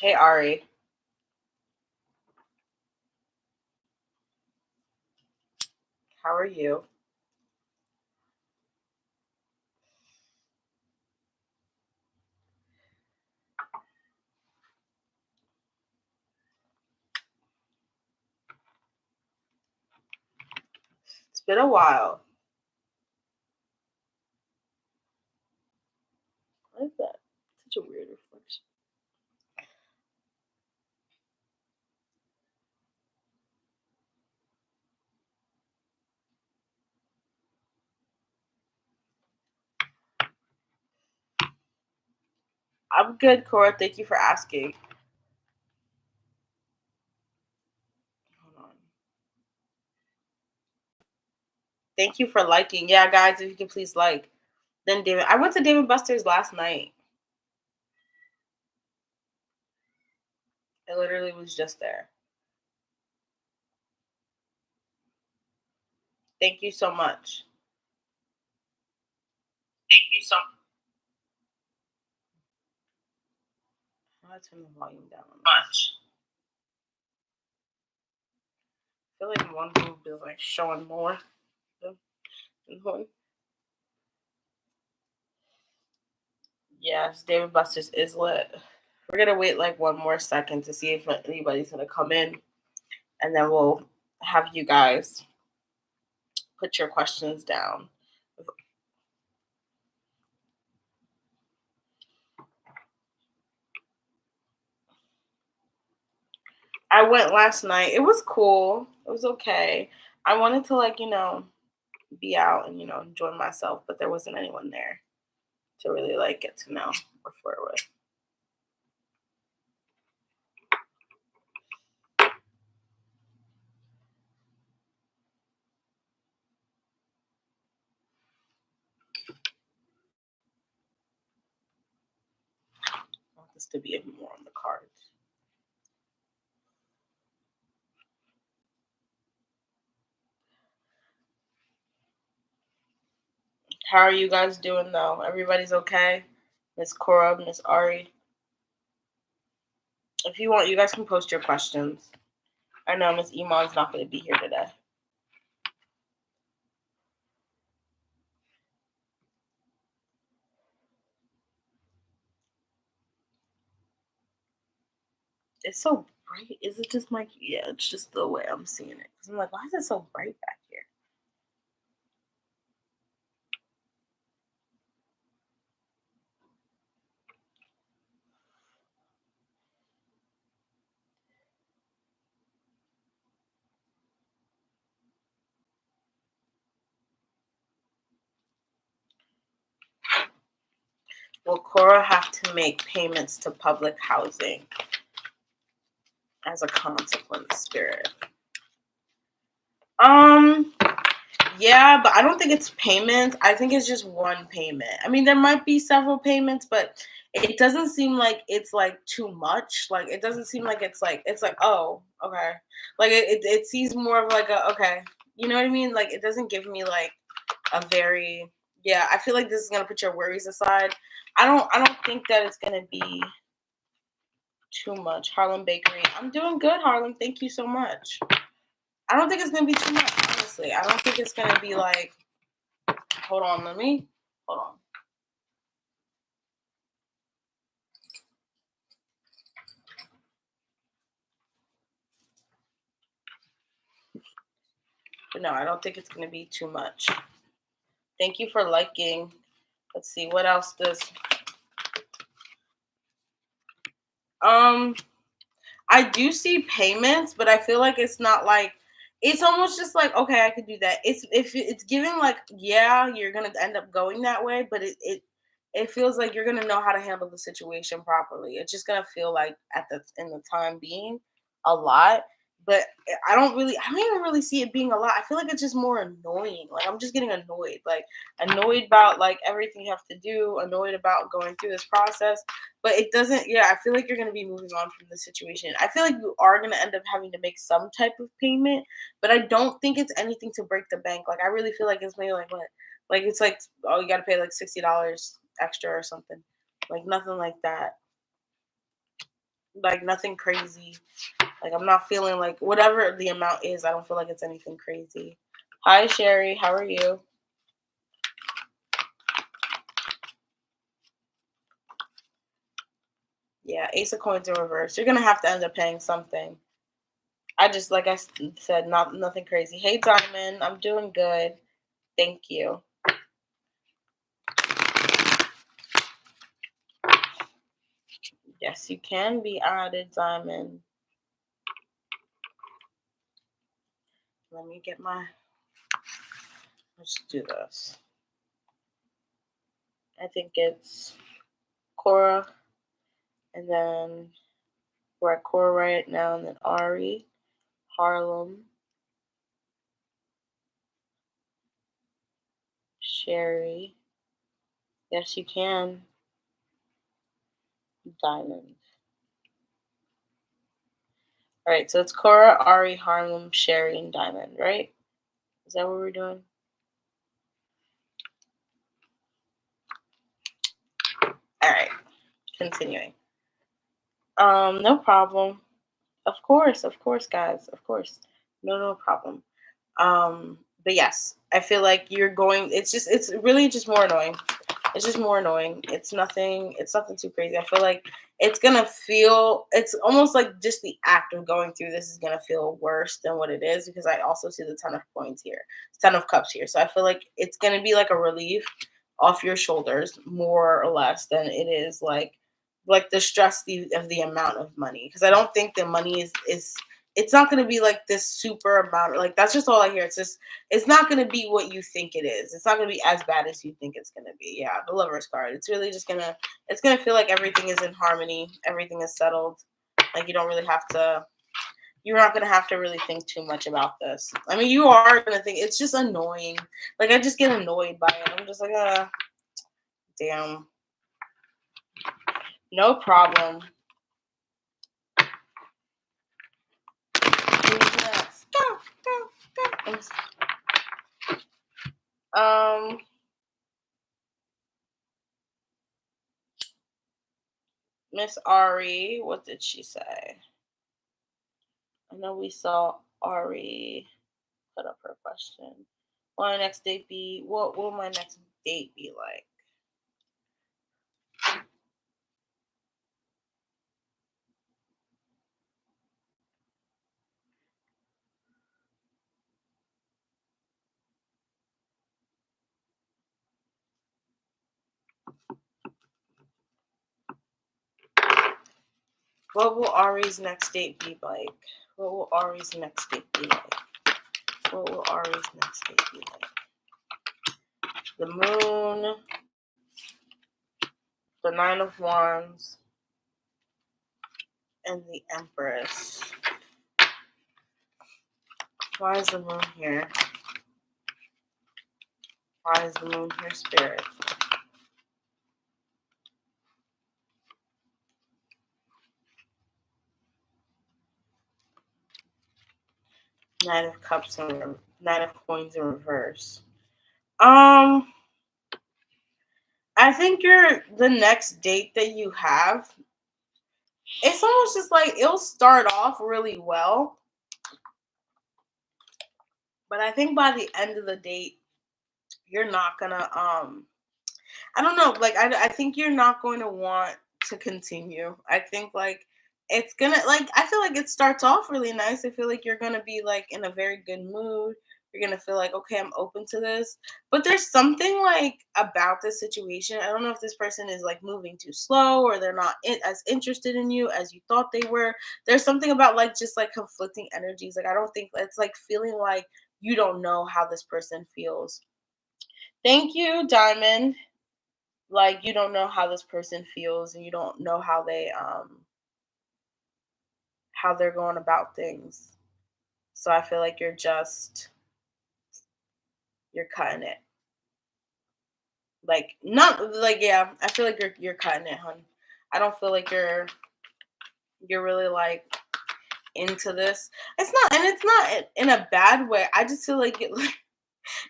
Hey, Ari. How are you? It's been a while. What is that? Such a weird reflection. I'm good, Cora. Thank you for asking. Hold on. Thank you for liking. Yeah, guys, if you can please like. Then David. I went to Dave & Buster's last night. I literally was just there. Thank you so much. Thank you so much. I'll turn the volume down much. I feel like one boob is like showing more than one. Yes, Dave & Buster's is lit. We're gonna wait like one more second to see if anybody's gonna come in, and then we'll have you guys put your questions down. I went last night. It was cool. It was okay. I wanted to be out and enjoy myself, but there wasn't anyone there to really get to know or flirt with. I want this to be even more on the cards. How are you guys doing though? Everybody's okay? Miss Cora, Miss Ari. If you want, you guys can post your questions. I know Miss Iman's not going to be here today. It's so bright. Is it just yeah, it's just the way I'm seeing it. Because I'm like, why is it so bright back here? Will Cora have to make payments to public housing as a consequence, Spirit? Yeah, but I don't think it's payments. I think it's just one payment. I mean, there might be several payments, but it doesn't seem like it's too much. It doesn't seem like it's like oh, okay. It seems more of okay. You know what I mean? It doesn't give me a very I feel like this is gonna put your worries aside. I don't think that it's gonna be too much. Harlem Bakery. I'm doing good, Harlem. Thank you so much. I don't think it's gonna be too much, honestly. I don't think it's gonna be hold on, hold on. But no, I don't think it's gonna be too much. Thank you for liking. Let's see, what else does I do see payments, but I feel like it's not It's almost just like, okay, I could do that. It's giving like, yeah, you're gonna end up going that way, but it feels like you're gonna know how to handle the situation properly. It's just gonna feel like at the in the time being a lot, but I don't even really see it being a lot. I feel like it's just more annoying. Like I'm just getting annoyed, like annoyed about like everything you have to do, annoyed about going through this process. But it doesn't. Yeah, I feel like you're gonna be moving on from the situation. I feel like you are gonna end up having to make some type of payment, but I don't think it's anything to break the bank. Like I really feel like it's maybe like what, like it's like, oh, you got to pay like $60 extra or something, like nothing like that, like nothing crazy. Like I'm not feeling like whatever the amount is. I don't feel like it's anything crazy. Hi Sherry, how are you? Yeah, Ace of Coins in reverse. You're gonna have to end up paying something. I just like I said, not nothing crazy. Hey Diamond, I'm doing good. Thank you. Yes, you can be added, Diamond. Let me get my. Let's do this. I think it's Cora, and then we're at Cora right now, and then Ari, Harlem, Sherry. Yes, you can. Diamond. All right, so it's Cora, Ari, Harlem, Sherry, and Diamond, right? Is that what we're doing? All right, continuing. No problem. Of course, guys, of course. No problem. But yes, I feel like you're going. It's really just more annoying. It's just more annoying. It's nothing too crazy. I feel like it's almost like just the act of going through this is gonna feel worse than what it is because I also see the Ten of Coins here, Ten of Cups here. So I feel like it's gonna be like a relief off your shoulders more or less than it is like the stress of the amount of money. Because I don't think the money is it's not going to be like this super amount. Like that's just all I hear. It's not going to be what you think it is. It's not going to be as bad as you think it's going to be. Yeah, the Lover's card. It's really just it's gonna feel like everything is in harmony. Everything is settled. Like you don't really have to. You're not gonna have to really think too much about this. I mean, you are gonna think it's just annoying. Like I just get annoyed by it. I'm just like, damn. No problem. Um, Miss Ari, what did she say? I know we saw Ari put up her question. What will my next date be like? What will Ari's next date be like? What will Ari's next date be like? What will Ari's next date be like? The moon, the Nine of Wands, and the Empress. Why is the moon here? Why is the moon here, Spirit? Nine of Cups and Nine of Coins in reverse. I think the next date that you have. It's almost just like it'll start off really well, but I think by the end of the date, you're not gonna. I don't know. Like I think you're not going to want to continue. I think like it's gonna like I feel like it starts off really nice. I feel like you're gonna be like in a very good mood, You're gonna feel like, okay, I'm open to this. But there's something like about this situation. I don't know if this person is like moving too slow or they're not as interested in you as you thought they were. There's something about like just like conflicting energies. Like I don't think it's like feeling like you don't know how this person feels. Thank you, Diamond. Like you don't know how this person feels and you don't know how they're going about things. So I feel like you're cutting it. Like not like yeah, I feel like you're cutting it, hun. I don't feel like you're really like into this. It's not, and it's not in a bad way. I just feel like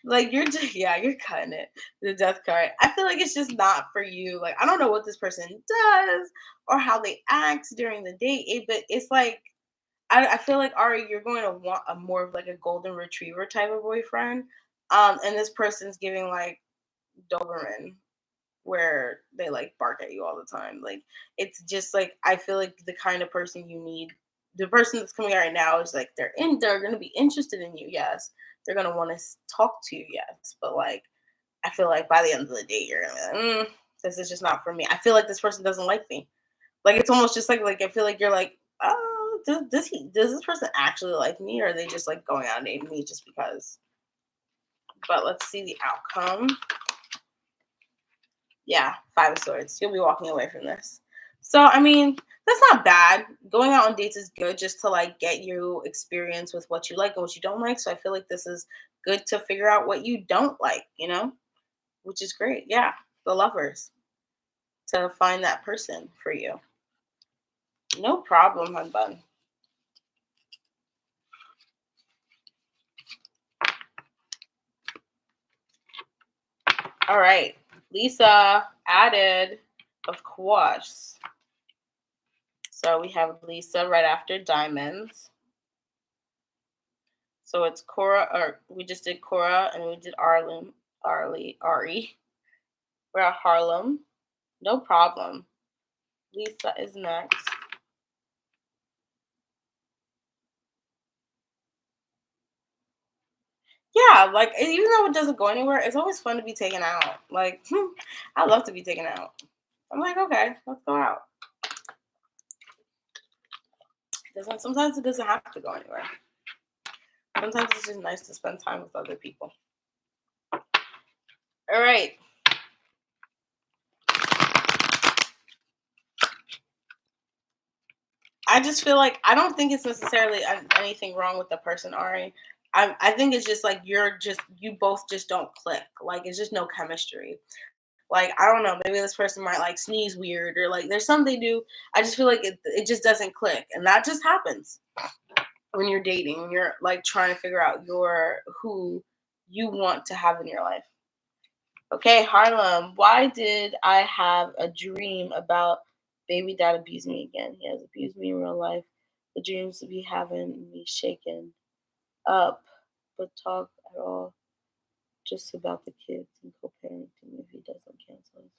like you're just yeah, you're cutting it. The death card. I feel like it's just not for you. Like I don't know what this person does or how they act during the date, but it's like I feel like Ari, you're going to want a more of like a golden retriever type of boyfriend. And this person's giving like Doberman where they like bark at you all the time. Like it's just like I feel like the kind of person you need. The person that's coming out right now is like they're gonna be interested in you, yes. They're gonna want to talk to you, yes. But like I feel like by the end of the day, you're gonna be like, this is just not for me. I feel like this person doesn't like me. Like it's almost just like I feel like you're like, oh, does this person actually like me, or are they just like going out and dating me just because? But let's see the outcome. Yeah, Five of Swords. You'll be walking away from this. So, I mean, that's not bad. Going out on dates is good just to like get you experience with what you like and what you don't like. So I feel like this is good to figure out what you don't like, which is great. Yeah, the lovers to find that person for you. No problem, hun bun. All right, Lisa added, of course. So we have Lisa right after Diamonds. So it's Cora, or we just did Cora and we did Ari. We're at Harlem. No problem. Lisa is next. Yeah, like even though it doesn't go anywhere, it's always fun to be taken out. Like, I love to be taken out. I'm like, okay, let's go out. Sometimes it doesn't have to go anywhere. Sometimes it's just nice to spend time with other people. All right. I just feel like I don't think it's necessarily anything wrong with the person, Ari. I think it's just like you both just don't click. Like it's just no chemistry. Like I don't know, maybe this person might like sneeze weird or like there's something they do. I just feel like it just doesn't click, and that just happens when you're dating, when you're like trying to figure out who you want to have in your life. Okay, Harlem, why did I have a dream about baby dad abused me again? He has abused me in real life. The dreams to be having me shaken up, but talk at all just about the kids and co-parenting if he doesn't cancel it.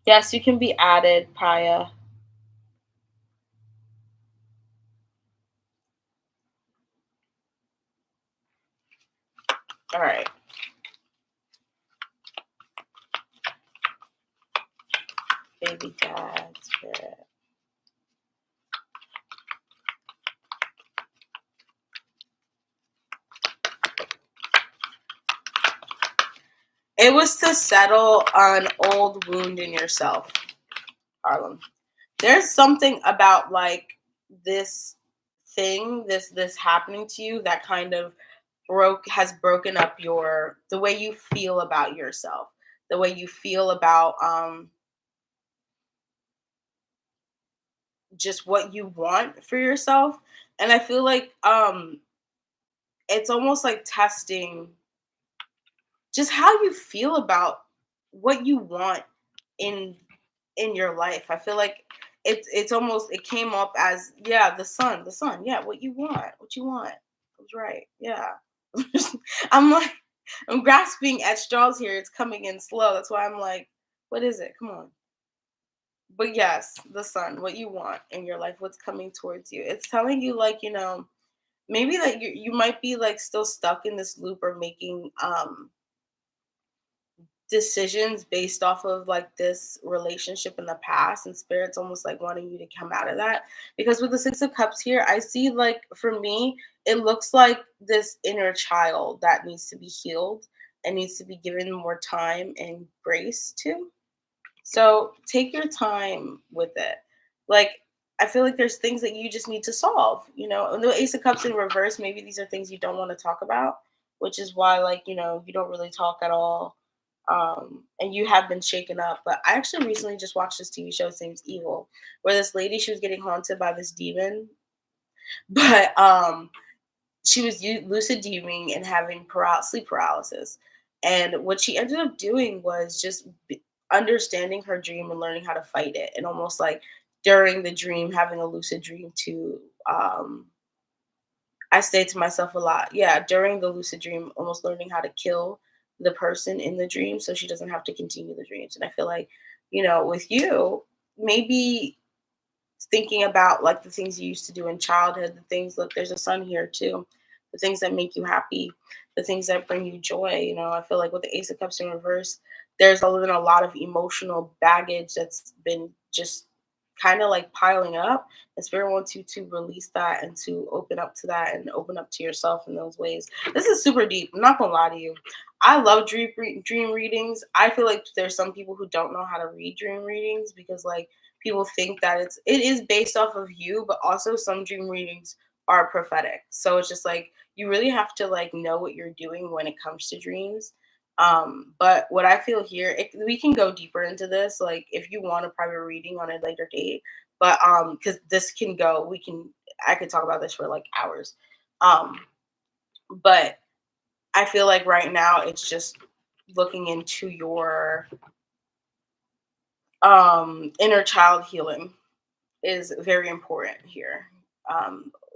Yes, you can be added, Paya. All right. Baby dad spirit. It was to settle an old wound in yourself, Harlem. There's something about like this this happening to you that kind of has broken up the way you feel about yourself, the way you feel about just what you want for yourself. And I feel like it's almost like testing just how you feel about what you want in your life. I feel like it's almost it came up as yeah, the sun, yeah, what you want, I was right, yeah. I'm like I'm grasping at straws here. It's coming in slow. That's why I'm like, what is it? Come on. But yes, the sun, what you want in your life, what's coming towards you. It's telling you like, maybe that you might be like still stuck in this loop or making decisions based off of like this relationship in the past, and spirit's almost like wanting you to come out of that, because with the 6 of cups here I see, like, for me it looks like this inner child that needs to be healed and needs to be given more time and grace to. So take your time with it. Like, I feel like there's things that you just need to solve. And the Ace of Cups in reverse, maybe these are things you don't want to talk about, which is why, like, you don't really talk at all. And you have been shaken up. But I actually recently just watched this TV show, Seems Evil, where this lady, she was getting haunted by this demon. But she was lucid dreaming and having sleep paralysis. And what she ended up doing was just understanding her dream and learning how to fight it. And almost like during the dream, having a lucid dream to, I say to myself a lot, yeah, during the lucid dream, almost learning how to kill the person in the dream so she doesn't have to continue the dreams. And I feel like, with you, maybe thinking about like the things you used to do in childhood, the things, look, there's a sun here too, the things that make you happy, the things that bring you joy. I feel like with the Ace of Cups in reverse, there's been a lot of emotional baggage that's been just kind of like piling up, and spirit wants you to release that and to open up to that and open up to yourself in those ways. This is super deep, I'm not gonna lie to you. I love dream readings. I feel like there's some people who don't know how to read dream readings because, like, people think that it is based off of you, but also some dream readings are prophetic. So it's just like you really have to like know what you're doing when it comes to dreams. But what I feel here, we can go deeper into this, like if you want a private reading on a later date. But because this can go, I could talk about this for like hours. Um, but I feel like right now it's just looking into your inner child healing is very important here.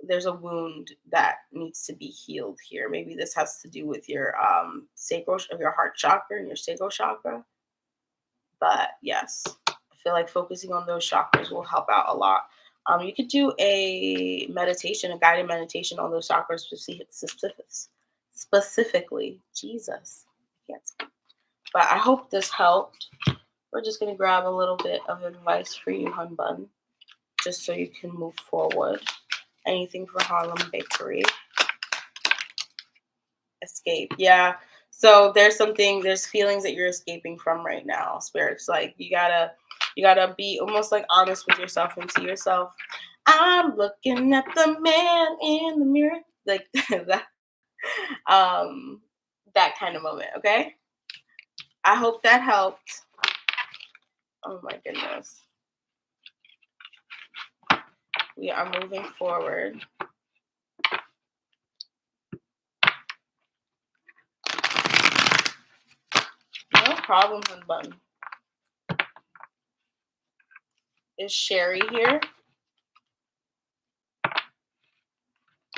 There's a wound that needs to be healed here. Maybe this has to do with your sacral, your heart chakra and your sacral chakra. But yes, I feel like focusing on those chakras will help out a lot. You could do a meditation, a guided meditation on those chakras specifically. Jesus, I can't speak. But I hope this helped. We're just gonna grab a little bit of advice for you, hun bun, just so you can move forward. Anything for Harlem Bakery. Escape. Yeah. So there's feelings that you're escaping from right now. Spirits, like you gotta be almost like honest with yourself and see yourself. I'm looking at the man in the mirror. Like that that kind of moment, okay? I hope that helped. Oh my goodness. We are moving forward. No problem, hun bun. Is Sherry here?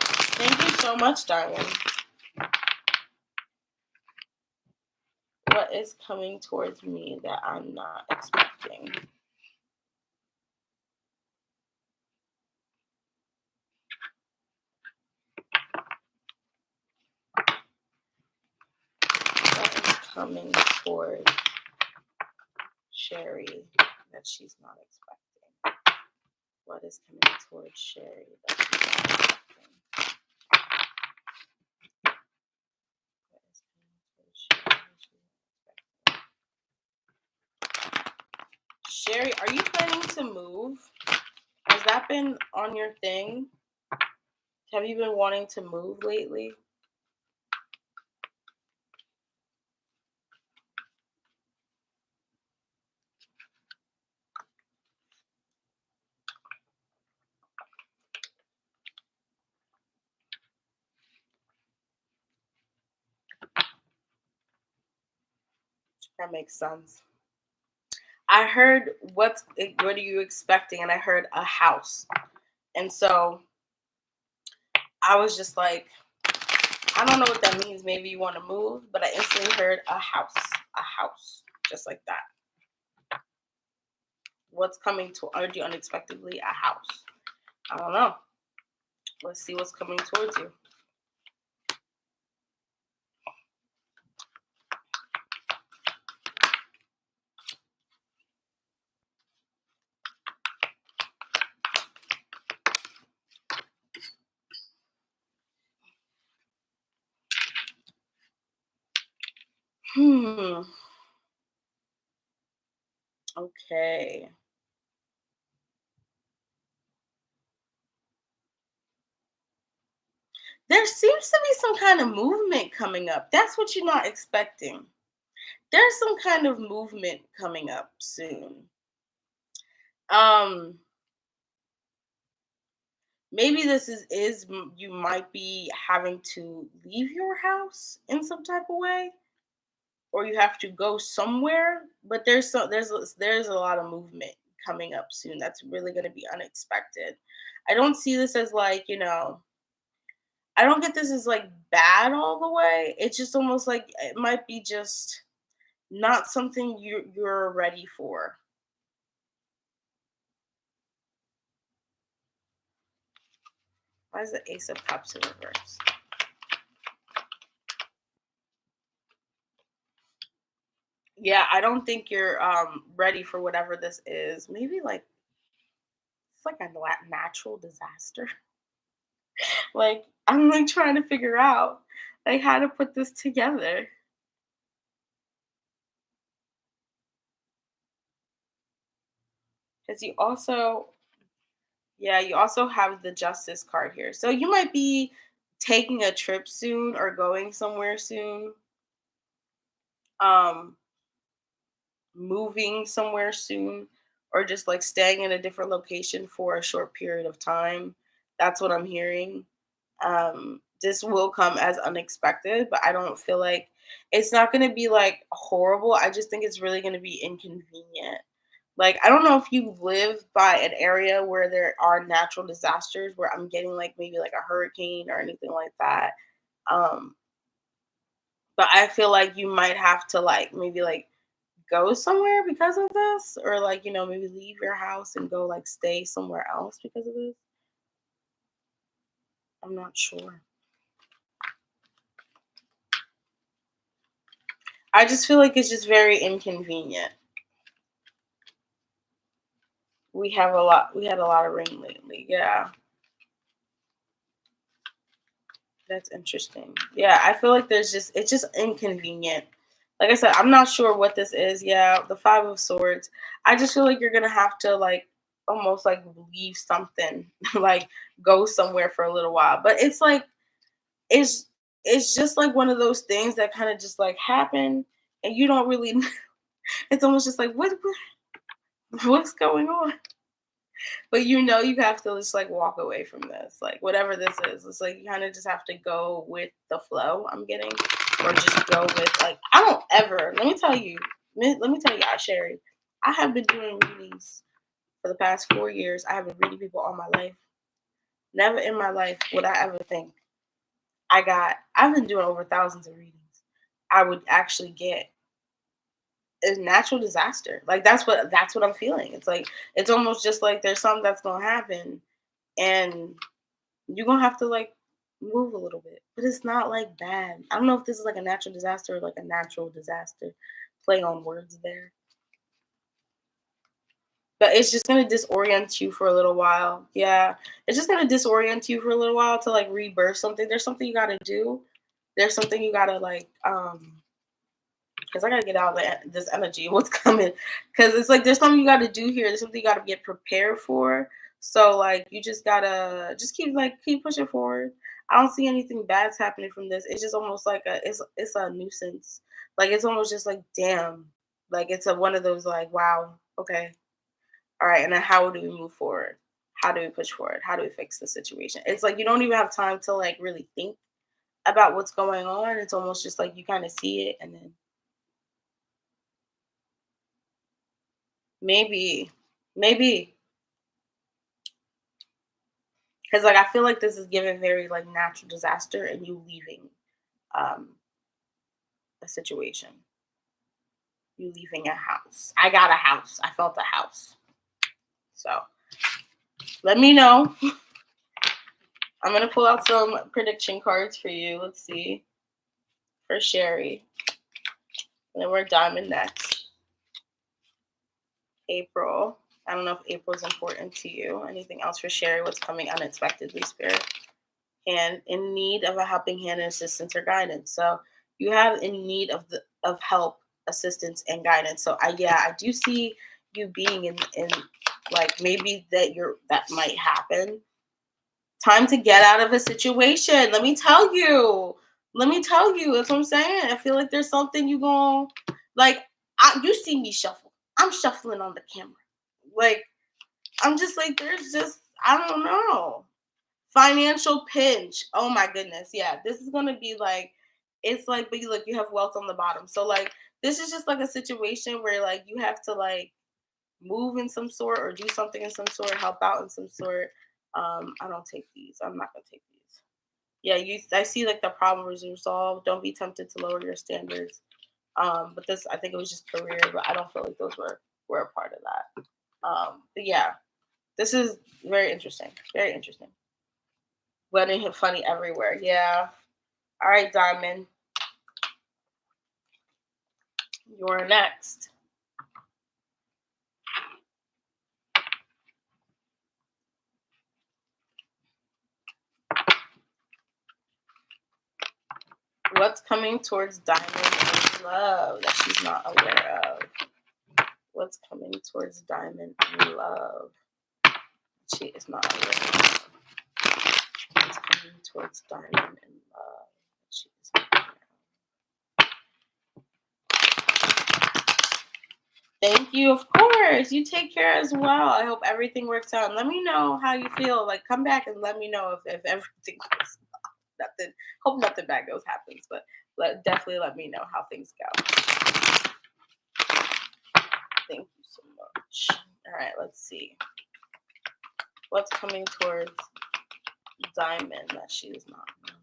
Thank you so much, darling. What is coming towards me that I'm not expecting? What is coming towards Sherry that she's not expecting? What is coming towards Sherry that she's not expecting? What is coming towards Sherry that she's not expecting? Sherry, are you planning to move? Has that been on your thing? Have you been wanting to move lately? That makes sense. I heard what are you expecting? And I heard a house. And so I was just like, I don't know what that means. Maybe you want to move, but I instantly heard a house, just like that. What's coming toward you unexpectedly? A house. I don't know. Let's see what's coming towards you. Okay. There seems to be some kind of movement coming up. That's what you're not expecting. There's some kind of movement coming up soon. Um, Maybe this you might be having to leave your house in some type of way, or you have to go somewhere. But there's a lot of movement coming up soon. That's really going to be unexpected. I don't see this as like, I don't get this as like bad all the way. It's just almost like it might be just not something you're ready for. Why is the Ace of Cups in reverse? Yeah, I don't think you're ready for whatever this is. Maybe like it's like a natural disaster. Like I'm like trying to figure out like how to put this together. Because you also have the Justice card here. So you might be taking a trip soon or going somewhere soon. Um, Moving somewhere soon, or just like staying in a different location for a short period of time. That's what I'm hearing. This will come as unexpected, but I don't feel like it's not going to be like horrible. I just think it's really going to be inconvenient. Like, I don't know if you live by an area where there are natural disasters where I'm getting like maybe like a hurricane or anything like that. Um, but I feel like you might have to like maybe like go somewhere because of this, or like, maybe leave your house and go like stay somewhere else because of this. I'm not sure. I just feel like it's just very inconvenient. We had a lot of rain lately. Yeah. That's interesting. Yeah, I feel like it's just inconvenient. Like I said, I'm not sure what this is. Yeah, the 5 of Swords. I just feel like you're gonna have to like almost like leave something, like go somewhere for a little while. But it's like it's it's just like one of those things that kind of just like happen, and you don't really. It's almost just like what's going on. But you have to just like walk away from this, like whatever this is. It's like you kind of just have to go with the flow. I'm getting, or just go with like I don't ever. Let me tell you, Sherry. I have been doing readings for the past 4 years. I have been reading people all my life. Never in my life would I ever think I've been doing over thousands of readings. I would actually get a natural disaster. Like that's what I'm feeling. It's like it's almost just like there's something that's gonna happen, and you're gonna have to like move a little bit. But it's not like bad. I don't know if this is like a natural disaster or like a natural disaster. Play on words there. But it's just gonna disorient you for a little while. Yeah. It's just gonna disorient you for a little while to like rebirth something. There's something you gotta do. There's something you gotta like because I gotta get out of this energy. What's coming? Because it's like there's something you gotta do here. There's something you gotta get prepared for. So like you just gotta just keep pushing forward. I don't see anything bad's happening from this. It's just almost like it's a nuisance. Like it's almost just like damn. Like it's a one of those like wow okay all right, and then how do we move forward? How do we push forward? How do we fix the situation? It's like you don't even have time to like really think about what's going on. It's almost just like you kind of see it and then maybe, maybe, because like I feel like this is given very like natural disaster and you leaving um a situation, you leaving a house. I got a house. I felt a house. So let me know. I'm going to pull out some prediction cards for you. Let's see. For Sherry. And then we're Diamond next. April. I don't know if April is important to you. Anything else for Sherry? What's coming unexpectedly, Spirit? And in need of a helping hand and assistance or guidance. So you have in need of help, assistance, and guidance. So I do see you being in like maybe that might happen. Time to get out of a situation. Let me tell you. That's what I'm saying. I feel like there's something you going like. You see me shuffle. I'm shuffling on the camera. Like I'm just like there's just I don't know. Financial pinch. Oh my goodness. Yeah, this is gonna be like it's like but you have wealth on the bottom. So like this is just like a situation where like you have to like move in some sort or do something in some sort, help out in some sort. I don't take these. I'm not gonna take these. Yeah, I see like the problem is resolved. Don't be tempted to lower your standards. But this I think it was just career, but I don't feel like those were a part of that. But yeah, this is very interesting. Very interesting. Wedding hit funny everywhere. Yeah. All right, Diamond. You're next. What's coming towards Diamond in love that she's not aware of? What's coming towards Diamond in love she is not aware of? What's coming towards Diamond in love she is not aware of? Thank you. Of course. You take care as well. I hope everything works out. Let me know how you feel. Like, come back and let me know if everything goes nothing. Hope nothing bad happens, but definitely let me know how things go. Thank you so much. All right, let's see. What's coming towards Diamond that she is not aware?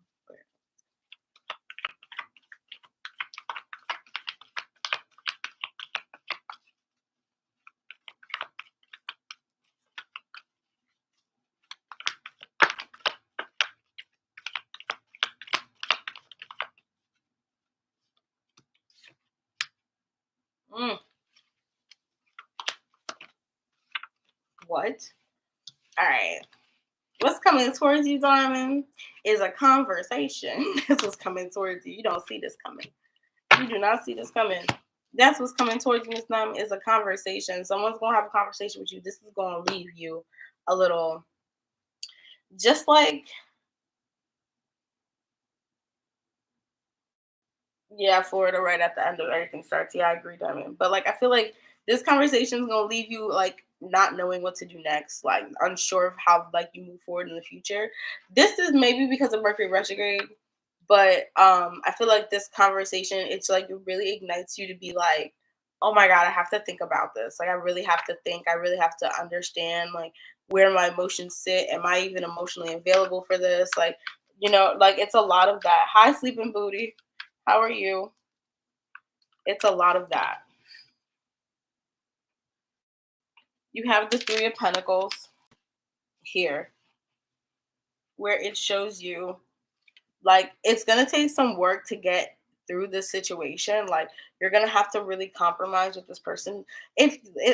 What? All right. What's coming towards you, Diamond, is a conversation. This is coming towards you. You don't see this coming. You do not see this coming. That's what's coming towards you, Miss Nam, is a conversation. Someone's going to have a conversation with you. This is going to leave you a little, just like, yeah, Florida right at the end of everything starts. Yeah, I agree, Diamond. But, like, I feel like this conversation is going to leave you, like, not knowing what to do next, like, unsure of how, like, you move forward in the future. This is maybe because of Mercury retrograde. But I feel like this conversation, it's like it really ignites you to be like, oh my God, I have to think about this. Like I really have to think. I really have to understand like where my emotions sit. Am I even emotionally available for this? Like, like it's a lot of that. Hi, sleeping booty. How are you? It's a lot of that. You have the Three of Pentacles here, where it shows you like it's gonna take some work to get through this situation. Like you're gonna have to really compromise with this person.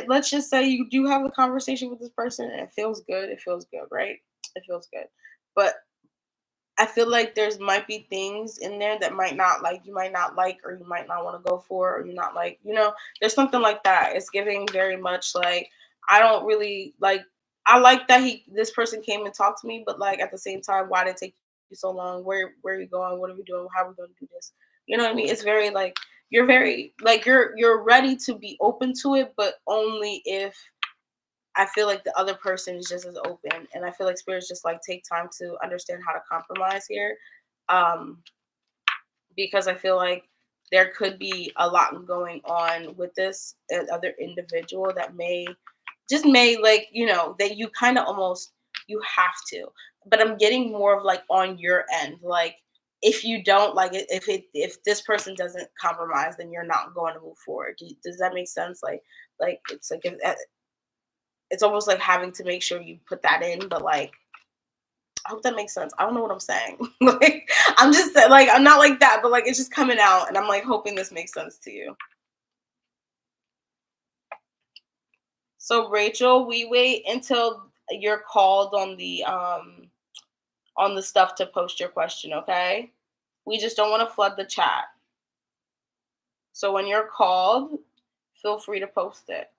Let's just say you do have a conversation with this person and it feels good, right? It feels good. But I feel like there's might be things in there that you might not like, or you might not want to go for, or you're not like, there's something like that. It's giving very much like I don't really like. I like that this person came and talked to me, but like at the same time, why did it take you so long? Where are you going? What are we doing? How are we going to do this? You know what I mean? It's very like you're very like you're ready to be open to it, but only if I feel like the other person is just as open, and I feel like spirits just like take time to understand how to compromise here, because I feel like there could be a lot going on with this other individual that may like that you kind of almost you have to, but I'm getting more of like on your end, like if you don't like it, if this person doesn't compromise, then you're not going to move forward. Does that make sense? Like it's like if, it's almost like having to make sure you put that in, but like, I hope that makes sense. I don't know what I'm saying. Like, I'm just like, I'm not like that, but like, it's just coming out, and I'm like hoping this makes sense to you. So Rachel, we wait until you're called on the stuff to post your question, okay? We just don't want to flood the chat. So when you're called, feel free to post it.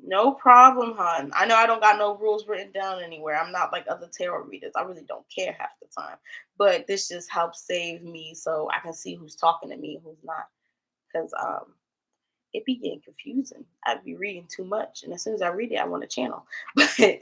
No problem, hon. I know I don't got no rules written down anywhere. I'm not like other tarot readers. I really don't care half the time. But this just helps save me so I can see who's talking to me, who's not. Because it be getting confusing. I'd be reading too much. And as soon as I read it, I want to channel. But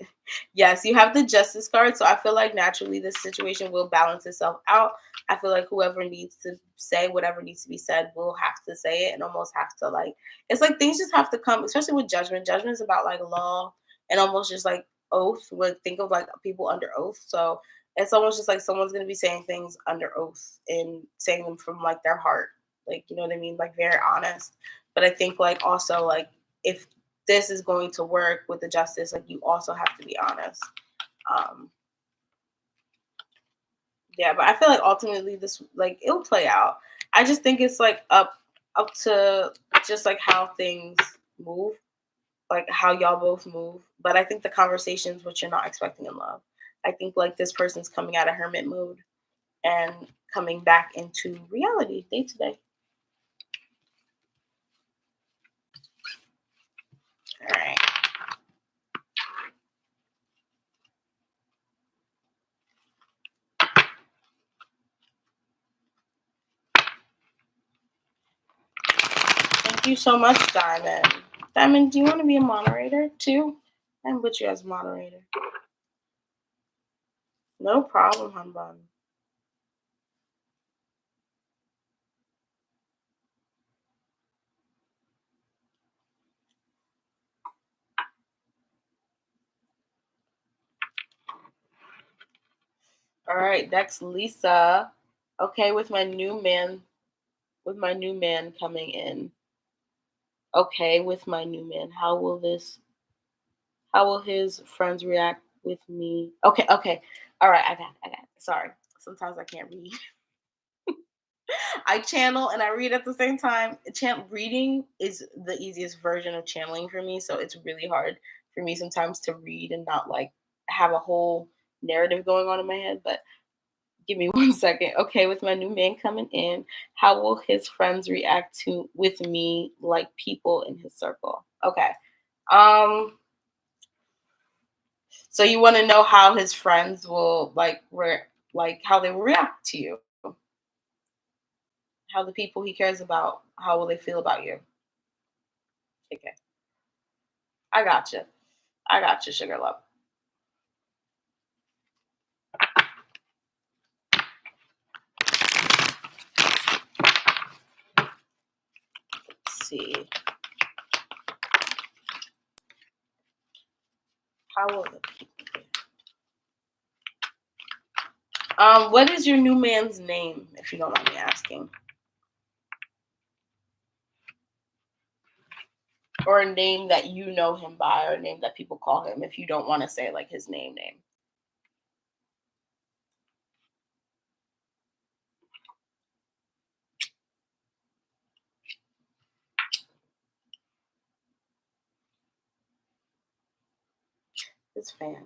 yes, you have the Justice card. So I feel like naturally this situation will balance itself out. I feel like whoever needs to say whatever needs to be said will have to say it and almost have to like, it's like things just have to come, especially with judgment. Judgment is about like law and almost just like oath. Would think of like people under oath. So it's almost just like someone's going to be saying things under oath and saying them from like their heart. Like, you know what I mean? Like very honest. But I think like also like if this is going to work with the justice, like you also have to be honest. Yeah, but I feel like ultimately this like it'll play out. I just think it's like up to just like how things move, like how y'all both move. But I think the conversations which you're not expecting in love. I think like this person's coming out of hermit mode and coming back into reality day to day. All right. Thank you so much, Diamond. Diamond, do you want to be a moderator too? I can put you as moderator. No problem, hun bun. All right, next Lisa. Okay, with my new man coming in. Okay, with my new man, how will his friends react with me? Okay. All right, I got it. Sorry. Sometimes I can't read. I channel and I read at the same time. Reading is the easiest version of channeling for me, so it's really hard for me sometimes to read and not like have a whole narrative going on in my head, but give me 1 second. Okay, with my new man coming in, how will his friends react to with me like people in his circle? Okay. Um so you want to know how his friends will like how they will react to you. How the people he cares about, how will they feel about you? Okay. I got you. Sugar love. Let's see. How will the people what is your new man's name, if you don't mind me asking? Or a name that you know him by, or a name that people call him, if you don't want to say like his name. His fan.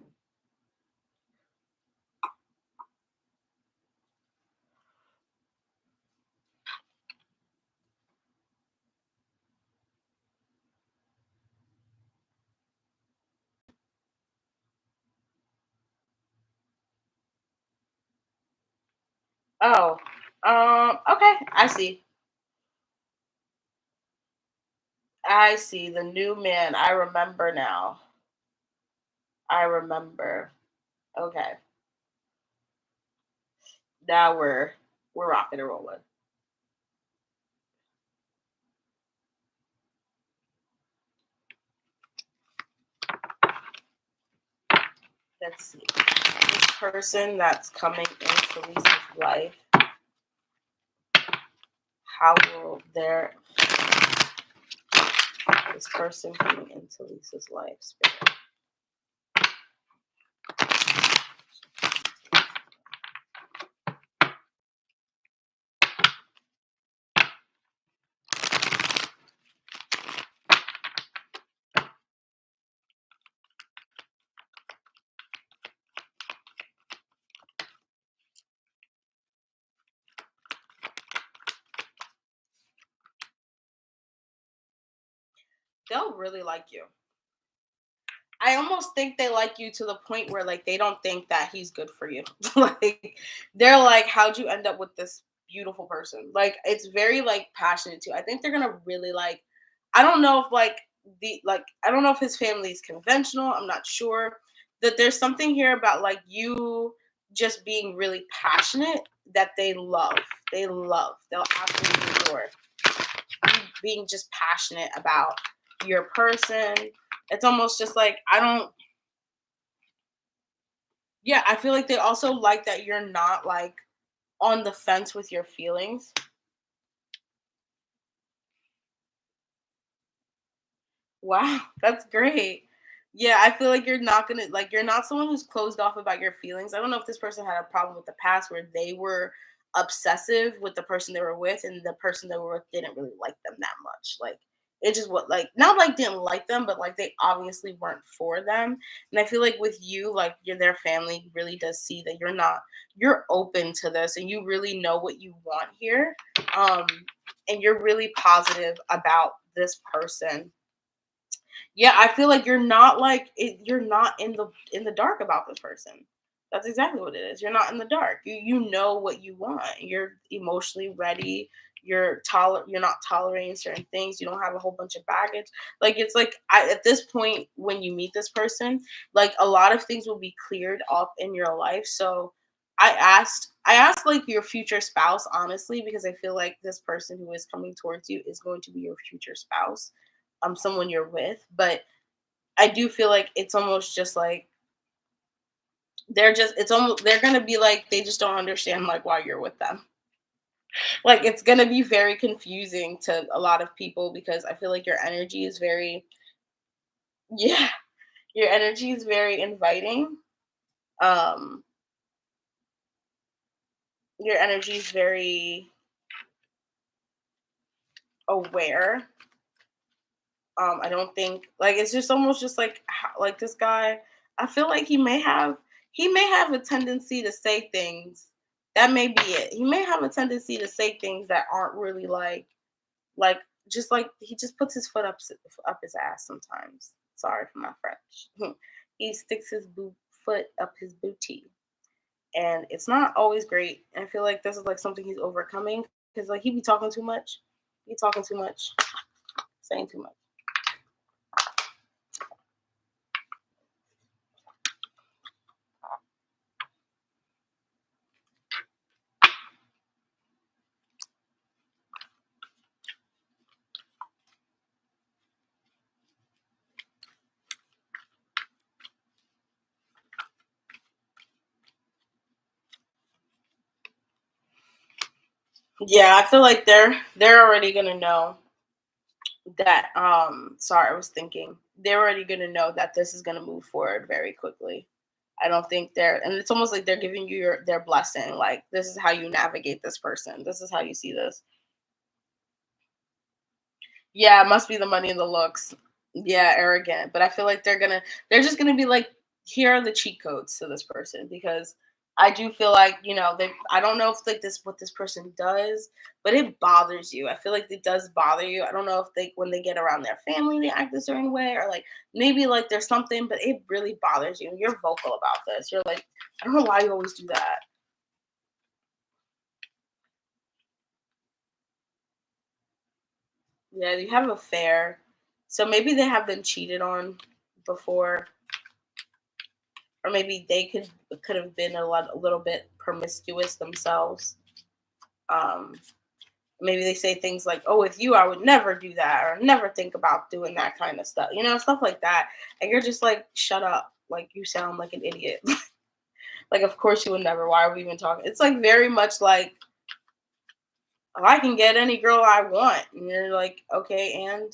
Oh, okay, I see. The new man. I remember now. I remember. Okay, now we're rocking and rolling. Let's see. This person that's coming into Lisa's life, how will their This person coming into Lisa's life, spirit. They'll really like you. I almost think they like you to the point where like they don't think that he's good for you. Like they're like, how'd you end up with this beautiful person? Like it's very like passionate too. I think they're gonna really like. I don't know if like I don't know if his family is conventional. I'm not sure. That there's something here about like you just being really passionate that they love. They love. They'll absolutely adore you being just passionate about your person. It's almost just like yeah, I feel like they also like that you're not like on the fence with your feelings. Wow, that's great. Yeah, I feel like you're not someone who's closed off about your feelings. I don't know if this person had a problem with the past where they were obsessive with the person they were with and the person they were with didn't really like them that much. Like it just what like not like didn't like them, but like they obviously weren't for them. And I feel like with you, like their family really does see that you're open to this and you really know what you want here. Um and you're really positive about this person. Yeah, I feel like you're not in the dark about this person. That's exactly what it is. You're not in the dark. You know what you want. You're emotionally ready. You're not tolerating certain things. You don't have a whole bunch of baggage. Like it's like at this point when you meet this person, like a lot of things will be cleared up in your life. So I asked like your future spouse honestly because I feel like this person who is coming towards you is going to be your future spouse, someone you're with. But I do feel like it's almost just like they're gonna be like they just don't understand like why you're with them. Like it's gonna be very confusing to a lot of people because I feel like your energy is very yeah, your energy is very inviting. Um your energy is very aware. I don't think like it's just almost just like like this guy. I feel like he may have a tendency to say things. That may be it. He may have a tendency to say things that aren't really like just like he just puts his foot up his ass sometimes. Sorry for my French. He sticks his foot up his booty, and it's not always great. And I feel like this is like something he's overcoming because like he be talking too much. He talking too much, saying too much. Yeah, I feel like they're already gonna know that sorry, I was thinking they're already gonna know that this is gonna move forward very quickly. I don't think and it's almost like they're giving you their blessing. Like this is how you navigate this person. This is how you see this. Yeah, it must be the money and the looks. Yeah, arrogant. But I feel like they're just gonna be like, here are the cheat codes to this person because I do feel like, I don't know if like this what this person does, but it bothers you. I feel like it does bother you. I don't know if they when they get around their family they act a certain way or like maybe like there's something, but it really bothers you. You're vocal about this. You're like, I don't know why you always do that. Yeah, you have an affair. So maybe they have been cheated on before or maybe they could have been a little bit promiscuous themselves. Um, maybe they say things like, "Oh, with you, I would never do that, or never think about doing that kind of stuff." Stuff like that. And you're just like, "Shut up! Like you sound like an idiot." Like, of course you would never. Why are we even talking? It's like very much like, oh, I can get any girl I want, and you're like, okay, and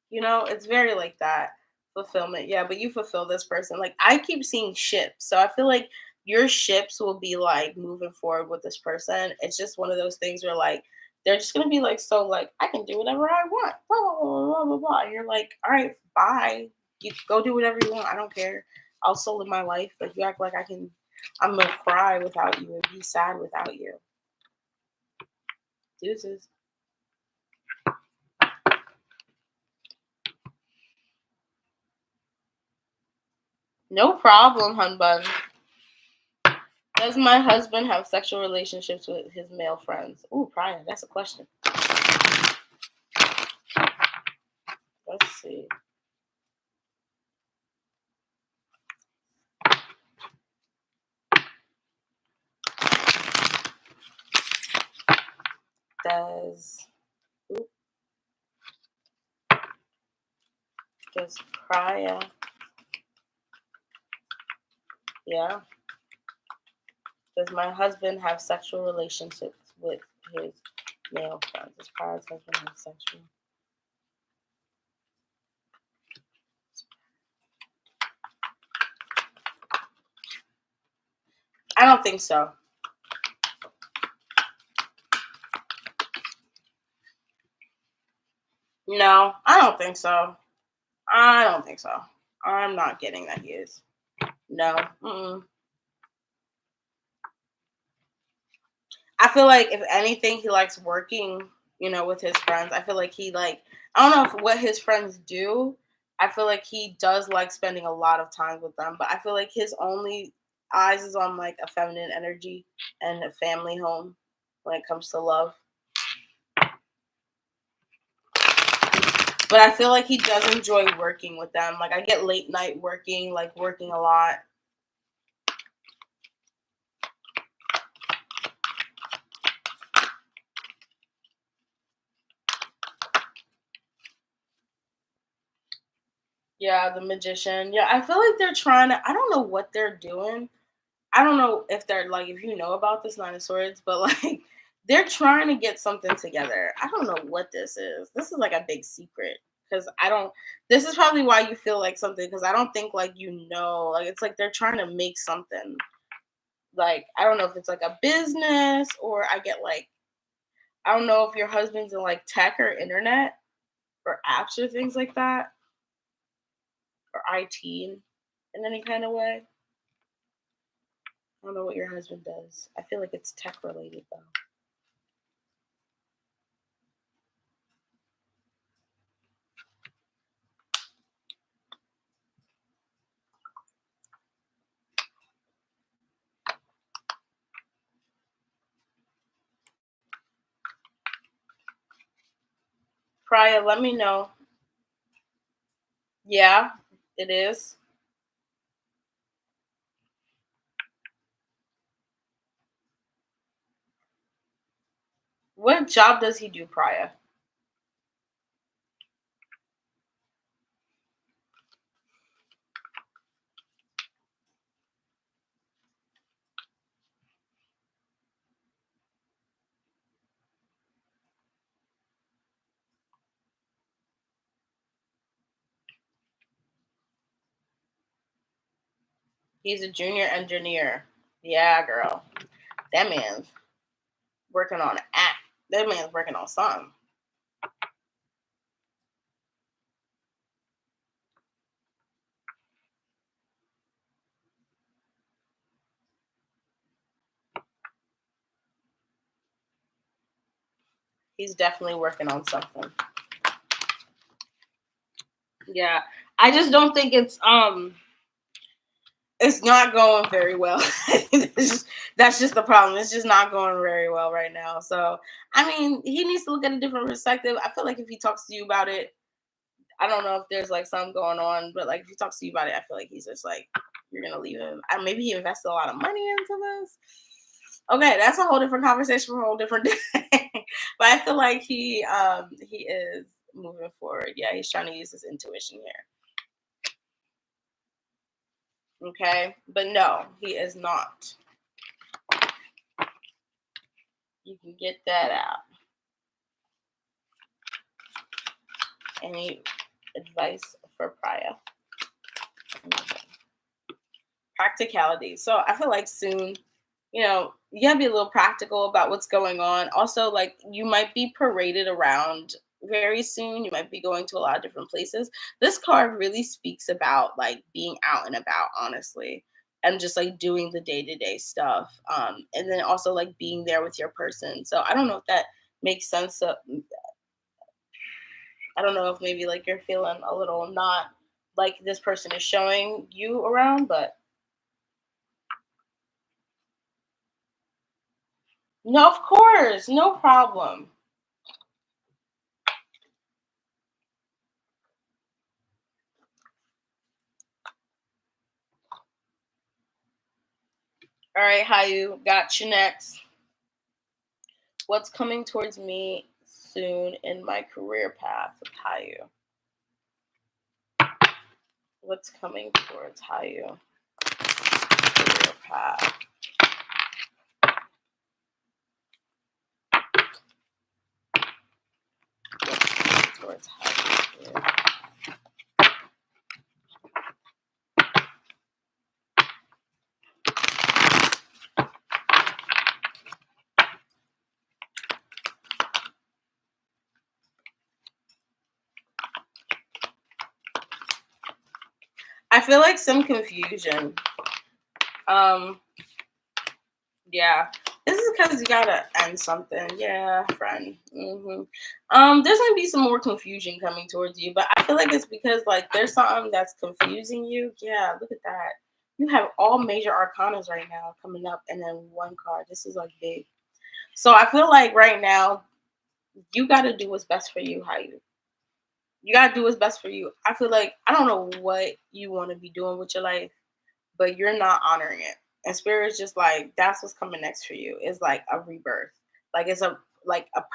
You know, it's very like that fulfillment. Yeah, but you fulfill this person. Like I keep seeing ships. So I feel like your ships will be like moving forward with this person. It's just one of those things where like they're just gonna be like so like I can do whatever I want. Blah blah blah blah blah blah. And you're like, all right, bye. You go do whatever you want. I don't care. I'll still live my life, but you act like I'm gonna cry without you and be sad without you. Deuces. No problem, hun bun. Does my husband have sexual relationships with his male friends? Ooh, Brian, that's a question. Let's see. Does does Priya? Yeah. Does my husband have sexual relationships with his male friends? Does Priya's husband have sexual? I don't think so. No, I don't think so. I don't think so. I'm not getting that he is. No. Mm-mm. I feel like if anything, he likes working, with his friends. I feel like he like I don't know if what his friends do. I feel like he does like spending a lot of time with them, but I feel like his only eyes is on like a feminine energy and a family home when it comes to love. But I feel like he does enjoy working with them. Like I get late night working, like working a lot. Yeah, the magician. Yeah, I feel like they're trying to. I don't know what they're doing. I don't know if they're like if you know about this Nine of Swords, but like they're trying to get something together. I don't know what this is. This is like a big secret because I don't. This is probably why you feel like something because I don't think like like it's like they're trying to make something. Like I don't know if it's like a business or I get like I don't know if your husband's in like tech or internet or apps or things like that or IT in any kind of way. I don't know what your husband does. I feel like it's tech related though. Priya, let me know. Yeah, it is. What job does he do, Priya? He's a junior engineer. Yeah, girl. That man's working on an app. That man's working on something. He's definitely working on something. Yeah. I just don't think it's not going very well. That's just the problem. It's just not going very well right now. So I mean, he needs to look at a different perspective. I feel like if he talks to you about it, I don't know if there's like something going on, but like if he talks to you about it, I feel like he's just like you're gonna leave him. Maybe he invested a lot of money into this. Okay, that's a whole different conversation for a whole different day. But I feel like he is moving forward. Yeah, he's trying to use his intuition here. Okay, but no, he is not. You can get that out. And Advice for Priya. Practicality. So I feel like soon, you gotta be a little practical about what's going on. Also, like you might be paraded around very soon. You might be going to a lot of different places. This card really speaks about like being out and about, honestly, and just like doing the day-to-day stuff. And then also like being there with your person. So I don't know if that makes sense. So I don't know if maybe like you're feeling a little not like this person is showing you around, but no, of course, no problem. All right, Hayu, got you next. What's coming towards me soon in my career path with Hayu? What's coming towards Hayu? Career path. What's coming towards Hayu? Career. I feel like some confusion. Yeah. This is because you gotta end something. Yeah, friend. There's gonna be some more confusion coming towards you, but I feel like it's because like there's something that's confusing you. Yeah, look at that. You have all major arcanas right now coming up, and then one card. This is like big. So I feel like right now you gotta do what's best for you. You gotta do what's best for you. I feel like I don't know what you want to be doing with your life, but you're not honoring it. And spirit's just like that's what's coming next for you is like a rebirth. Like it's a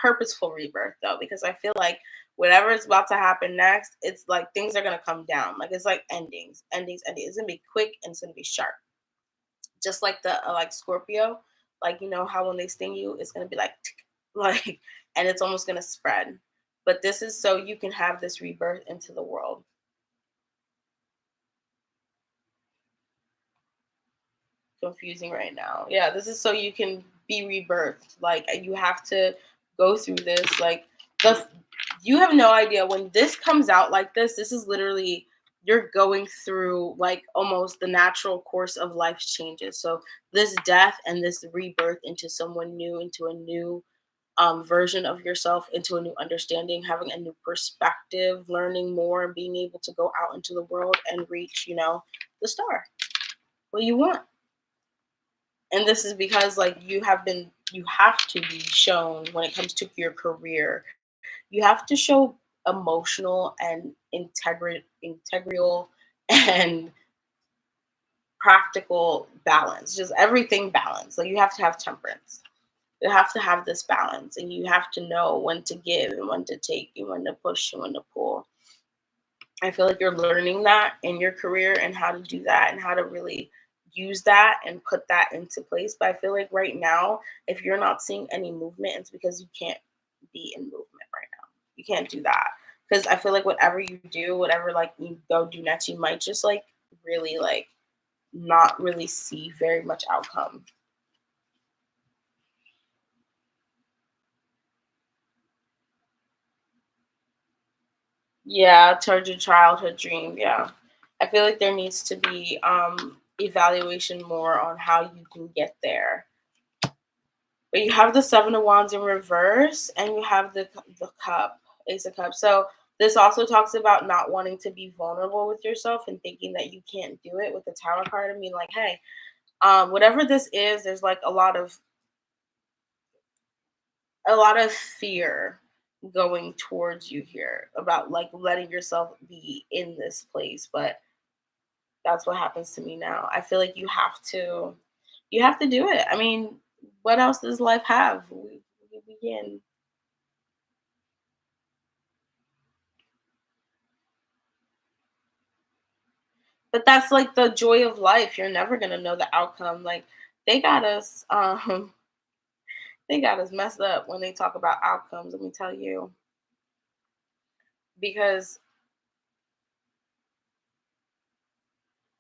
purposeful rebirth though, because I feel like whatever is about to happen next, it's like things are gonna come down. Like it's like endings. It's gonna be quick and it's gonna be sharp. Just like the like Scorpio, like you know how when they sting you, it's gonna be like tick, like, and it's almost gonna spread. But this is so you can have this rebirth into the world. Confusing right now. Yeah, this is so you can be rebirthed. Like you have to go through this. Like the you have no idea when this comes out like this. This is literally you're going through like almost the natural course of life's changes. So this death and this rebirth into someone new, into a new version of yourself, into a new understanding, having a new perspective, learning more, and being able to go out into the world and reach, the star. What you want. And this is because like you have to be shown when it comes to your career, you have to show emotional and integral and practical balance, just everything balance. Like you have to have temperance, you have to have this balance, and you have to know when to give and when to take and when to push and when to pull. I feel like you're learning that in your career and how to do that and how to really use that and put that into place. But I feel like right now, if you're not seeing any movement, it's because you can't be in movement right now. You can't do that. Because I feel like whatever you do, whatever like you go do next, you might just like really like not really see very much outcome. Yeah, towards your childhood dream. Yeah. I feel like there needs to be evaluation more on how you can get there. But you have the Seven of Wands in reverse, and you have the Cup, Ace of Cups. So this also talks about not wanting to be vulnerable with yourself and thinking that you can't do it with the Tower card. I mean, like, hey, whatever this is, there's like a lot of fear going towards you here about like letting yourself be in this place, but that's what happens to me now. I feel like you have to do it. I mean, what else does life have? We begin. But that's like the joy of life. You're never gonna know the outcome. Like they got us they got us messed up when they talk about outcomes, let me tell you. Because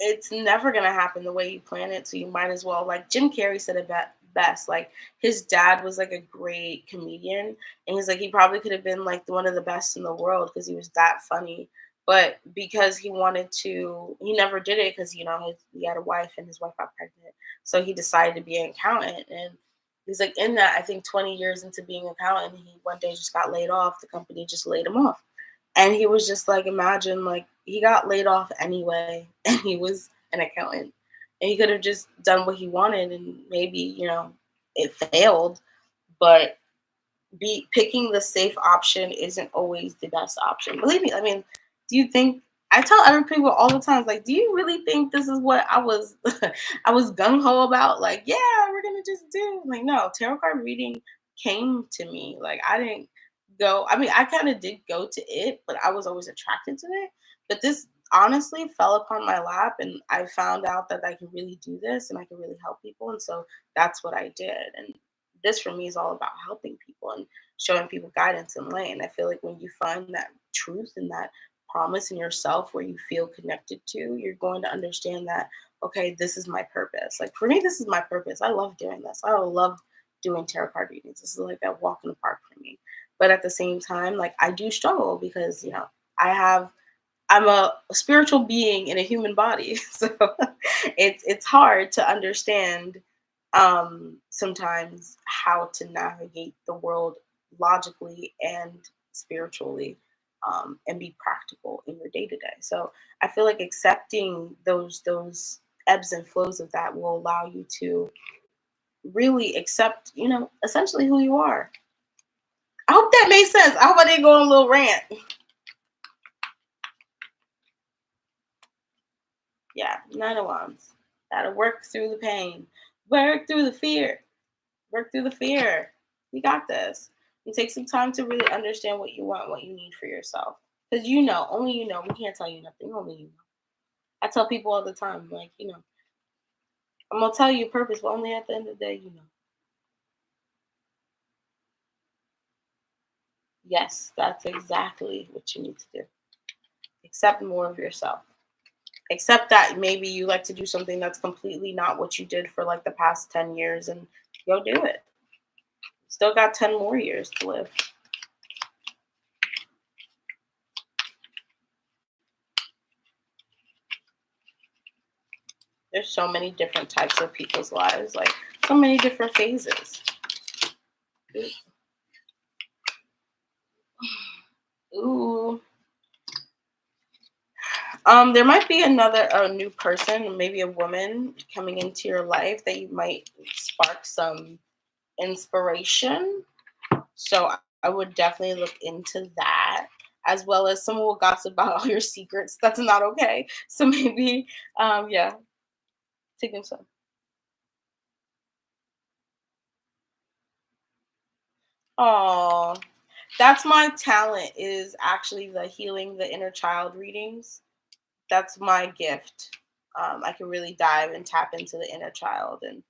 it's never gonna happen the way you plan it. So you might as well, like Jim Carrey said it best. Like his dad was like a great comedian, and he's like he probably could have been like one of the best in the world because he was that funny. But because he wanted to, he never did it because he had a wife and his wife got pregnant. So he decided to be an accountant, and he's like in that I think 20 years into being an accountant, he one day just got laid off. The company just laid him off. And he was just like, imagine, like, he got laid off anyway, and he was an accountant. And he could have just done what he wanted, and maybe, it failed. But picking the safe option isn't always the best option. Believe me, I mean, do you think, I tell other people all the time, like, do you really think this is what I was, I was gung ho about? Like, yeah, we're going to just do. Like, no, tarot card reading came to me. Like, I didn't go, I mean, I kind of did go to it, but I was always attracted to it. But this honestly fell upon my lap, and I found out that I can really do this and I can really help people. And so that's what I did. And this for me is all about helping people and showing people guidance and light. And I feel like when you find that truth and that promise in yourself where you feel connected to, you're going to understand that, okay, this is my purpose. Like for me, this is my purpose. I love doing this. I love doing tarot card readings. This is like a walk in the park for me. But at the same time, like I do struggle because, I have I'm a spiritual being in a human body. So it's hard to understand sometimes how to navigate the world logically and spiritually, and be practical in your day to day. So I feel like accepting those ebbs and flows of that will allow you to really accept, essentially who you are. I hope that made sense. I hope I didn't go on a little rant. Yeah, 9 of Wands. Gotta work through the pain. Work through the fear. Work through the fear. You got this. You take some time to really understand what you want, what you need for yourself. Because only you know. We can't tell you nothing, only you know. I tell people all the time, like, I'm gonna tell you your purpose, but only at the end of the day, you know. Yes, that's exactly what you need to do. Accept more of yourself. Accept that maybe you like to do something that's completely not what you did for like the past 10 years, and go do it. Still got 10 more years to live. There's so many different types of people's lives, like so many different phases. Ooh. There might be a new person, maybe a woman coming into your life that you might spark some inspiration. So I would definitely look into that, as well as someone will gossip about all your secrets. That's not okay. So maybe, yeah, take them some. Oh, that's my talent, is actually the healing the inner child readings. That's my gift. I can really dive and tap into the inner child, and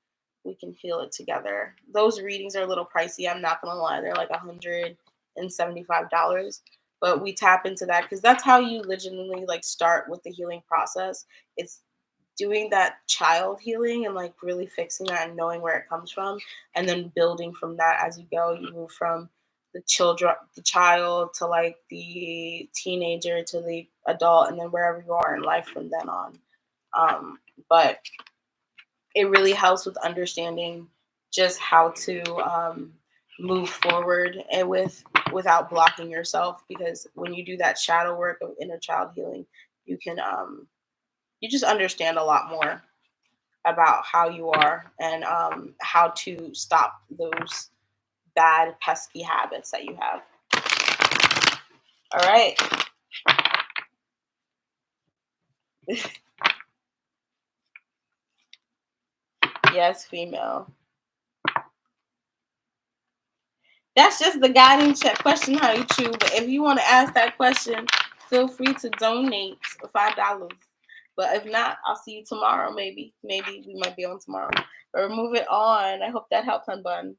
we can heal it together. Those readings are a little pricey. I'm not gonna lie; they're like $175. But we tap into that because that's how you legitimately like start with the healing process. It's doing that child healing and like really fixing that and knowing where it comes from, and then building from that as you go. You move from the child to like the teenager to the adult, and then wherever you are in life from then on. But it really helps with understanding just how to move forward and without blocking yourself, because when you do that shadow work of inner child healing, you can you just understand a lot more about how you are, and how to stop those bad pesky habits that you have. All right. Yes, female. That's just the guiding check question, honey, true. But if you want to ask that question, feel free to donate $5. But if not, I'll see you tomorrow. Maybe we might be on tomorrow. Or move it on. I hope that helped, hun bun.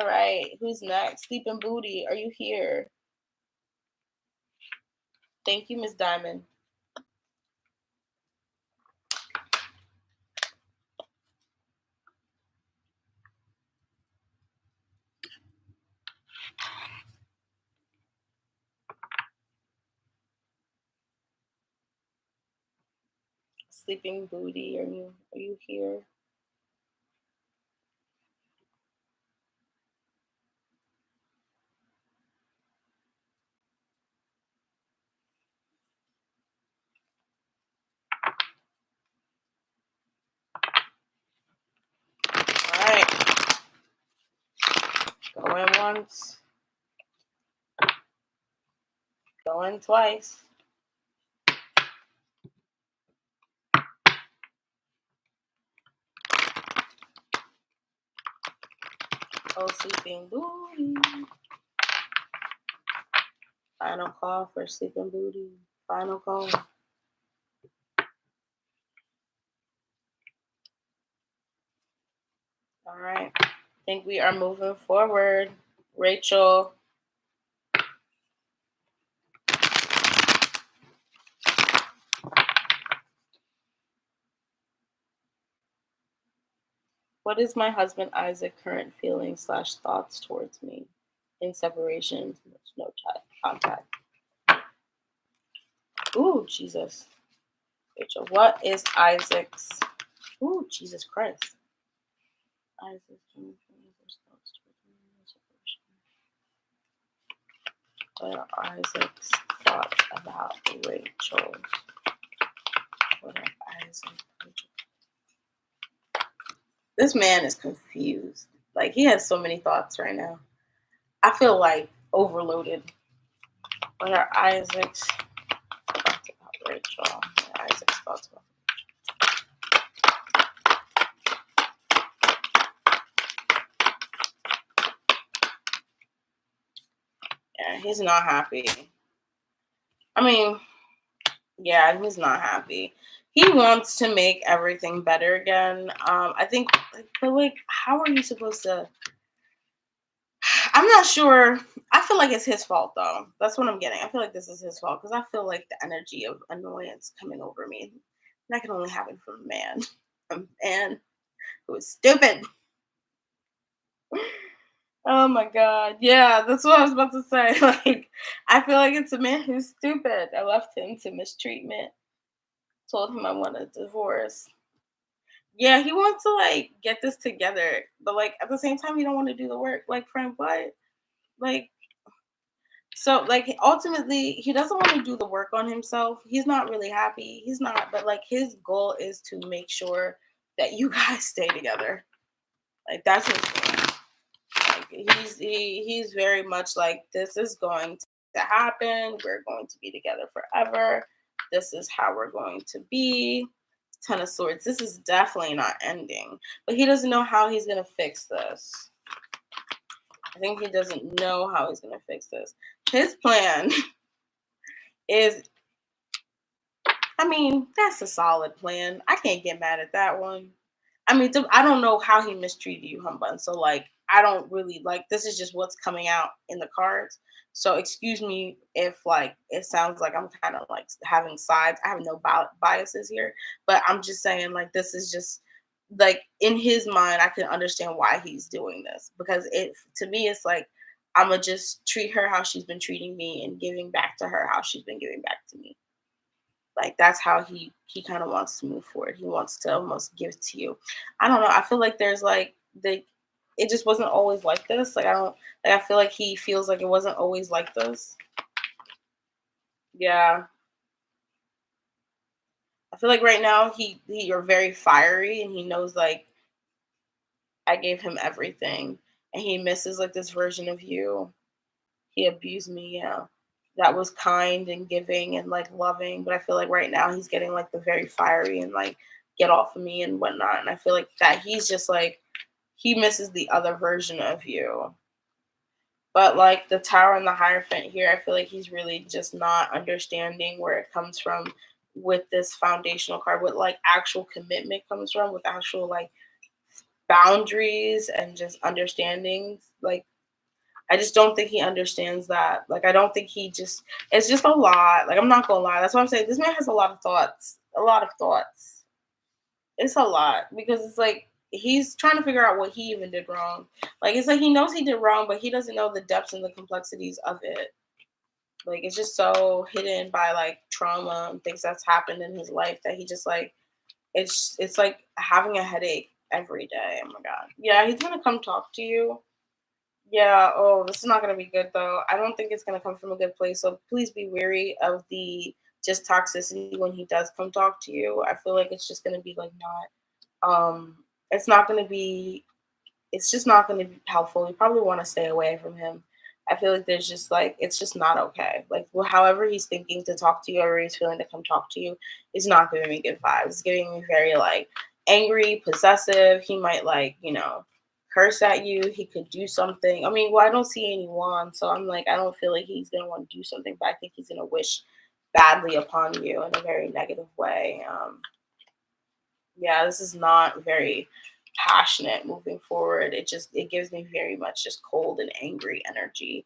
All right. Who's next? Sleeping Booty, are you here? Thank you, Miss Diamond. Sleeping Booty, are you here? All right. Going once. Going twice. Oh, Sleeping Booty. Final call for Sleeping Booty. Final call. All right. I think we are moving forward. Rachel. What is my husband Isaac current feelings / thoughts towards me? In separation, no contact. Ooh, Jesus. Rachel, what is Isaac's? Ooh, Jesus Christ. Isaac's current feelings / thoughts towards me in separation. What are Isaac's thoughts about Rachel? What are Rachel? This man is confused. Like, he has so many thoughts right now. I feel like overloaded. What are Isaac's thoughts about Rachel? What are Isaac's thoughts about Yeah, he's not happy. I mean, yeah, he's not happy. He wants to make everything better again. I think, but like, how are you supposed to? I'm not sure. I feel like it's his fault though. That's what I'm getting. I feel like this is his fault because I feel like the energy of annoyance coming over me. That can only happen from a man who is stupid. Oh my god. Yeah, that's what I was about to say. Like, I feel like it's a man who's stupid. I left him to mistreatment. Told him I want a divorce. Yeah, he wants to like get this together, but like at the same time, he don't want to do the work. Like, friend, what? Like, so like ultimately, he doesn't want to do the work on himself. He's not really happy. He's not, but like his goal is to make sure that you guys stay together. Like that's his goal. Like he's very much like this is going to happen. We're going to be together forever. This is how we're going to be. Ten of Swords. This is definitely not ending. But he doesn't know how he's gonna fix this. I think he doesn't know how he's gonna fix this. His plan is, I mean, that's a solid plan. I can't get mad at that one. I mean, I don't know how he mistreated you, Humbun. So, like, I don't really like. This is just what's coming out in the cards. So, excuse me if like it sounds like I'm kind of like having sides. I have no biases here, but I'm just saying like this is just like in his mind. I can understand why he's doing this because it to me it's like I'm gonna just treat her how she's been treating me and giving back to her how she's been giving back to me. Like that's how he kind of wants to move forward. He wants to almost give to you. I don't know. I feel like there's like the it just wasn't always like this. Like I don't like I feel like he feels like it wasn't always like this. Yeah. I feel like right now you're very fiery and he knows like I gave him everything and he misses like this version of you. He abused me, yeah. That was kind and giving and like loving. But I feel like right now he's getting like the very fiery and like get off of me and whatnot. And I feel like that he's just like he misses the other version of you. But like the Tower and the Hierophant here, I feel like he's really just not understanding where it comes from with this foundational card, with like actual commitment comes from, with actual like boundaries and just understandings. Like I just don't think he understands that. Like, I don't think it's just a lot. Like, I'm not gonna lie. That's what I'm saying. This man has a lot of thoughts. A lot of thoughts. It's a lot because it's like he's trying to figure out what he even did wrong. Like, it's like he knows he did wrong, but he doesn't know the depths and the complexities of it. Like, it's just so hidden by like trauma and things that's happened in his life that he just like It's like having a headache every day. Oh my god. Yeah, he's gonna come talk to you. Yeah, oh, this is not gonna be good though. I don't think it's gonna come from a good place. So please be wary of the just toxicity when he does come talk to you. I feel like it's just gonna be like it's not gonna be it's just not going to be helpful. You probably want to stay away from him. I feel like there's just like it's just not okay. Like however he's thinking to talk to you, or he's feeling to come talk to you, is not giving me good vibes. It's giving me very like angry, possessive. He might like curse at you. He could do something. I mean, well, I don't see anyone, so I'm like I don't feel like he's gonna want to do something, but I think he's gonna wish badly upon you in a very negative way. Yeah, this is not very passionate moving forward. It gives me very much just cold and angry energy.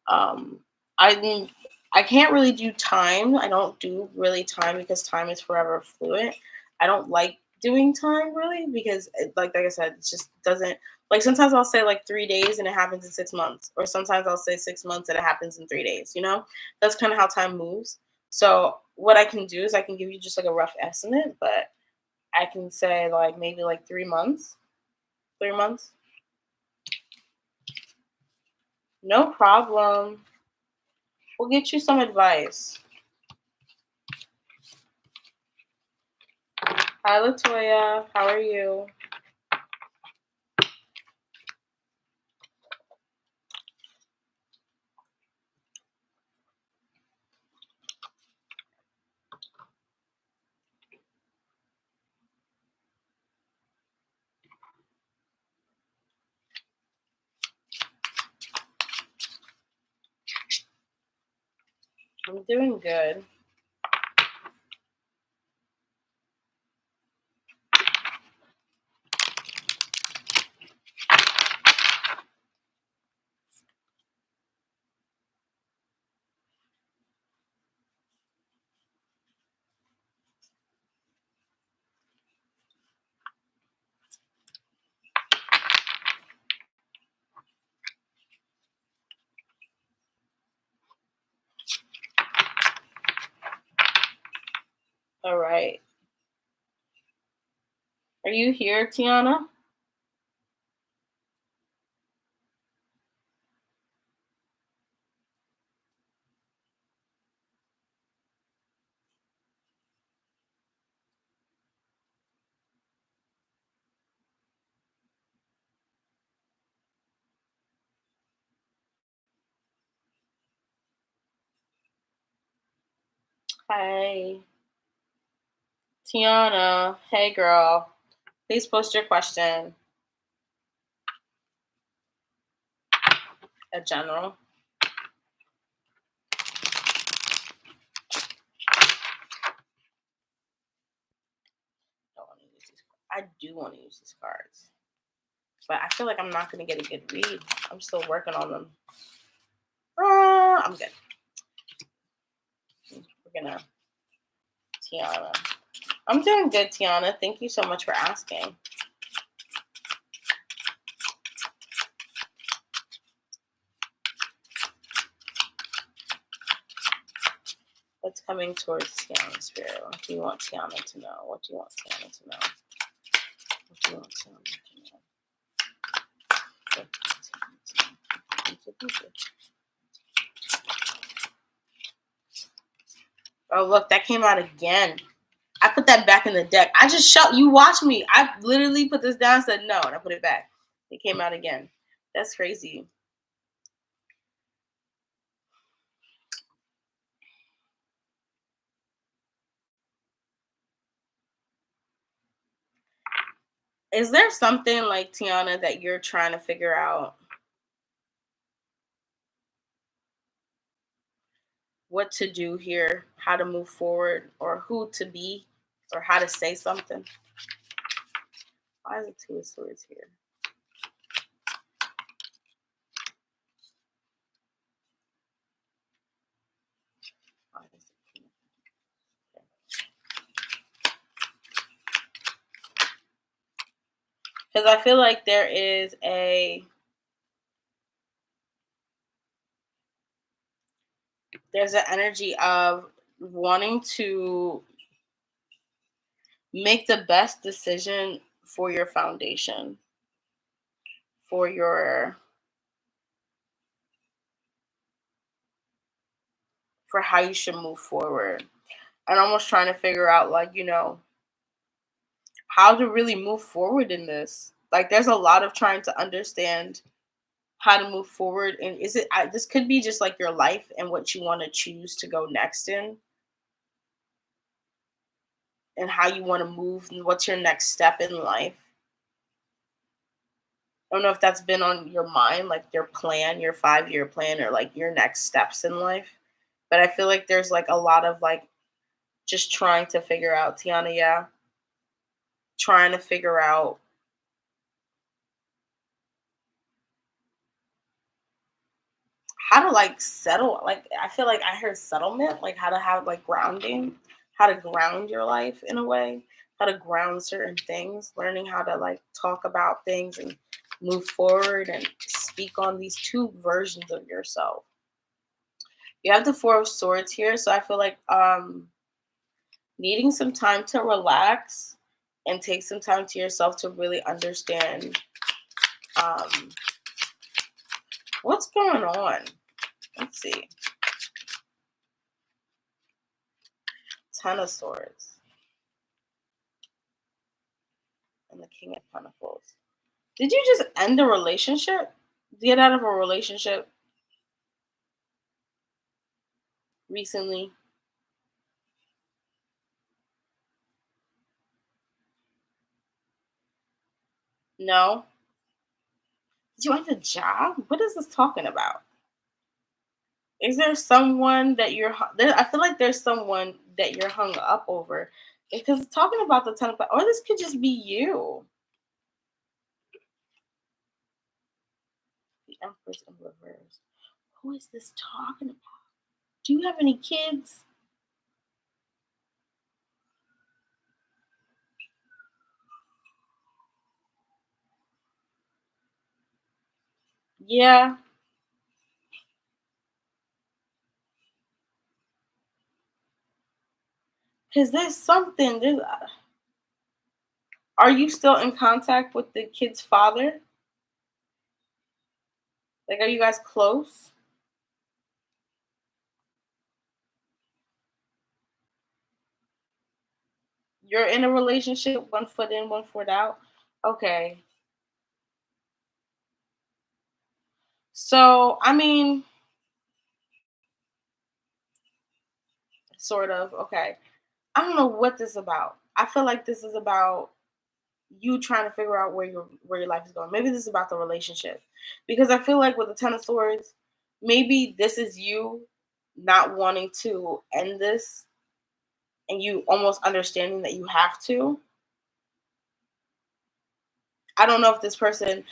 Um, I mean, I can't really do time. I don't do really time because time is forever fluid. I don't like doing time really because like I said, it just doesn't like sometimes I'll say like 3 days and it happens in 6 months, or sometimes I'll say 6 months and it happens in 3 days. That's kind of how time moves. So what I can do is I can give you just like a rough estimate, but I can say like maybe like 3 months. 3 months. No problem. We'll get you some advice. Hi, Latoya. How are you? I'm doing good. All right. Are you here, Tiana? Hi. Tiana. Hey, girl. Please post your question. A general. Don't want to use these. I do want to use these cards, but I feel like I'm not going to get a good read. I'm still working on them. I'm good. We're gonna Tiana. I'm doing good, Tiana. Thank you so much for asking. What's coming towards Tiana, Spirit? What do you want Tiana to know? What do you want Tiana to know? What do you want Tiana to know? Oh, look, that came out again. I put that back in the deck. I just shut. You watch me. I literally put this down and said no, and I put it back. It came out again. That's crazy. Is there something like Tiana that you're trying to figure out what to do here, how to move forward, or who to be, or how to say something? Why is it Two of Swords here? Because I feel like there's an energy of wanting to Make the best decision for your foundation, for your for how you should move forward. And almost trying to figure out, like, how to really move forward in this. Like, there's a lot of trying to understand how to move forward. And this could be just like your life and what you want to choose to go next in, and how you want to move and what's your next step in life. I don't know if that's been on your mind, like your plan, your 5-year plan, or like your next steps in life. But I feel like there's like a lot of like just trying to figure out, Tiana, yeah, trying to figure out how to like settle. Like, I feel like I heard settlement, like how to have like grounding, how to ground your life in a way, how to ground certain things, learning how to like talk about things and move forward and speak on these two versions of yourself. You have the Four of Swords here, so I feel like needing some time to relax and take some time to yourself to really understand um, what's going on. Let's see. Ten of Swords and the King of Pentacles. Did you just end a relationship? Get out of a relationship recently? No? Did you end a job? What is this talking about? Is there someone that I feel like there's someone that you're hung up over, because it's talking about the Ten of or this could just be you. The Empress in reverse. Who is this talking about? Do you have any kids? Yeah, because there's something. Are you still in contact with the kid's father? Like, are you guys close? You're in a relationship, one foot in, one foot out. Okay. So, I mean, sort of. Okay. I don't know what this is about. I feel like this is about you trying to figure out where your life is going. Maybe this is about the relationship. Because I feel like with the Ten of Swords, maybe this is you not wanting to end this and you almost understanding that you have to. I don't know if this person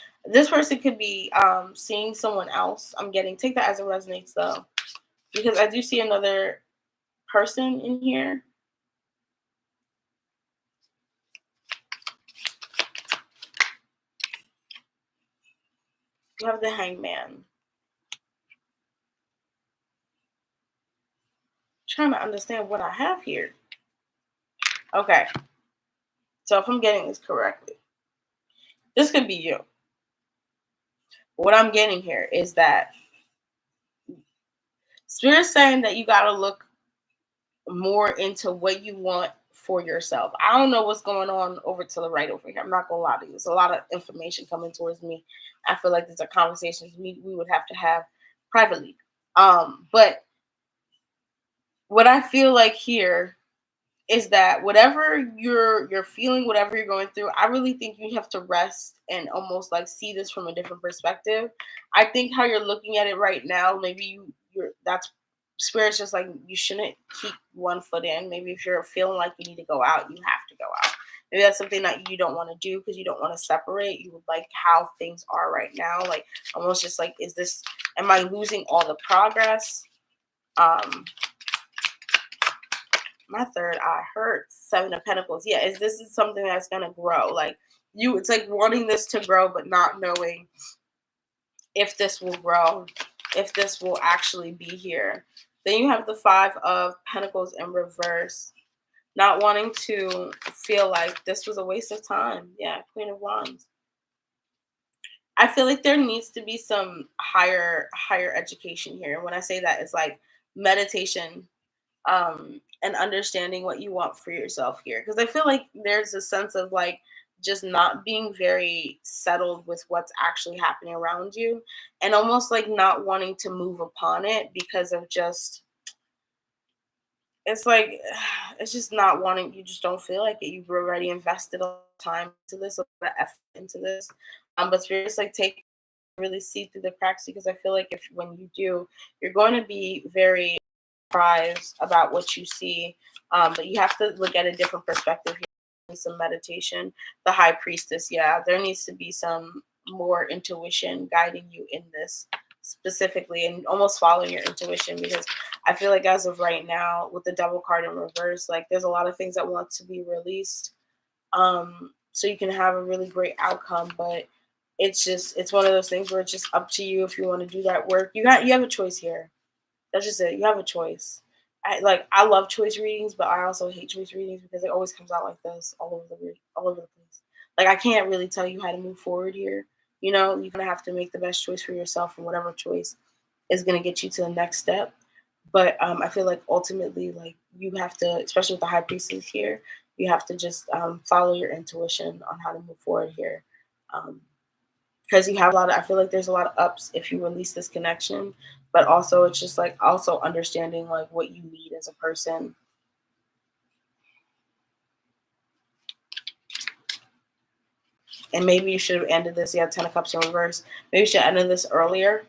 could be seeing someone else. I'm getting, take that as it resonates though, because I do see another person in here. You have the Hangman. Trying to understand what I have here. Okay, so if I'm getting this correctly, this could be you. What I'm getting here is that Spirit's saying that you got to look more into what you want for yourself. I don't know what's going on over to the right over here. I'm not gonna lie to you. There's a lot of information coming towards me. I feel like these are conversations we would have to have privately. But what I feel like here is that whatever you're feeling, whatever you're going through, I really think you have to rest and almost like see this from a different perspective. I think how you're looking at it right now, maybe you're that's Spirit's just like you shouldn't keep one foot in. Maybe if you're feeling like you need to go out, you have to go out. Maybe that's something that you don't want to do because you don't want to separate. You would like how things are right now, like almost just like, am I losing all the progress? My third eye hurts. Seven of Pentacles. Yeah, this is something that's gonna grow. Like it's like wanting this to grow, but not knowing if this will grow, if this will actually be here. Then you have the Five of Pentacles in reverse. not wanting to feel like this was a waste of time. Yeah, Queen of Wands. I feel like there needs to be some higher education here. When I say that, it's like meditation, and understanding what you want for yourself here. Because I feel like there's a sense of like just not being very settled with what's actually happening around you, and almost like not wanting to move upon it because of just, it's like, it's just not wanting, you just don't feel like it. You've already invested a lot of time into this, a lot of effort into this. But spirits like take really see through the cracks, because I feel like if when you do, you're going to be very surprised about what you see. But you have to look at a different perspective here. Some meditation. The high priestess, yeah, there needs to be some more intuition guiding you in this specifically, and almost following your intuition, because I feel like as of right now with the devil card in reverse, like there's a lot of things that want to be released, so you can have a really great outcome. But it's one of those things where it's just up to you if you want to do that work. You have a choice here. That's just it. You have a choice. I love choice readings, but I also hate choice readings because it always comes out like this all over the place. Like I can't really tell you how to move forward here. You're gonna have to make the best choice for yourself, and whatever choice is gonna get you to the next step. But I feel like ultimately, like you have to, especially with the high priestess here, you have to just follow your intuition on how to move forward here. Um, because you have a lot of, I feel like there's a lot of ups if you release this connection, but also it's just like also understanding like what you need as a person. And maybe you should have ended this. You had 10 of cups in reverse. Maybe you should have ended this earlier.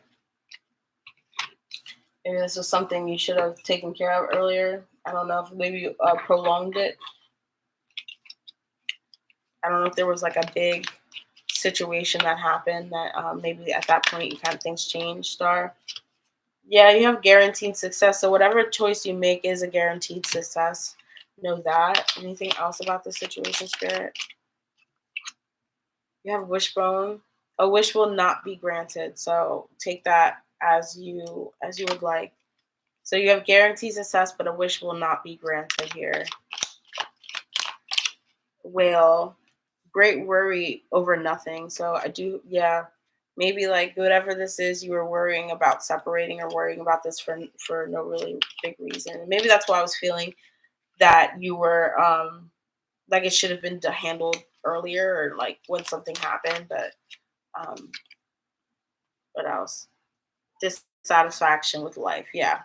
Maybe this was something you should have taken care of earlier. I don't know if maybe you prolonged it. I don't know if there was like a big situation that happened that maybe at that point you kind of things changed. Star. Yeah, you have guaranteed success. So whatever choice you make is a guaranteed success. Know that. Anything else about the situation, Spirit? You have wishbone. A wish will not be granted. So take that as you would like. So you have guaranteed success, but a wish will not be granted here. Whale. Great worry over nothing. So I do, yeah. Maybe like whatever this is, you were worrying about separating or worrying about this for no really big reason. And maybe that's why I was feeling that you were like it should have been handled earlier, or like when something happened. But um what else? Dissatisfaction with life. Yeah.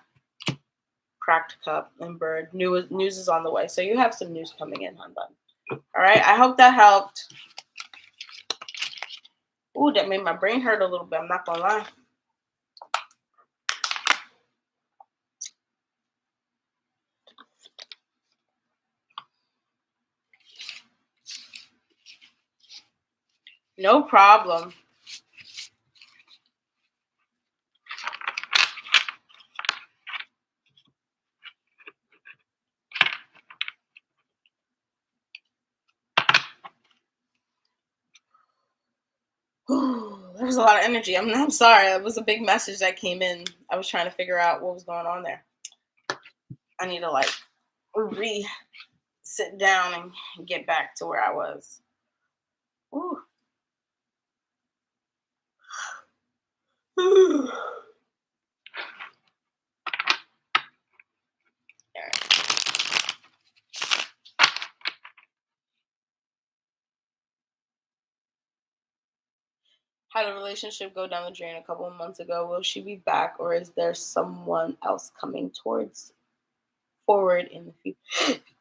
Cracked cup and bird. News is on the way. So you have some news coming in, hun bun. All right. I hope that helped. Ooh, that made my brain hurt a little bit. I'm not gonna lie. No problem. There was a lot of energy. I'm sorry. It was a big message that came in. I was trying to figure out what was going on there. I need to like sit down and get back to where I was. Ooh. How did the relationship go down the drain a couple of months ago? Will she be back, or is there someone else coming towards forward in the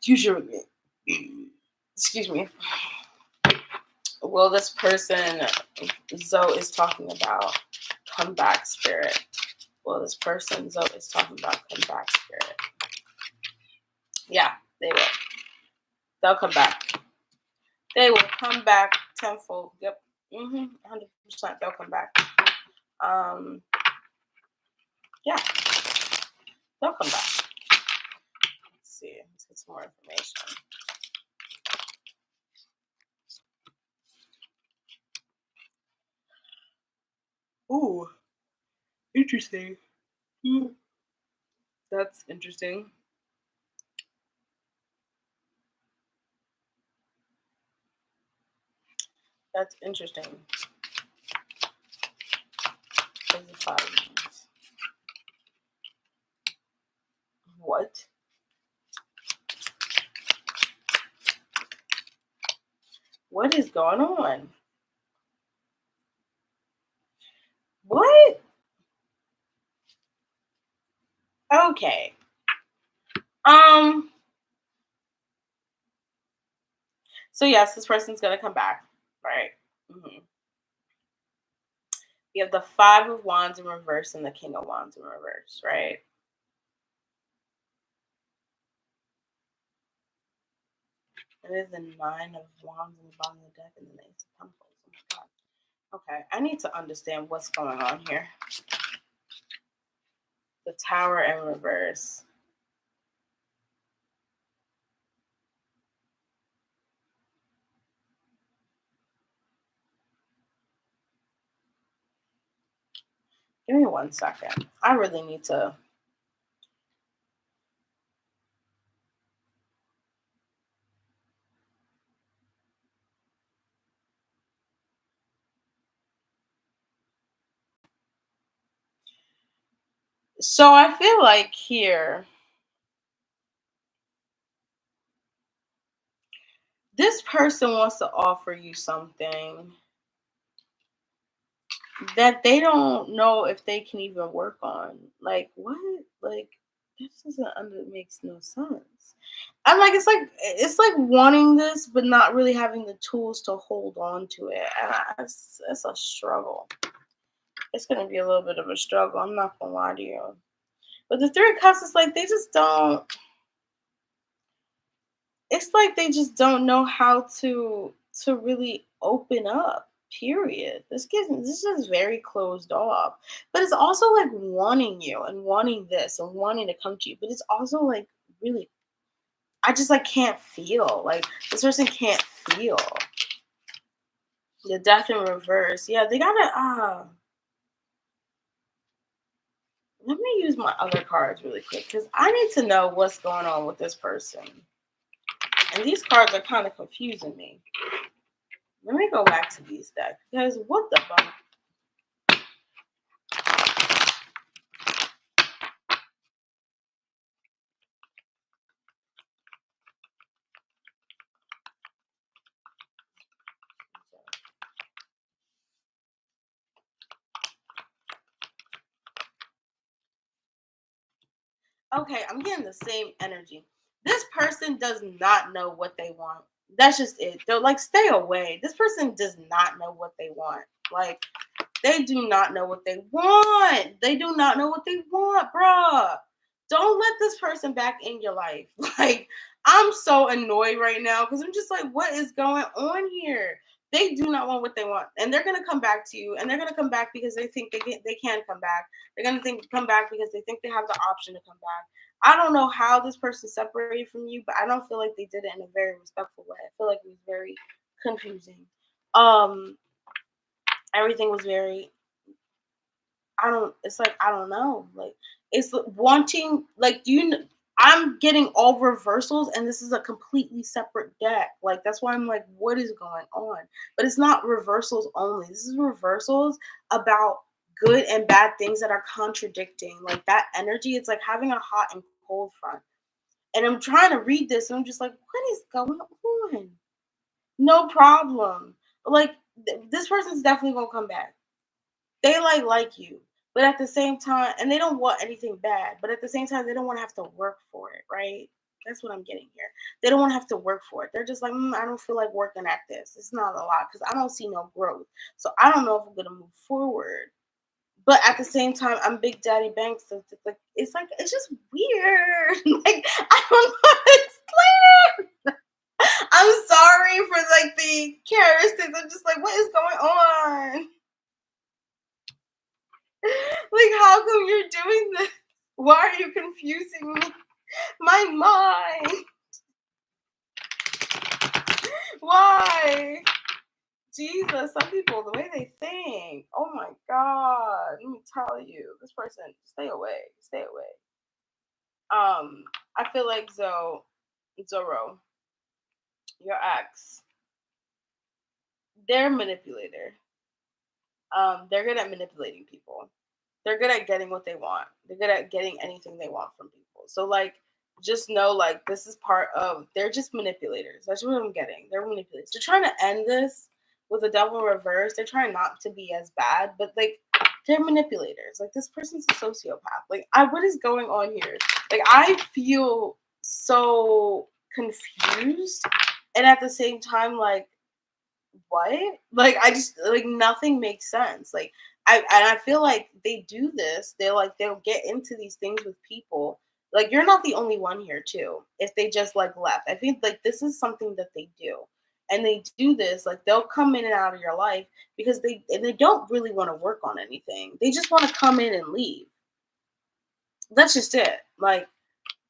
future? Excuse me. Will this person Zoe is talking about come back, Spirit? Will this person Zoe is talking about come back, Spirit? Yeah, they will. They'll come back. They will come back tenfold. Yep. 100%. They'll come back. Yeah, they'll come back. Let's see. Let's get some more information. Ooh, interesting. That's interesting. That's interesting. There's the 5 of Wands. What? What is going on? What? Okay. So yes, this person's gonna come back, right? Mm-hmm. You have the 5 of Wands in reverse and the King of Wands in reverse, right? And there's the 9 of Wands in the bottom of the deck and then the Ace of Pentacles. Oh my god. Okay, I need to understand what's going on here. The Tower in reverse. Give me 1 second. I really need to. So I feel like here, this person wants to offer you something that they don't know if they can even work on. Like what? Like this doesn't makes no sense. I'm like it's like wanting this but not really having the tools to hold on to it. And it's a struggle. It's gonna be a little bit of a struggle. I'm not gonna lie to you. But the 3 of Cups is like they just don't. It's like they just don't know how to really open up. Period. This is very closed off. But it's also like wanting you and wanting this and wanting to come to you. But it's also like really I just like can't feel. Like this person can't feel. The Death in reverse. Yeah, they gotta let me use my other cards really quick because I need to know what's going on with this person. And these cards are kind of confusing me. Let me go back to these decks because what the fuck? Okay, I'm getting the same energy. This person does not know what they want. That's just it. They're like, stay away. This person does not know what they want. Like, they do not know what they want. They do not know what they want, bruh. Don't let this person back in your life. Like, I'm so annoyed right now because I'm just like, what is going on here? They do not want what they want, and they're gonna come back to you, and they're gonna come back because they think they can come back. They're gonna come back because they think they have the option to come back. I don't know how this person separated from you, but I don't feel like they did it in a very respectful way. I feel like it was very confusing. Everything was very it's like I don't know. Like it's wanting like I'm getting all reversals and this is a completely separate deck. Like that's why I'm like what is going on? But it's not reversals only. This is reversals about good and bad things that are contradicting. Like that energy, it's like having a hot and cold front. And I'm trying to read this and I'm just like what is going on? No problem. Like this person's definitely going to come back. They like you, but at the same time, and they don't want anything bad, but at the same time, they don't want to have to work for it, right? That's what I'm getting here. They don't want to have to work for it. They're just like, I don't feel like working at this. It's not a lot because I don't see no growth. So I don't know if I'm gonna move forward. But at the same time, I'm Big Daddy Banks. So it's just weird. Like I don't know how to explain it. I'm sorry for like the characteristics. I'm just like, what is going on? Like, how come you're doing this? Why are you confusing me? My mind. Why? Jesus, some people, the way they think. Oh my God. Let me tell you. This person, stay away. Stay away. I feel like Zoro, your ex, they're a manipulator. They're good at manipulating people. They're good at getting what they want. They're good at getting anything they want from people. So like just know like this is part of they're just manipulators. That's what I'm getting. They're manipulators. They're trying to end this with the devil reverse. They're trying not to be as bad, but like they're manipulators. Like this person's a sociopath. Like what is going on here? Like I feel so confused and at the same time like what? Like I just like nothing makes sense. Like I feel like they do this. They'll get into these things with people. Like you're not the only one here too. If they just like left, I think like this is something that they do, and they do this. Like they'll come in and out of your life because they don't really want to work on anything. They just want to come in and leave. That's just it. I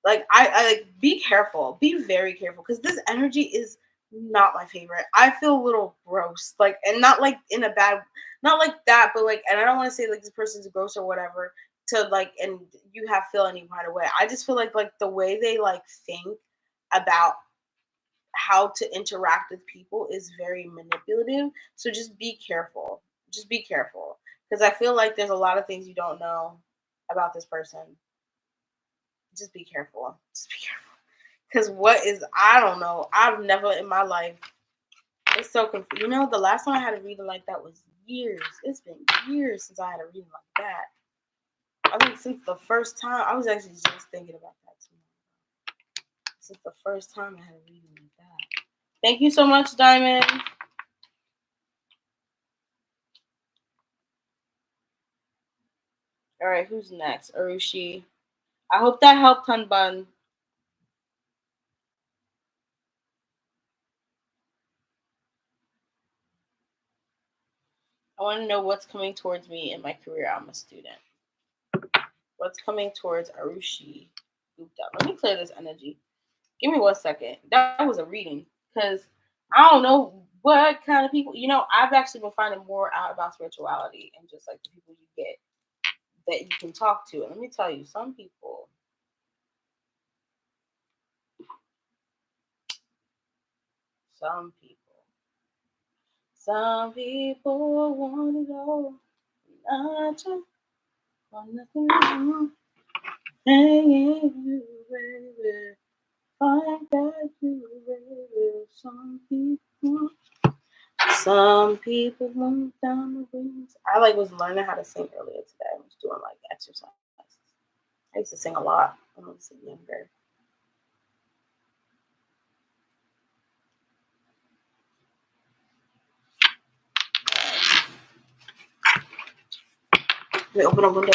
like be careful, be very careful because this energy is not my favorite. I feel a little gross, like, and not like in a bad, not like that, but like, and I don't want to say like this person's gross or whatever to like, and you have feel any kind of way. I just feel like the way they like think about how to interact with people is very manipulative. So just be careful. Just be careful because I feel like there's a lot of things you don't know about this person. Just be careful. Just be careful. Because I don't know. I've never in my life, it's so confusing. You know, the last time I had a reading like that was years. It's been years since I had a reading like that. I think since the first time, I was actually just thinking about that too. Since the first time I had a reading like that. Thank you so much, Diamond. All right, who's next? Arushi. I hope that helped, Hunbun. I want to know what's coming towards me in my career. I'm a student. What's coming towards Arushi Gupta? Let me clear this energy. Give me 1 second. That was a reading because I don't know what kind of people. You know, I've actually been finding more out about spirituality and just like the people you get that you can talk to. And let me tell you, some people, some people, some people want it all. I just want nothing more. Hanging you, baby. Find that you, baby. Some people want diamond rings. I like was learning how to sing earlier today. I was doing like exercise. I used to sing a lot when I was younger. We open a window.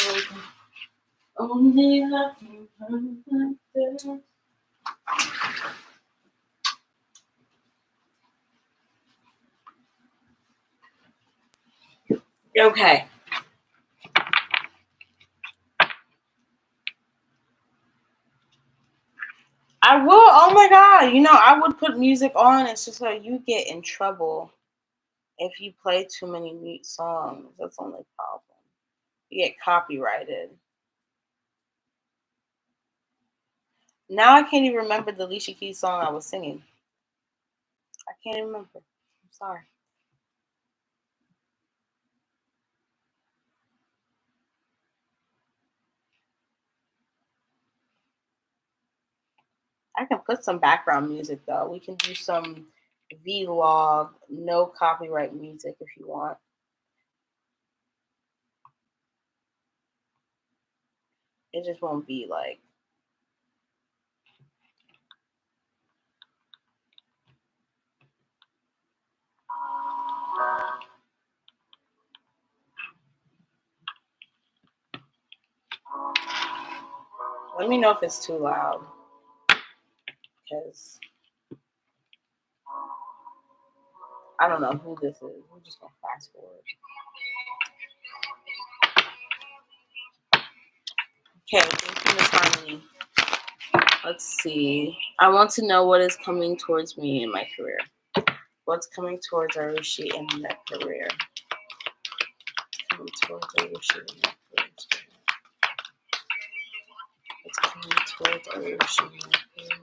Only I can find that. Okay. I will. Oh my god! You know, I would put music on. It's just like you get in trouble if you play too many mute songs. That's the only problem. You get copyrighted. Now I can't even remember the Alicia Keys song I was singing. I can't even remember. I'm sorry. I can put some background music though. We can do some vlog, no copyright music if you want. It just won't be like. Let me know if it's too loud. Because I don't know who this is. We're just going to fast forward. Okay, thank you, Miss Harmony. Let's see. I want to know what is coming towards me in my career. What's coming towards Arushi in that career? Coming towards Arushi in that career. What's coming towards Arushi in that career?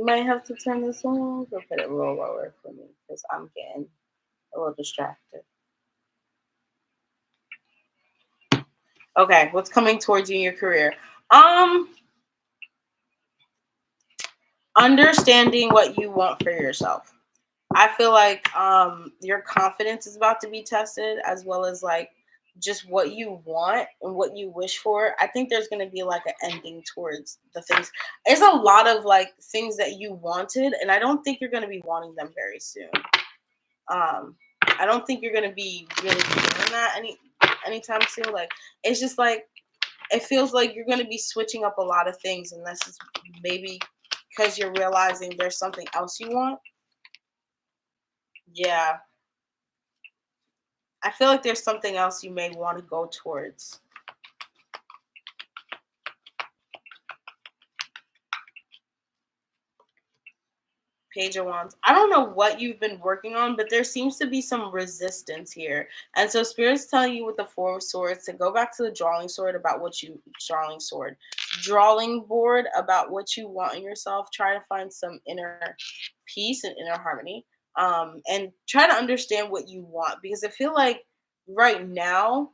might have to turn this on or put it a little lower for me because I'm getting a little distracted. Okay, what's coming towards you in your career? Understanding what you want for yourself. I feel like your confidence is about to be tested, as well as like just what you want and what you wish for. I think there's going to be like an ending towards the things. There's a lot of like things that you wanted, and I don't think you're going to be wanting them very soon. I don't think you're going to be really doing that anytime soon. Like it's just like it feels like you're going to be switching up a lot of things, and this is maybe because you're realizing there's something else you want. Yeah. I feel like there's something else you may want to go towards. Page of Wands. I don't know what you've been working on, but there seems to be some resistance here. And so Spirit's telling you with the Four of Swords to go back to the drawing board about what you want in yourself. Try to find some inner peace and inner harmony. And try to understand what you want, because I feel like right now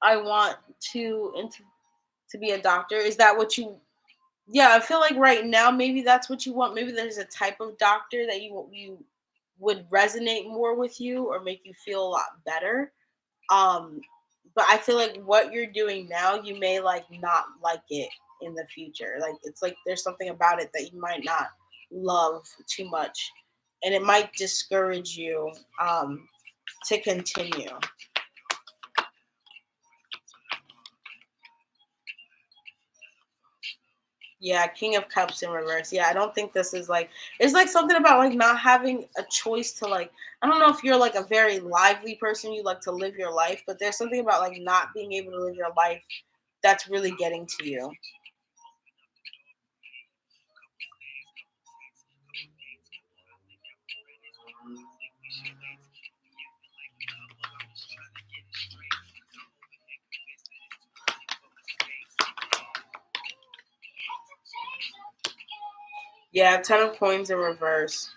I want to be a doctor. Is that what you? Yeah, I feel like right now maybe that's what you want. Maybe there's a type of doctor that you would resonate more with you or make you feel a lot better. But I feel like what you're doing now, you may like not like it in the future. Like it's like there's something about it that you might not love too much, and it might discourage you to continue. Yeah, King of Cups in reverse. Yeah, I don't think this is like it's like something about like not having a choice to like I don't know if you're like a very lively person, you like to live your life, but there's something about like not being able to live your life that's really getting to you. Yeah, Ten of Coins in reverse.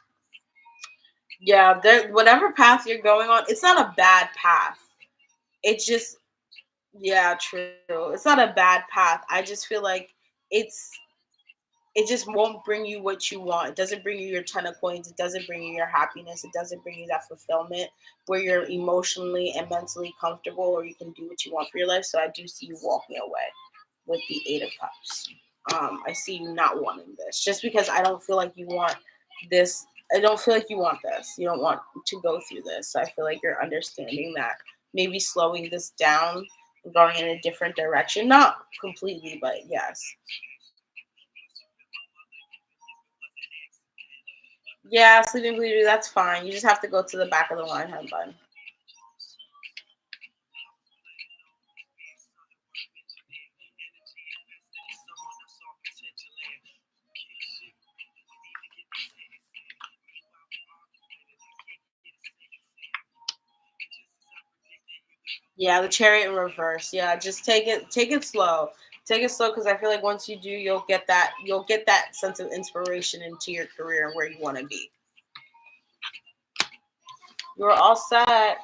Yeah, whatever path you're going on, it's not a bad path. It's just yeah, true. It's not a bad path. I just feel like it's it just won't bring you what you want. It doesn't bring you your Ten of Coins. It doesn't bring you your happiness. It doesn't bring you that fulfillment where you're emotionally and mentally comfortable or you can do what you want for your life. So I do see you walking away with the Eight of Cups. I see you not wanting this just because I don't feel like you want this. I don't feel like you want this. You don't want to go through this. So I feel like you're understanding that maybe slowing this down and going in a different direction. Not completely, but yes. Yeah, Sleeping Beauty, that's fine. You just have to go to the back of the line, hun bun. Yeah, the Chariot in reverse. Yeah, just take it slow. Take it slow because I feel like once you do, you'll get that sense of inspiration into your career and where you want to be. You're all set.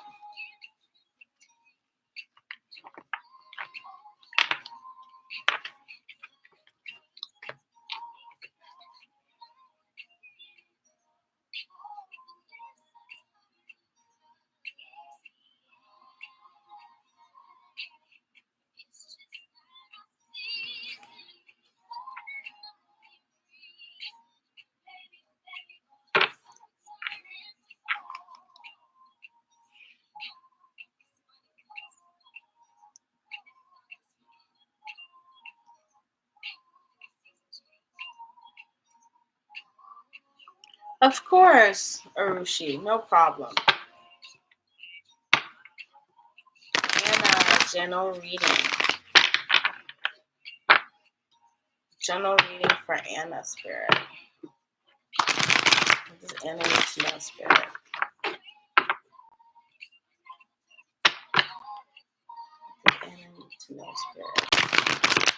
Of course, Arushi, no problem. Anna, general reading. General reading for Anna, Spirit. What does Anna need to know, Spirit? What does Anna need to know, Spirit?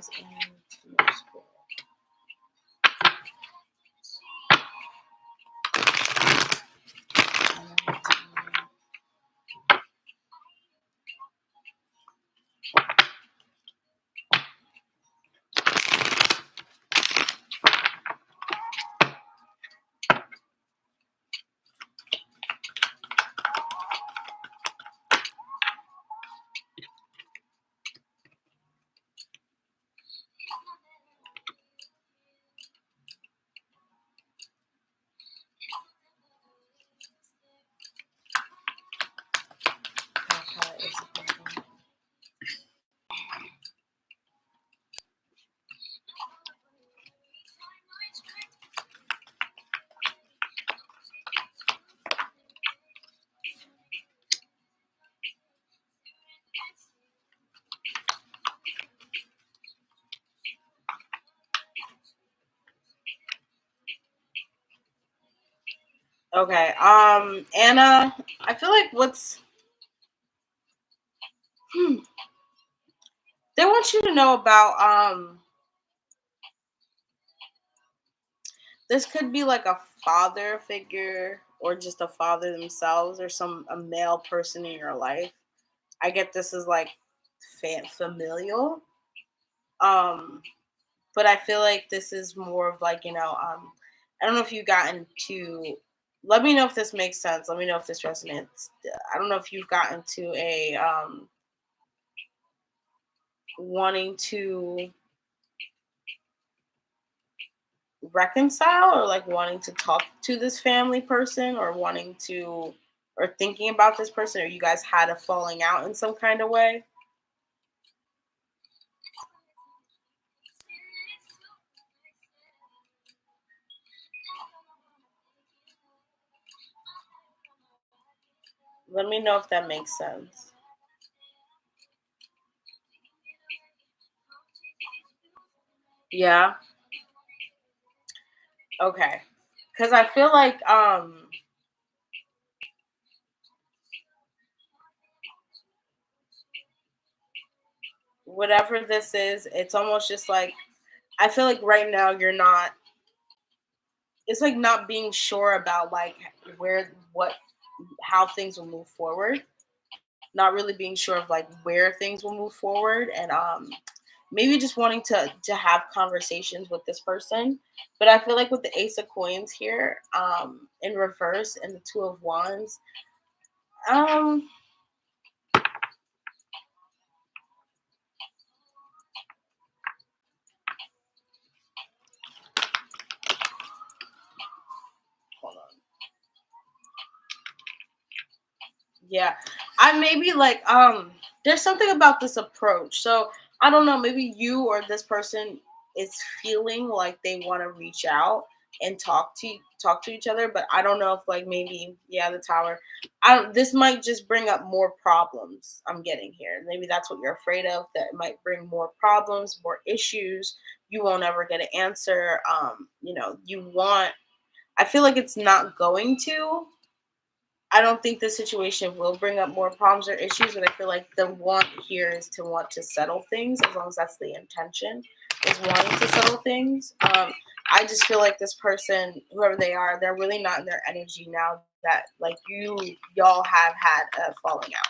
Wands and Two of Swords. Okay. Anna, I feel like they want you to know about this could be like a father figure or just a father themselves or a male person in your life. I get this as like familial. But I feel like this is more of like, I don't know if you got into, let me know if this makes sense. Let me know if this resonates. I don't know if you've gotten to a wanting to reconcile or like wanting to talk to this family person or wanting to or thinking about this person, or you guys had a falling out in some kind of way. Let me know if that makes sense. Yeah. Okay. Because I feel like whatever this is, it's almost just like I feel like right now you're not. It's like not being sure about like how things will move forward. Not really being sure of like where things will move forward, and maybe just wanting to have conversations with this person. But I feel like with the Ace of Coins here, in reverse, and the Two of Wands, um, hold on. Yeah. I maybe like there's something about this approach. So I don't know, maybe you or this person is feeling like they want to reach out and talk to each other, but I don't know if like maybe the tower. I don't This might just bring up more problems I'm getting here. Maybe that's what you're afraid of, that it might bring more problems, more issues. You won't ever get an answer. I feel like it's not going to. I don't think this situation will bring up more problems or issues, but I feel like the want here is to want to settle things, as long as that's the intention, is wanting to settle things. I just feel like this person, whoever they are, they're really not in their energy now that like y'all have had a falling out.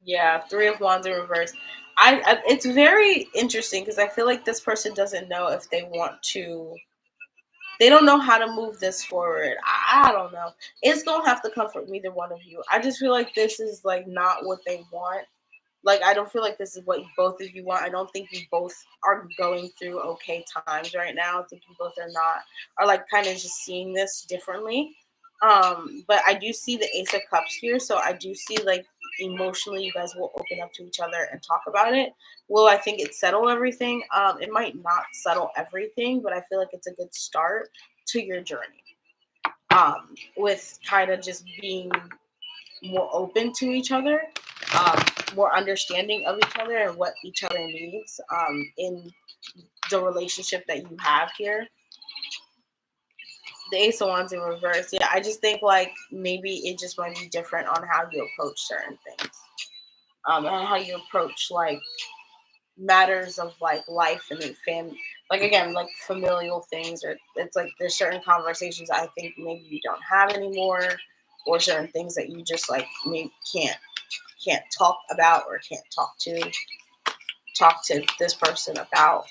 Yeah, Three of Wands in reverse. It's very interesting because I feel like this person doesn't know if they want to. They don't know how to move this forward. I don't know. It's gonna have to come from either one of you. I just feel like this is like not what they want. Like I don't feel like this is what both of you want. I don't think you both are going through okay times right now. I think you both are like kind of just seeing this differently. But I do see the Ace of Cups here, so I do see like emotionally you guys will open up to each other and talk about it. Will I think it settle everything? It might not settle everything, but I feel like it's a good start to your journey. With kind of just being more open to each other, more understanding of each other and what each other needs in the relationship that you have here. The Ace of Wands in reverse. Yeah, I just think like maybe it just might be different on how you approach certain things. And how you approach like matters of like life and family, like again, like familial things, or it's like there's certain conversations I think maybe you don't have anymore, or certain things that you just like maybe can't talk about or can't talk to this person about.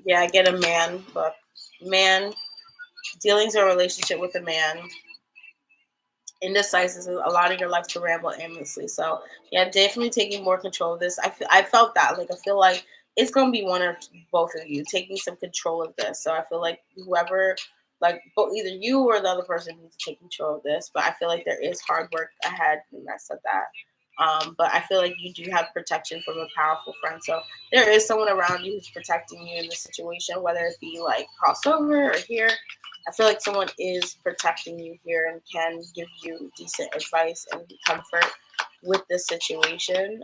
Yeah, I get a man, but man, dealings or relationship with a man, indecisive, allowing your life to ramble aimlessly. So yeah, definitely taking more control of this. I felt that, like I feel like it's gonna be one or both of you taking some control of this. So I feel like whoever, like both either you or the other person needs to take control of this. But I feel like there is hard work ahead, and I said that. But I feel like you do have protection from a powerful friend. So there is someone around you who's protecting you in this situation, whether it be like crossover or here. I feel like someone is protecting you here and can give you decent advice and comfort with this situation.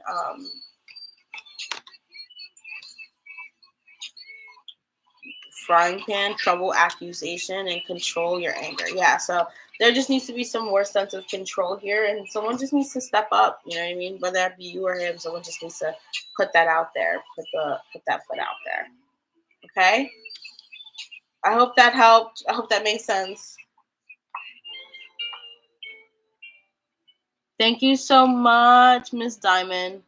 Frying pan, trouble, accusation, and control your anger. Yeah, so there just needs to be some more sense of control here, and someone just needs to step up. You know what I mean? Whether that be you or him, someone just needs to put that out there, put that foot out there. Okay. I hope that helped. I hope that makes sense. Thank you so much, Miss Diamond.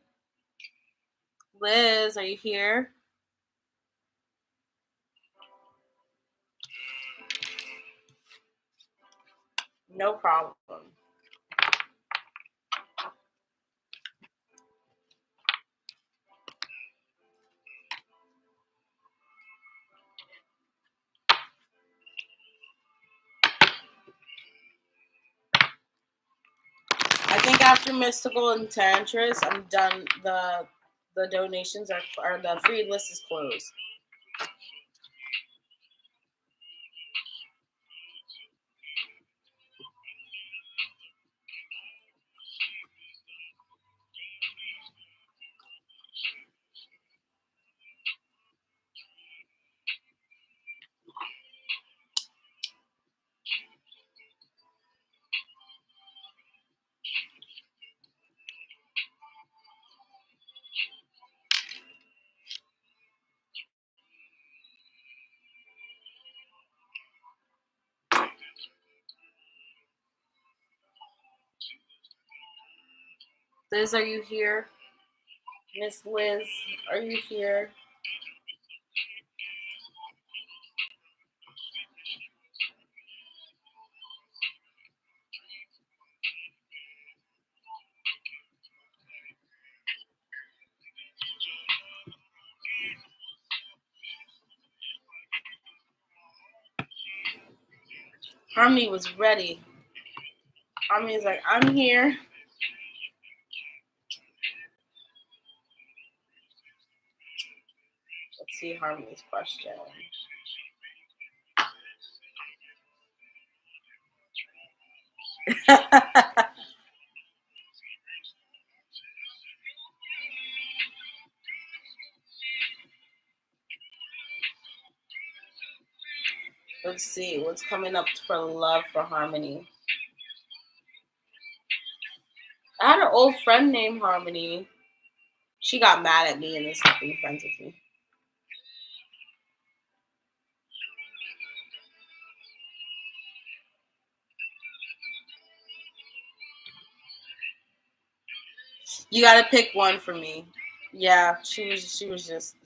Liz, are you here? No problem. I think after Mystical and Enchantress, I'm done. The donations are the free list is closed. Liz, are you here? Miss Liz, are you here? Harmony was ready. Harmony's like, I'm here. Let's see Harmony's question. Let's see what's coming up for love for Harmony. I had an old friend named Harmony. She got mad at me and is not being friends with me. You gotta pick one for me. Yeah, she was just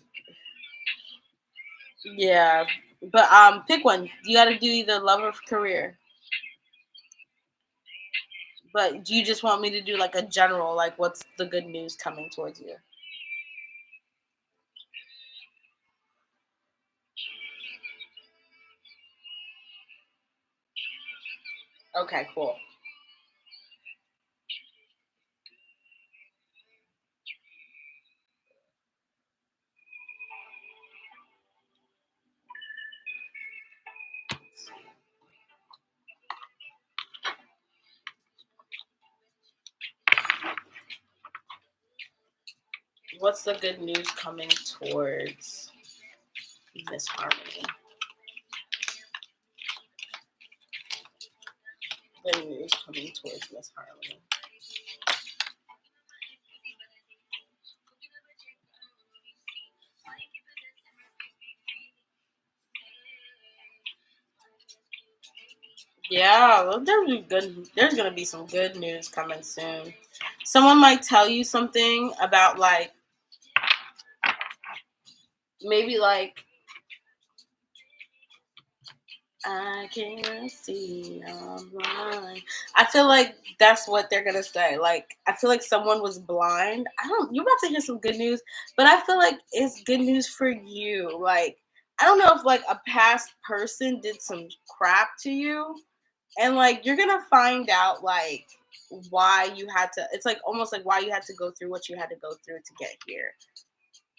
yeah. But pick one. You gotta do either love or career. But do you just want me to do like a general, like what's the good news coming towards you? Okay, cool. What's the good news coming towards Miss Harmony. Good news coming towards Miss Harmony. Yeah, there's gonna be some good news coming soon. Someone might tell you something about like maybe like I can't see online. I feel like that's what they're gonna say. Like I feel like someone was blind. I don't. You're about to hear some good news, but I feel like it's good news for you. Like I don't know if like a past person did some crap to you, and like you're gonna find out like why you had to. It's like almost like why you had to go through what you had to go through to get here.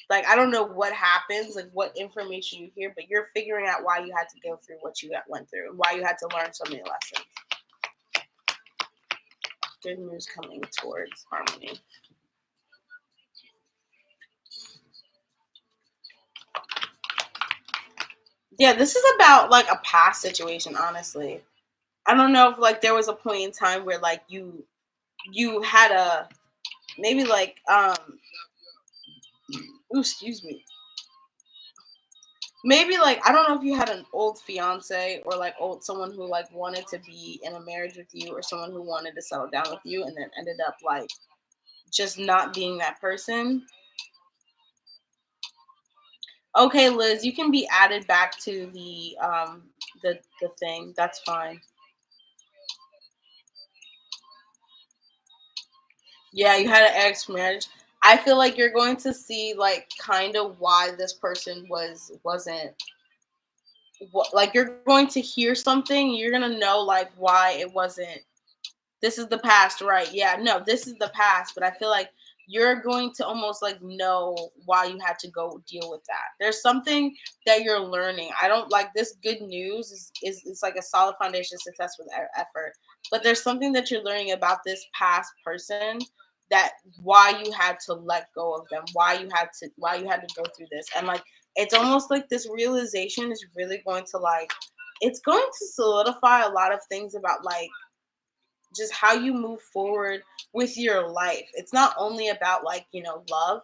Like I don't know what happens, like what information you hear, but you're figuring out why you had to go through what you went through, and why you had to learn so many lessons. Good news coming towards Harmony. Yeah, this is about like a past situation, honestly. I don't know if like there was a point in time where like you had a maybe like ooh, excuse me. Maybe like I don't know if you had an old fiance or like old someone who like wanted to be in a marriage with you or someone who wanted to settle down with you and then ended up like just not being that person. Okay, Liz, you can be added back to the thing. That's fine. Yeah, you had an ex marriage. I feel like you're going to see like kind of why this person wasn't what like you're going to hear something, you're going to know like why it wasn't. This is the past, right? Yeah, no, this is the past, but I feel like you're going to almost like know why you had to go deal with that. There's something that you're learning. I don't like this good news is it's like a solid foundation of success with effort. But there's something that you're learning about this past person that why you had to let go of them, why you had to go through this. And like it's almost like this realization is really going to like it's going to solidify a lot of things about like just how you move forward with your life. It's not only about like, love.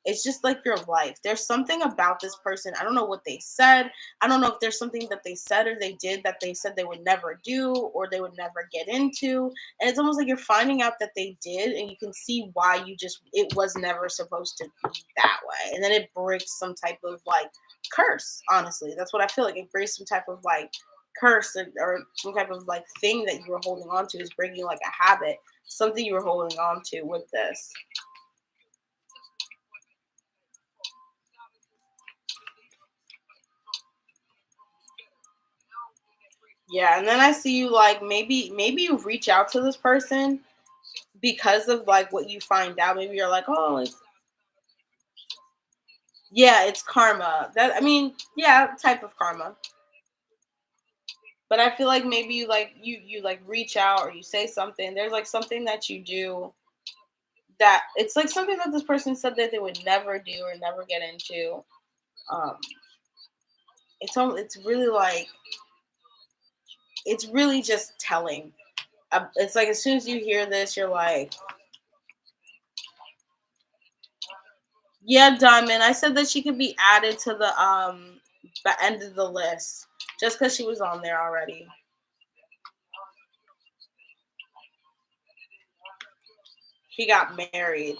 It's just like your life. There's something about this person. I don't know what they said. I don't know if there's something that they said or they did that they said they would never do or they would never get into. And it's almost like you're finding out that they did and you can see why it was never supposed to be that way. And then it breaks some type of like curse, honestly. That's what I feel like. It breaks some type of like curse or some type of like thing that you were holding on to is breaking like a habit, something you were holding on to with this. Yeah, and then I see you like maybe you reach out to this person because of like what you find out. Maybe you're like, oh, yeah, it's karma. That I mean, yeah, type of karma. But I feel like maybe you like reach out or you say something. There's like something that you do that it's like something that this person said that they would never do or never get into. Um, it's really like it's really just telling. It's like as soon as you hear this, you're like, yeah, Diamond. I said that she could be added to the end of the list just because she was on there already. He got married.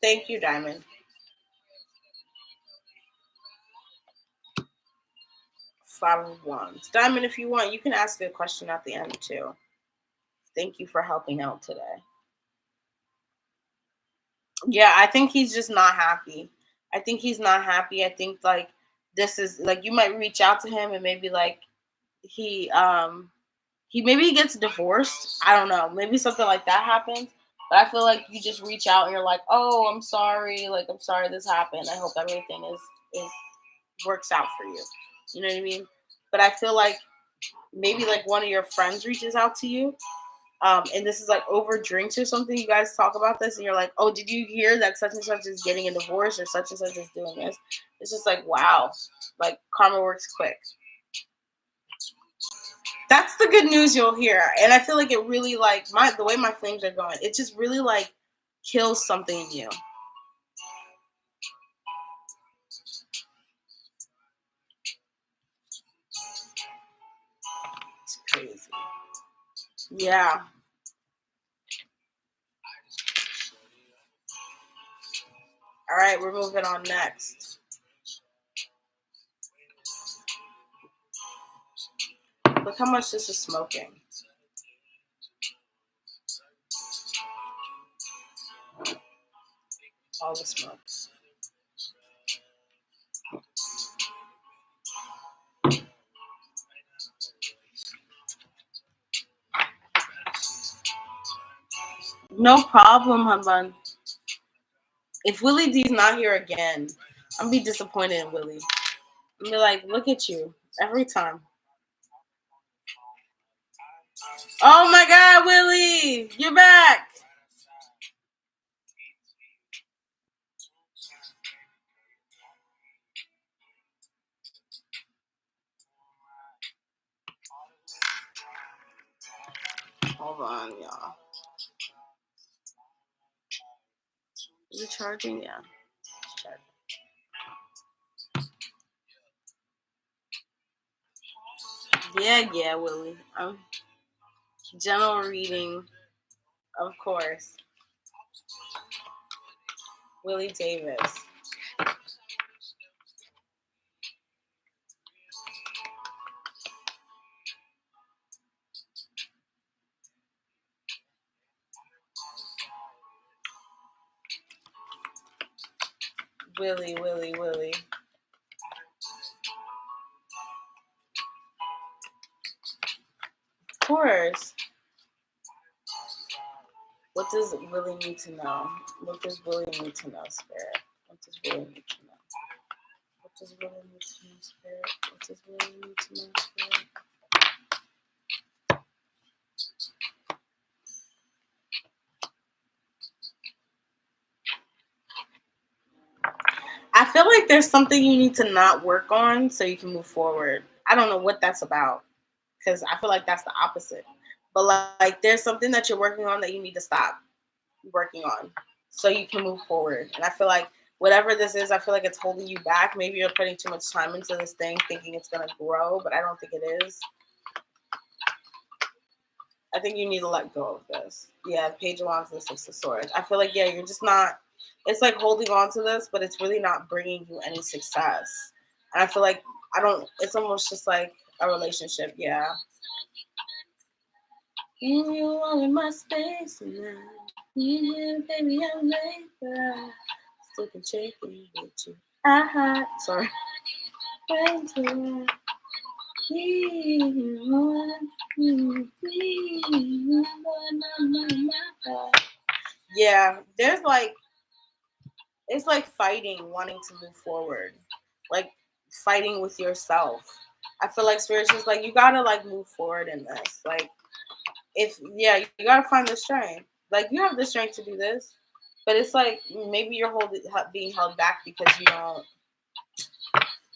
Thank you, Diamond. 5 of Wands. Diamond, if you want, you can ask a question at the end too. Thank you for helping out today. Yeah, I think he's just not happy. I think he's not happy. I think like this is like you might reach out to him and maybe like he maybe he gets divorced. I don't know. Maybe something like that happens. But I feel like you just reach out and you're like, "Oh, I'm sorry. Like I'm sorry this happened. I hope everything is works out for you." You know what I mean? But I feel like maybe like one of your friends reaches out to you. and this is like over drinks or something, you guys talk about this and you're like, oh, did you hear that such and such is getting a divorce or such and such is doing this? It's just like, wow, like karma works quick. That's the good news you'll hear. And I feel like it really like the way my flames are going, it just really like kills something in you. It's crazy. Yeah. All right, we're moving on next. Look how much this is smoking. All the smoke. No problem, hun bun. If Willie D's not here again, I'm gonna be disappointed in Willie. I'm gonna be like, look at you every time. Oh my God, Willie, you're back. Hold on, y'all. Is it charging? Yeah. It's charging. Yeah, Willie. General reading, of course. Willie Davis. Willie. Of course. What does Willie need to know? What does Willie need to know, Spirit? What does Willie need to know? What does Willie need to know, Spirit? What does Willie need to know, Spirit? I feel like there's something you need to not work on so you can move forward. I don't know what that's about because I feel like that's the opposite. But like there's something that you're working on that you need to stop working on so you can move forward. And I feel like whatever this is, I feel like it's holding you back. Maybe you're putting too much time into this thing thinking it's going to grow, but I don't think it is. I think you need to let go of this. Yeah, Page of Wands and Six of Swords. I feel like, yeah, you're just not, it's like holding on to this, but it's really not bringing you any success. And I feel like, it's almost just like a relationship, yeah. You all in my space now. Baby, I'm late, but I still can check in with you. Sorry. Yeah, there's like, it's like fighting, wanting to move forward, like fighting with yourself. I feel like Spirit's just like, you gotta like move forward in this. Like, you gotta find the strength. Like, you have the strength to do this, but it's like maybe you're being held back because you don't.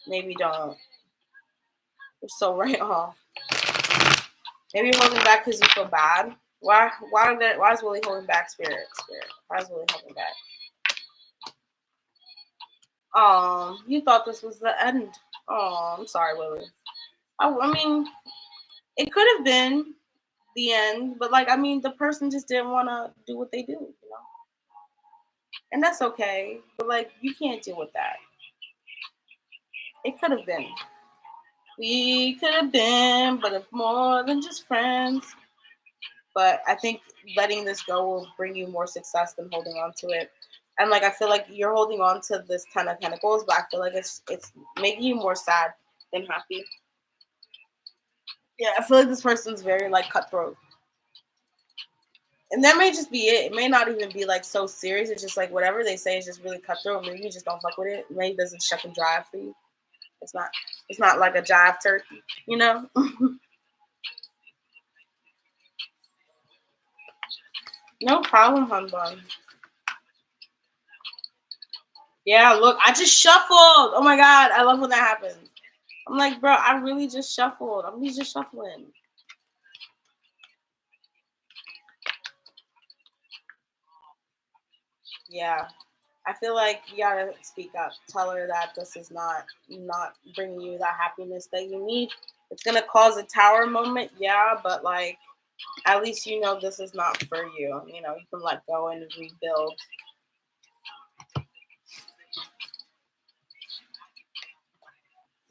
Maybe don't. You're so right off. Maybe you're holding back because you feel bad. Why is Willie holding back, Spirit? Why is Willie holding back? You thought this was the end. Oh, I'm sorry, Willie. I mean, it could have been the end, but like, I mean, the person just didn't want to do what they do, you know? And that's okay, but like, you can't deal with that. It could have been. We could have been, but it's more than just friends. But I think letting this go will bring you more success than holding on to it. And like, I feel like you're holding on to this 10 of Pentacles, but I feel like it's making you more sad than happy. Yeah, I feel like this person's very like cutthroat. And that may just be it. It may not even be like so serious. It's just like whatever they say is just really cutthroat. Maybe you just don't fuck with it. Maybe it doesn't shuck and drive for you. It's not like a jive turkey, you know? No problem, hun bun. Yeah, look, I just shuffled. Oh my god, I love when that happens. I'm like, bro, I really just shuffled. I'm just shuffling. Yeah. I feel like you gotta speak up. Tell her that this is not bringing you that happiness that you need. It's gonna cause a tower moment, yeah, but like at least you know this is not for you. You know, you can let go and rebuild.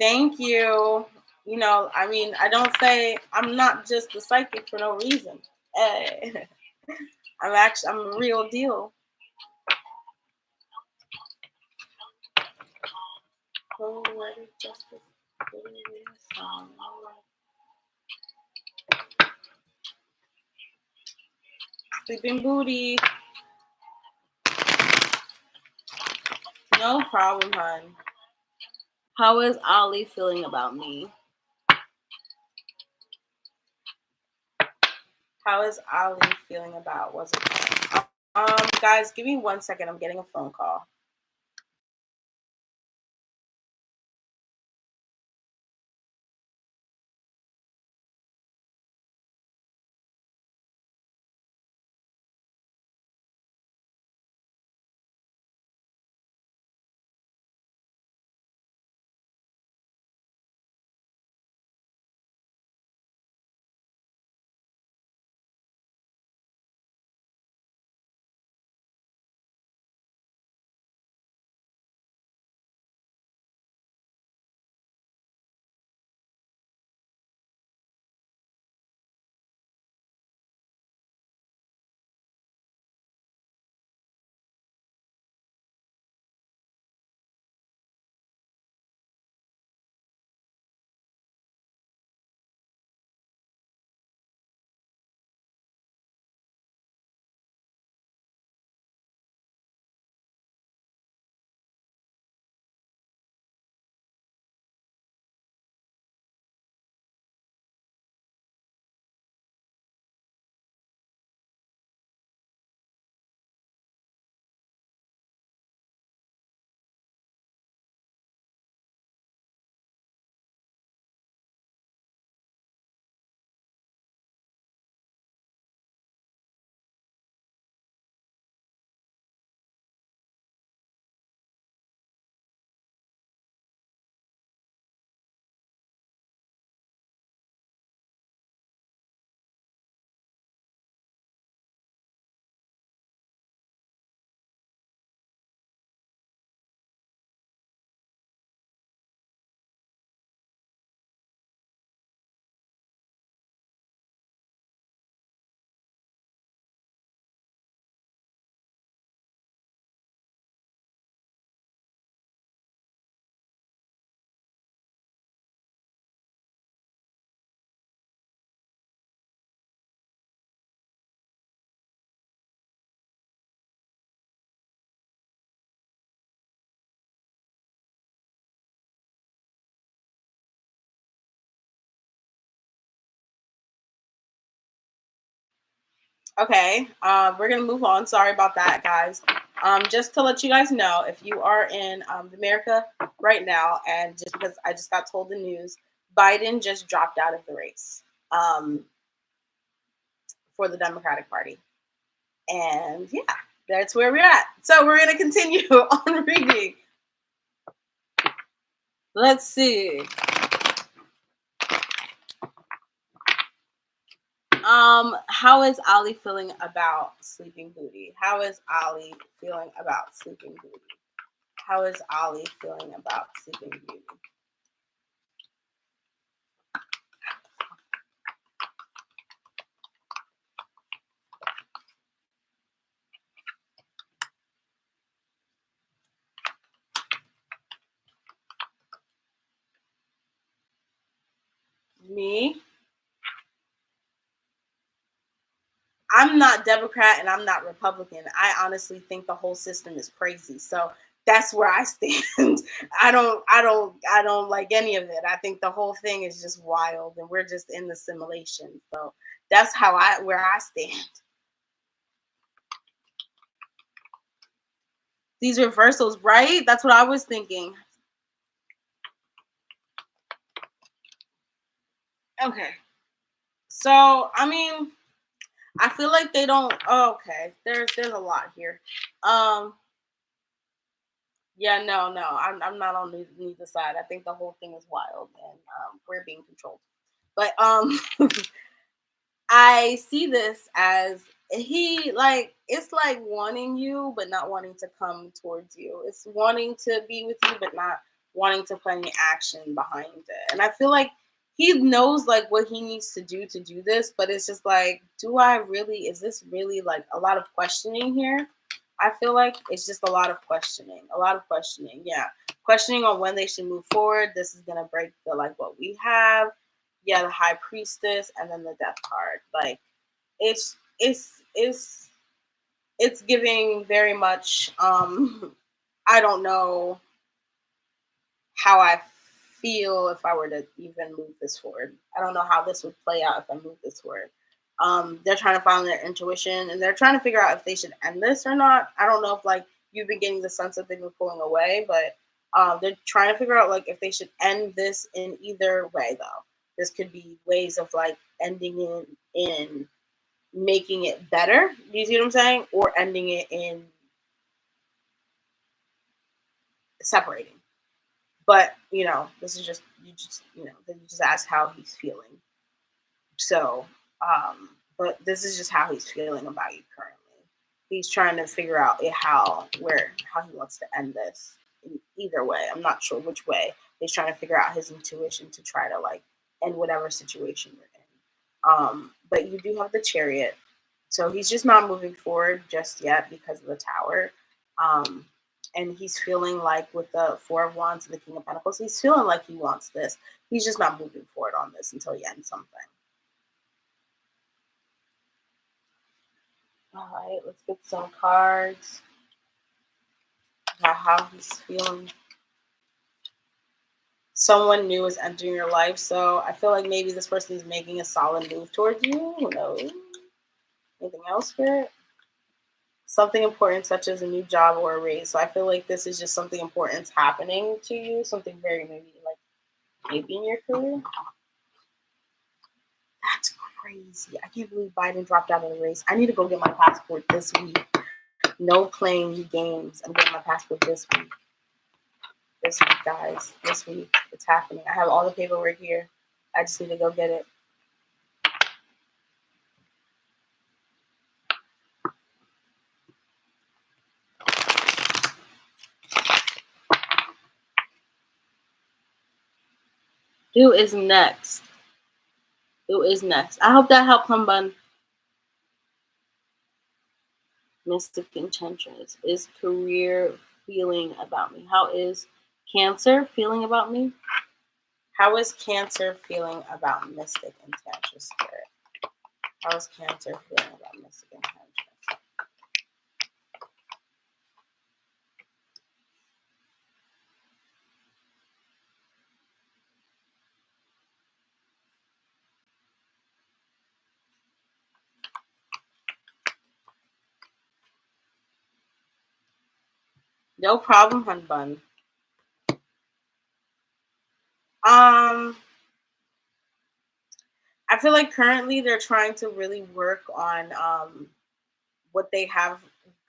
Thank you. You know, I mean, I don't say I'm not just a psychic for no reason. Hey, I'm a real deal. Poetic justice. Sleeping booty. No problem, hon. How is Ollie feeling about me? How is Ollie feeling about what's it? Guys, give me 1 second. I'm getting a phone call. Okay, we're gonna move on. Sorry about that, guys. Just to let you guys know, if you are in America right now, and just because I just got told the news, Biden just dropped out of the race for the Democratic Party, and yeah, that's where we're at. So we're gonna continue on reading. Let's see. How is Ollie feeling about Sleeping Booty? How is Ollie feeling about Sleeping Booty? How is Ollie feeling about Sleeping Beauty? Me? I'm not Democrat and I'm not Republican. I honestly think the whole system is crazy. So that's where I stand. I don't like any of it. I think the whole thing is just wild and we're just in the simulation. So that's where I stand. these reversals, right? That's what I was thinking. Okay. So, I mean, I feel like they don't. Oh, okay, there's a lot here. Um, yeah, no, I'm not on neither side. I think the whole thing is wild, and we're being controlled. But I see this as he like it's like wanting you but not wanting to come towards you. It's wanting to be with you but not wanting to put any action behind it. And I feel like he knows like what he needs to do this, but it's just like, do I really is this really like a lot of questioning here? I feel like it's just a lot of questioning. A lot of questioning. Yeah. Questioning on when they should move forward. This is gonna break the like what we have, yeah, the high priestess and then the death card. Like it's giving very much I don't know how I feel if I were to even move this forward. I don't know how this would play out if I move this forward. They're trying to find their intuition and they're trying to figure out if they should end this or not. I don't know if like you've been getting the sense that they've been pulling away, but they're trying to figure out like if they should end this in either way though. This could be ways of like ending in making it better. Do you see what I'm saying? Or ending it in separating. But this is just then you just ask how he's feeling. So, but this is just how he's feeling about you currently. He's trying to figure out how he wants to end this in either way. I'm not sure which way. He's trying to figure out his intuition to try to like end whatever situation you're in. But you do have the Chariot, so he's just not moving forward just yet because of the Tower. Um, and he's feeling like with the Four of Wands and the King of Pentacles, he's feeling like he wants this. He's just not moving forward on this until he ends something. All right, let's get some cards about how he's feeling. Someone new is entering your life, so I feel like maybe this person is making a solid move towards you. Who knows? Anything else, Spirit? Something important, such as a new job or a raise. So I feel like this is just something important happening to you. Something very maybe in your career. That's crazy. I can't believe Biden dropped out of the race. I need to go get my passport this week. No playing games. I'm getting my passport this week. This week, guys. This week. It's happening. I have all the paperwork here. I just need to go get it. Who is next? Who is next? I hope that helped, Humbun. Mystic Enchantress. Is career feeling about me? How is Cancer feeling about me? How is Cancer feeling about Mystic Enchantress Spirit? How is Cancer feeling about Mystic Enchantress? No problem, hun bun. I feel like currently they're trying to really work on what they have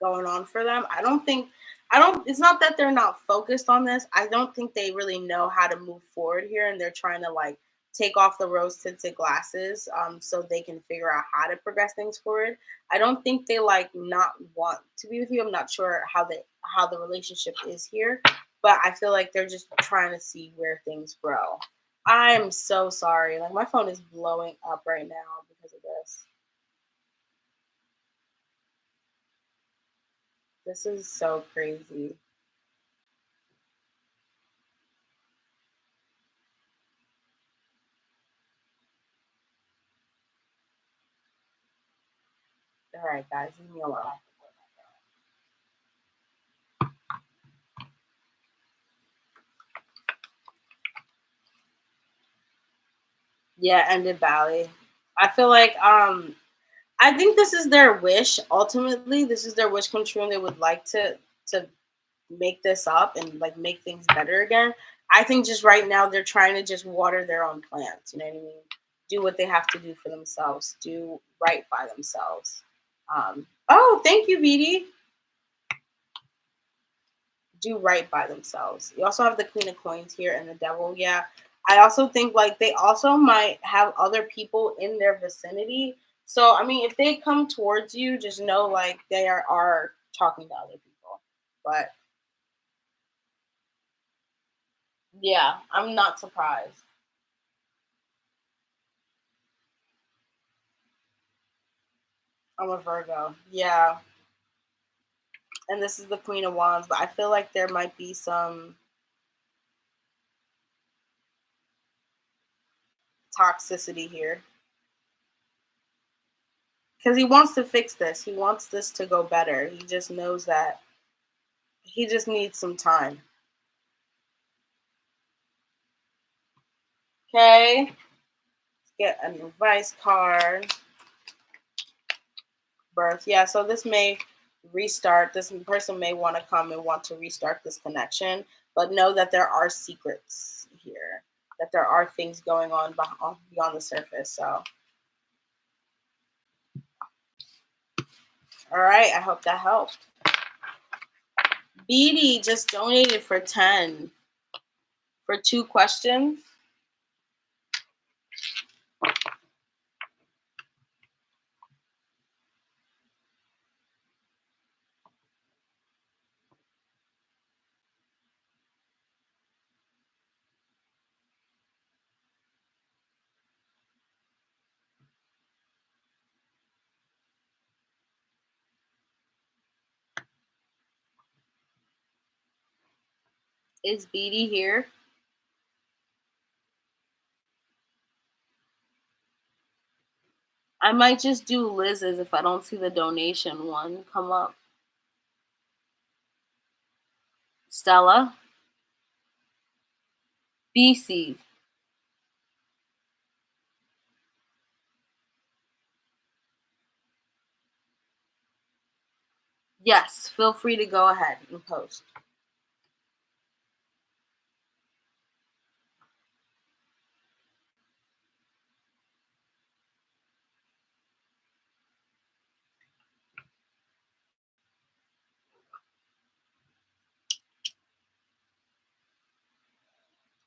going on for them. It's not that they're not focused on this. I don't think they really know how to move forward here, and they're trying to like take off the rose tinted glasses so they can figure out how to progress things forward. I don't think they like not want to be with you. I'm not sure how the relationship is here, but I feel like they're just trying to see where things grow. I'm so sorry. Like my phone is blowing up right now because of this. This is so crazy. All right, guys, leave me alone. Yeah, ended Bali. I feel like I think this is their wish. Ultimately, this is their wish come true, and they would like to make this up and like make things better again. I think just right now they're trying to just water their own plants. You know what I mean? Do what they have to do for themselves. Do right by themselves. Oh, thank you, BD. Do right by themselves. You also have the Queen of Coins here and the Devil. Yeah. I also think like they also might have other people in their vicinity. So I mean, if they come towards you, just know like they are talking to other people. But yeah, I'm not surprised. I'm a Virgo. Yeah. And this is the Queen of Wands, but I feel like there might be some toxicity here. Because he wants to fix this. He wants this to go better. He just knows that he just needs some time. Okay. Let's get an advice card. Birth. Yeah, so this may restart. This person may want to come and want to restart this connection, but know that there are secrets here, that there are things going on beyond the surface. So, all right, I hope that helped. BD just donated for 10 for 2 questions. Is BD here? I might just do Liz's if I don't see the donation one come up. Stella? BC. Yes, feel free to go ahead and post.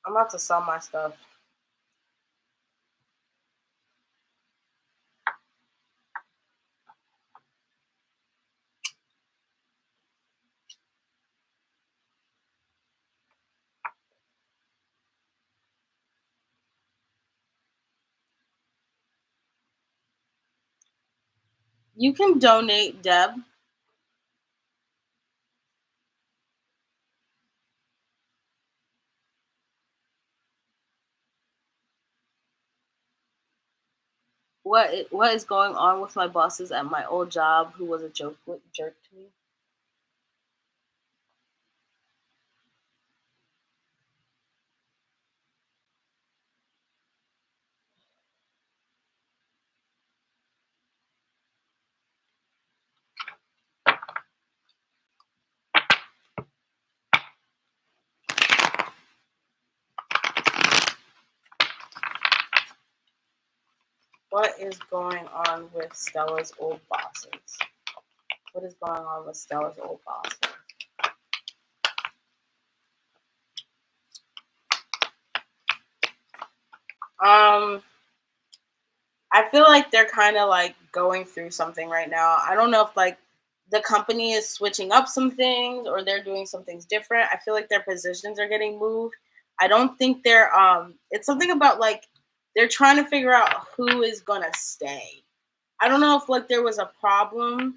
I'm about to sell my stuff. You can donate, Deb. What is going on with my bosses at my old job who was a jerk to me? What is going on with Stella's old bosses? What is going on with Stella's old bosses? I feel like they're kind of like going through something right now. I don't know if like the company is switching up some things or they're doing some things different. I feel like their positions are getting moved. I don't think they're it's something about like they're trying to figure out who is gonna stay. I don't know if like there was a problem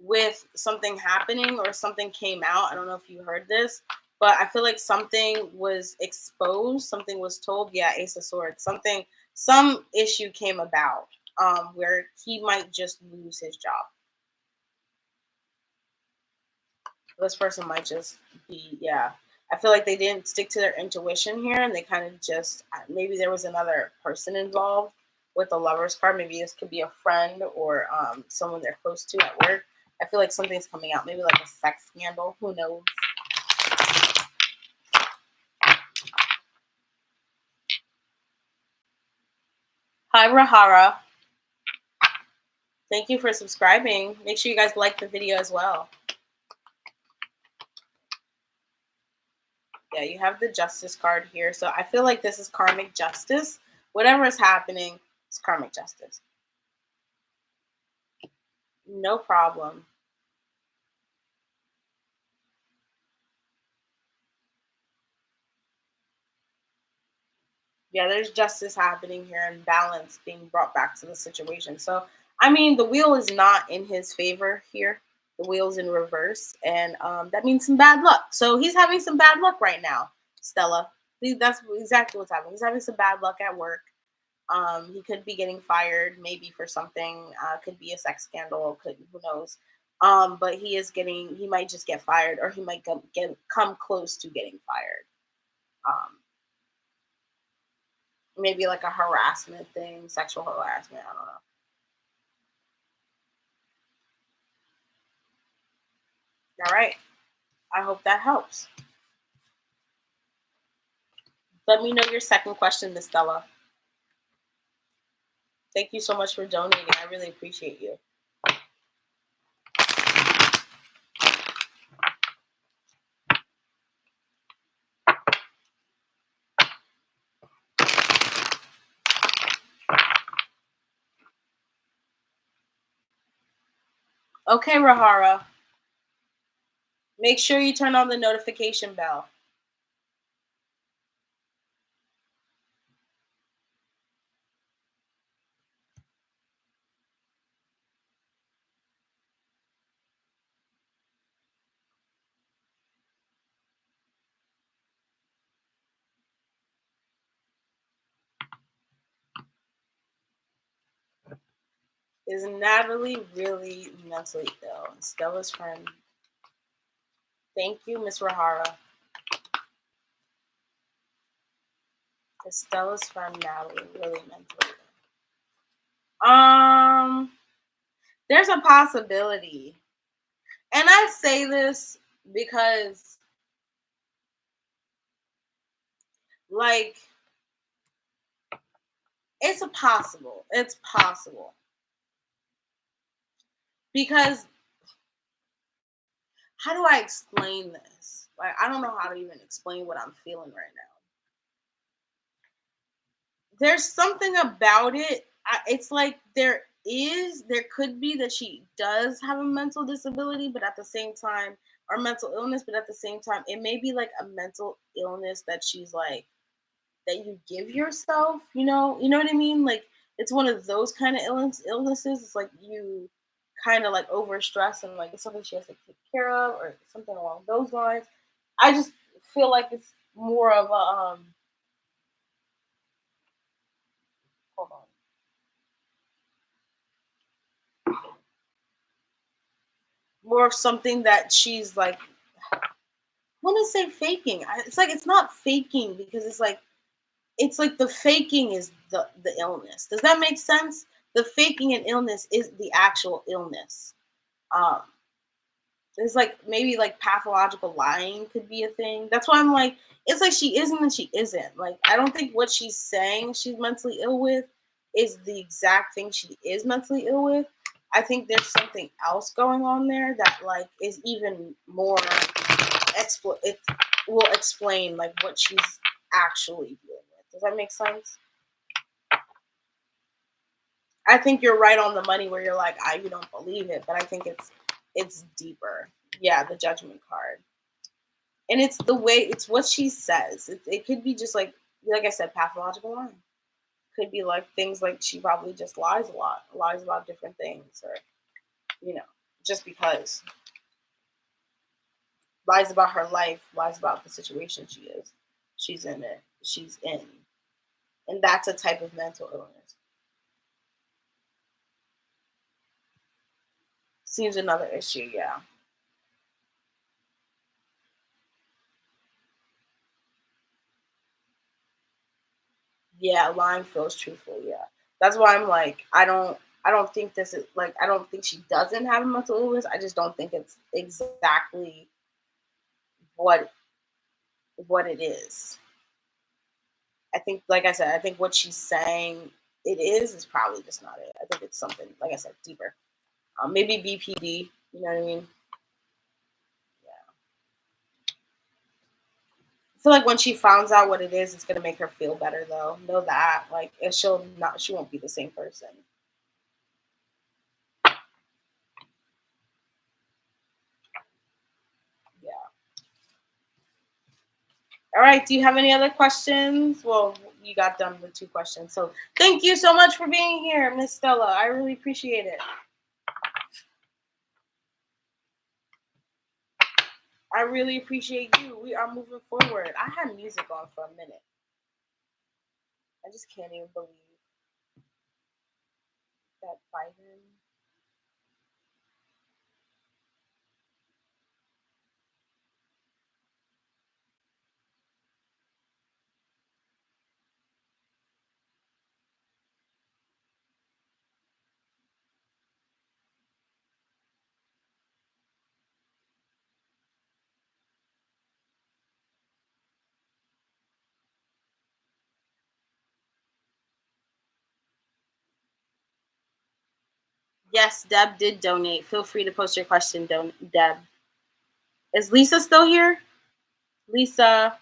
with something happening or something came out. I don't know if you heard this, but I feel like something was exposed, something was told. Yeah, Ace of Swords. Some issue came about where he might just lose his job. This person might just be, yeah. I feel like they didn't stick to their intuition here and they kind of just, maybe there was another person involved with the Lover's card. Maybe this could be a friend or someone they're close to at work. I feel like something's coming out. Maybe like a sex scandal. Who knows? Hi, Rahara. Thank you for subscribing. Make sure you guys like the video as well. Yeah, you have the justice card here. So I feel like this is karmic justice. Whatever is happening, it's karmic justice. No problem. Yeah, there's justice happening here and balance being brought back to the situation. So, I mean, the wheel is not in his favor here. The wheel's in reverse, and that means some bad luck. So he's having some bad luck right now, Stella. That's exactly what's happening. He's having some bad luck at work. He could be getting fired, maybe for something. Could be a sex scandal. Who knows? But he might just get fired, or he might come close to getting fired. Maybe like a harassment thing, sexual harassment. I don't know. All right. I hope that helps. Let me know your second question, Miss Stella. Thank you so much for donating. I really appreciate you. Okay, Rahara. Make sure you turn on the notification bell. Is Natalie really mentally ill? Stella's friend. Thank you, Miss Rahara. Is Stella's friend Natalie really mentally ill? There's a possibility. And I say this because, like, it's possible. It's possible. Because how do I explain this? Like, I don't know how to even explain what I'm feeling right now. There's something about it. It's like there could be that she does have a mental disability, but at the same time, or mental illness, but at the same time, it may be like a mental illness that she's like, that you give yourself, you know what I mean? Like, it's one of those kind of illnesses. It's like you kind of like overstress and like it's something she has to take care of or something along those lines. I just feel like it's more of a hold on. More of something that she's like, I want to say faking. It's like it's not faking because it's like the faking is the illness. Does that make sense? The faking and illness is the actual illness. Um, It's like maybe like pathological lying could be a thing. That's why I'm like, it's like she isn't and she isn't. Like, I don't think what she's saying she's mentally ill with is the exact thing she is mentally ill with. I think there's something else going on there that like is even more it will explain like what she's actually dealing with. Does that make sense? I think you're right on the money where you're like, you don't believe it, but I think it's deeper. Yeah, the judgment card. And it's the way, it's what she says. It could be just like I said, pathological lying. Could be like things like she probably just lies a lot, lies about different things, or just because lies about her life, lies about the situation she's in, and that's a type of mental illness. Seems another issue, yeah. Yeah, lying feels truthful, yeah. That's why I'm like, I don't I don't think this is like I don't think she doesn't have a mental illness. I just don't think it's exactly what it is. I think, like I said, I think what she's saying it is probably just not it. I think it's something, like I said, deeper. Maybe BPD. You know what I mean? Yeah. I feel like when she finds out what it is, it's gonna make her feel better, though. Know that, like, she won't be the same person. Yeah. All right. Do you have any other questions? Well, you got done with 2 questions, so thank you so much for being here, Miss Stella. I really appreciate it. I really appreciate you. We are moving forward. I had music on for a minute. I just can't even believe that Biden. Yes, Deb did donate. Feel free to post your question, Deb. Is Lisa still here? Lisa.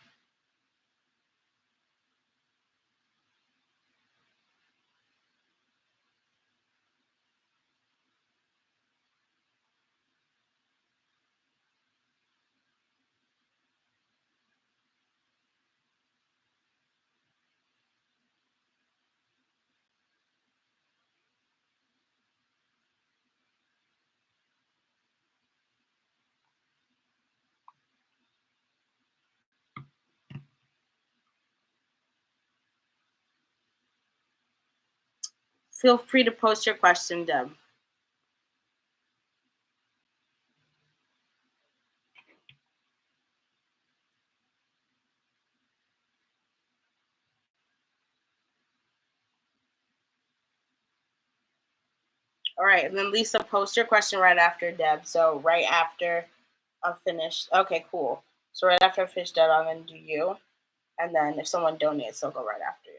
Feel free to post your question, Deb. All right, and then Lisa, post your question right after Deb. So right after I'm finished. Okay, cool. So right after I finish Deb, I'm gonna do you, and then if someone donates, they'll go right after you.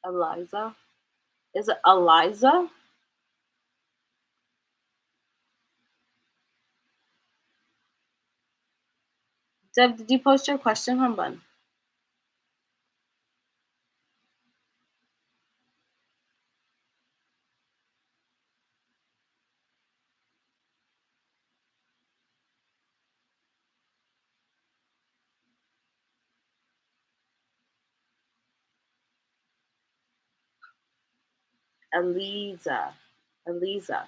Eliza, is it Eliza? Deb, did you post your question, Humbun? Eliza. Eliza.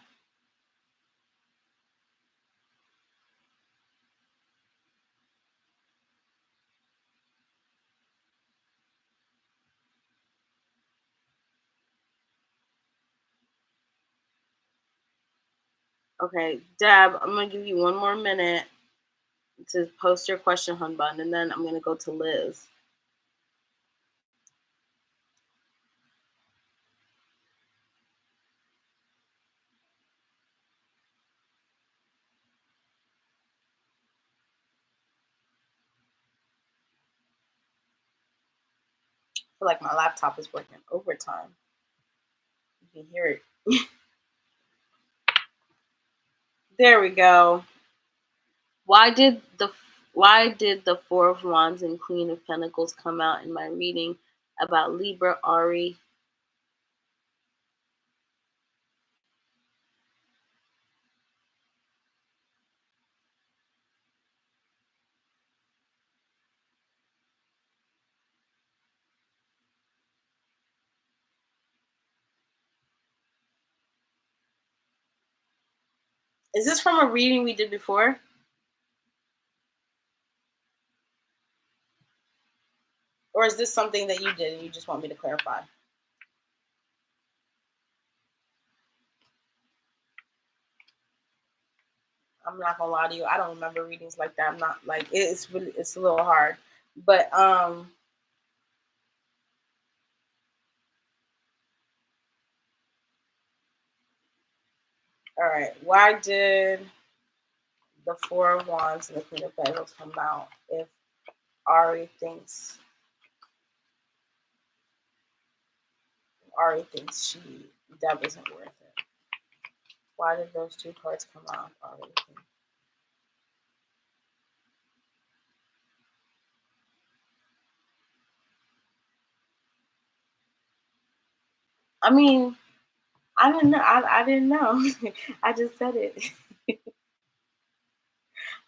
Okay, Deb, I'm gonna give you one more minute to post your question, Humbun, and then I'm gonna go to Liz. I feel like my laptop is working overtime. You can hear it. There we go. Why did the Four of Wands and Queen of Pentacles come out in my reading about Libra, Ari? Is this from a reading we did before? Or is this something that you did and you just want me to clarify? I'm not gonna lie to you. I don't remember readings like that. I'm not like it's really it's a little hard. But all right. Why did the Four of Wands and the Queen of Pentacles come out if Ari thinks she that wasn't worth it? Why did those two cards come out? Ari thinks? I mean, I didn't know. I didn't know. I just said it.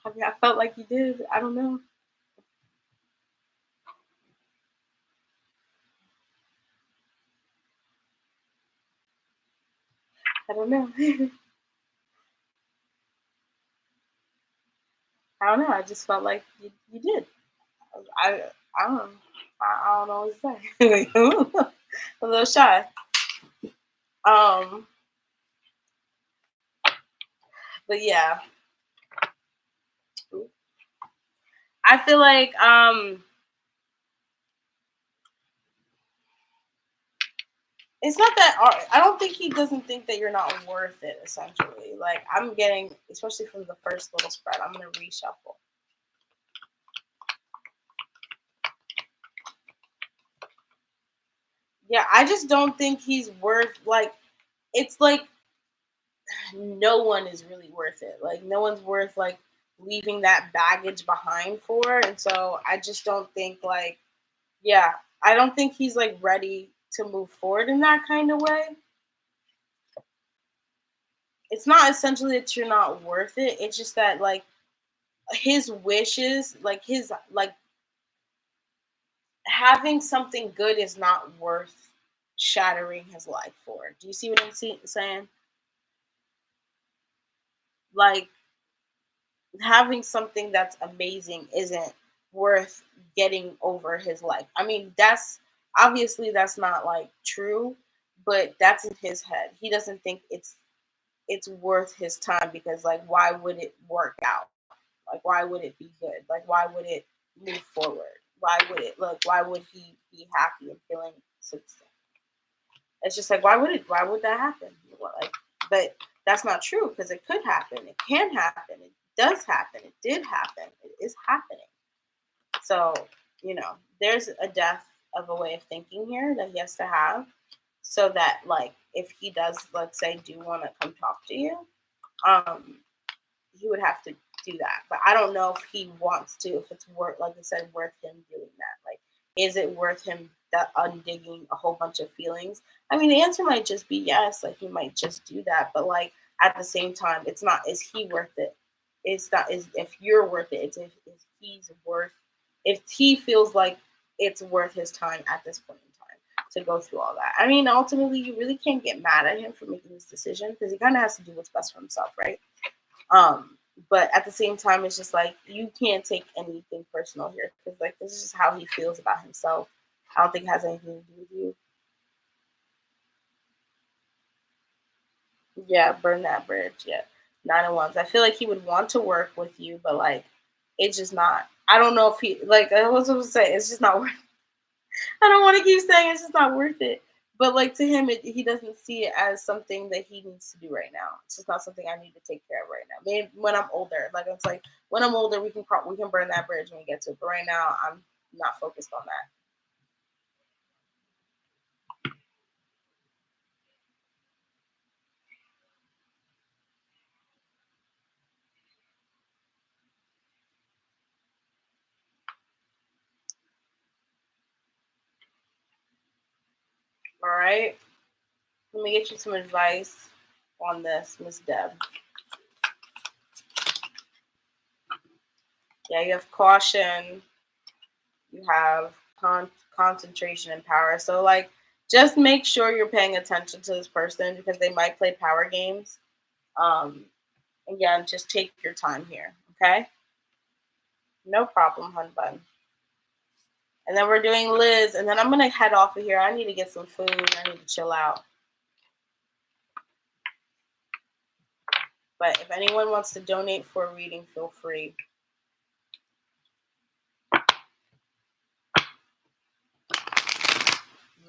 I mean, I felt like you did. I don't know. I don't know. I don't know. I just felt like you did. I I don't I don't know what to say. A little shy. Um, but yeah, I feel like it's not that I don't think he doesn't think that you're not worth it. Essentially, like I'm getting, especially from the first little spread. I'm gonna reshuffle. Yeah, I just don't think he's worth like. It's like no one is really worth it. Like no one's worth like leaving that baggage behind for. And so I just don't think like yeah, I don't think he's like ready to move forward in that kind of way. It's not essentially that you're not worth it. It's just that like his wishes, like his like having something good is not worth shattering his life for. Do you see what I'm saying? Like having something that's amazing isn't worth getting over his life. I mean, that's obviously that's not like true, but that's in his head. He doesn't think it's worth his time because like why would it work out? Like why would it be good? Like why would it move forward? Why would it look? Why would he be happy and feeling success? It's just like why would that happen? Like, but that's not true because it could happen. It can happen. It does happen. It did happen. It is happening. So, there's a depth of a way of thinking here that he has to have so that like if he does, let's say, do want to come talk to you, um, he would have to do that. But I don't know if he wants to, if it's worth, like I said, worth him doing that. Like, is it worth him that undigging a whole bunch of feelings? I mean, the answer might just be yes. Like, he might just do that. But like at the same time, it's not. Is he worth it? It's not. Is if you're worth it? It's if he's worth. If he feels like it's worth his time at this point in time to go through all that. I mean, ultimately, you really can't get mad at him for making this decision because he kind of has to do what's best for himself, right? Um, but at the same time, it's just like you can't take anything personal here because like this is just how he feels about himself. I don't think it has anything to do with you. Yeah, burn that bridge. Yeah, 9 of Wands. I feel like he would want to work with you, but like it's just not. I don't know if he like I was supposed to say it's just not worth. I don't want to keep saying it's just not worth it. But like to him, he doesn't see it as something that he needs to do right now. It's just not something I need to take care of right now. Maybe when I'm older, like it's like when I'm older, we can burn that bridge when we get to it. But right now, I'm not focused on that. All right. Let me get you some advice on this, Miss Deb. Yeah, you have caution. You have concentration and power. So like, just make sure you're paying attention to this person because they might play power games. Um, And yeah, just take your time here, okay? No problem, hun bun. And then we're doing Liz, and then I'm gonna head off of here. I need to get some food. I need to chill out. But if anyone wants to donate for a reading, feel free.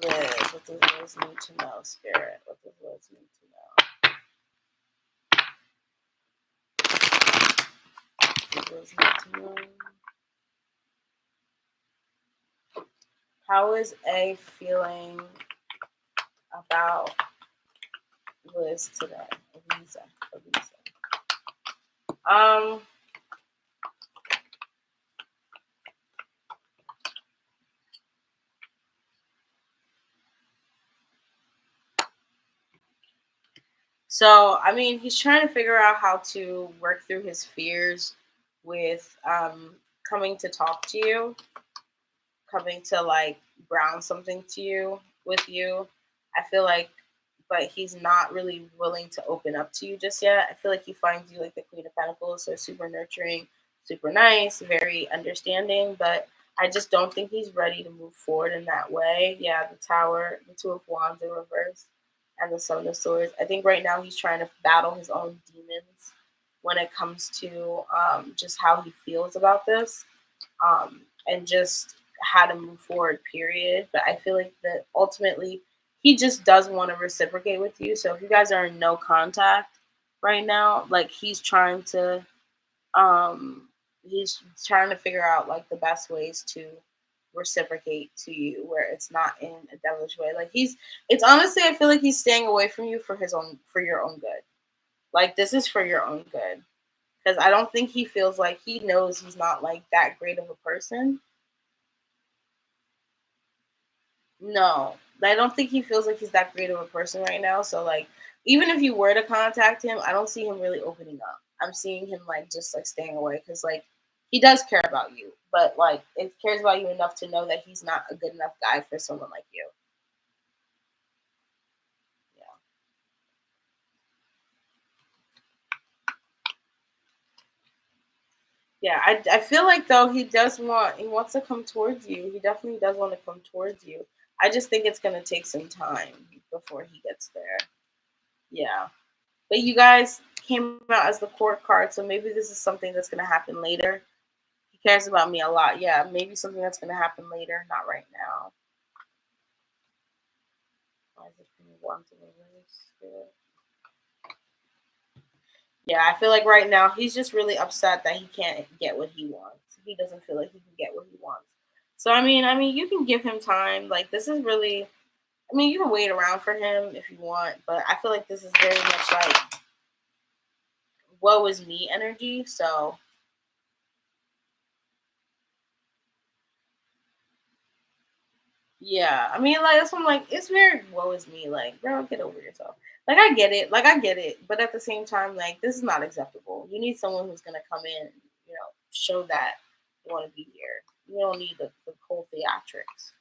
Liz, what does Liz need to know? Spirit, what does Liz need to know? What does Liz need to know? How is A feeling about Liz today? Eliza. So, I mean, he's trying to figure out how to work through his fears with coming to talk to you, coming to like ground something to you with you. I feel like, but he's not really willing to open up to you just yet. I feel like he finds you like the Queen of Pentacles, so super nurturing, super nice, very understanding, but I just don't think he's ready to move forward in that way. Yeah, the Tower, the Two of Wands in reverse, and the Seven of Swords. I think right now he's trying to battle his own demons when it comes to just how he feels about this, and just how to move forward, period. But I feel like that ultimately he just does want to reciprocate with you. So if you guys are in no contact right now, like um he's trying to figure out like the best ways to reciprocate to you where it's not in a devilish way. Like it's honestly, I feel like he's staying away from you for your own good. Like this is for your own good. Because I don't think he feels like he knows he's not like that great of a person. No, I don't think he feels like he's that great of a person right now. So like, even if you were to contact him, I don't see him really opening up. I'm seeing him like just like staying away because like he does care about you, but like it cares about you enough to know that he's not a good enough guy for someone like you. Yeah, I feel like though he wants to come towards you. He definitely does want to come towards you. I just think it's gonna take some time before he gets there. Yeah. But you guys came out as the court card, so maybe this is something that's gonna happen later. He cares about me a lot. Yeah, maybe something that's gonna happen later, not right now. Why is it one to reverse? Yeah, I feel like right now he's just really upset that he can't get what he wants. He doesn't feel like he can get what he wants. So I mean, you can give him time. Like this is really, I mean, you can wait around for him if you want, but I feel like this is very much like woe is me energy. So yeah, I mean, like that's what I'm like. It's very woe is me. Like, bro, get over yourself. Like I get it, but at the same time, like this is not acceptable. You need someone who's gonna come in, show that you want to be here. You don't need the whole theatrics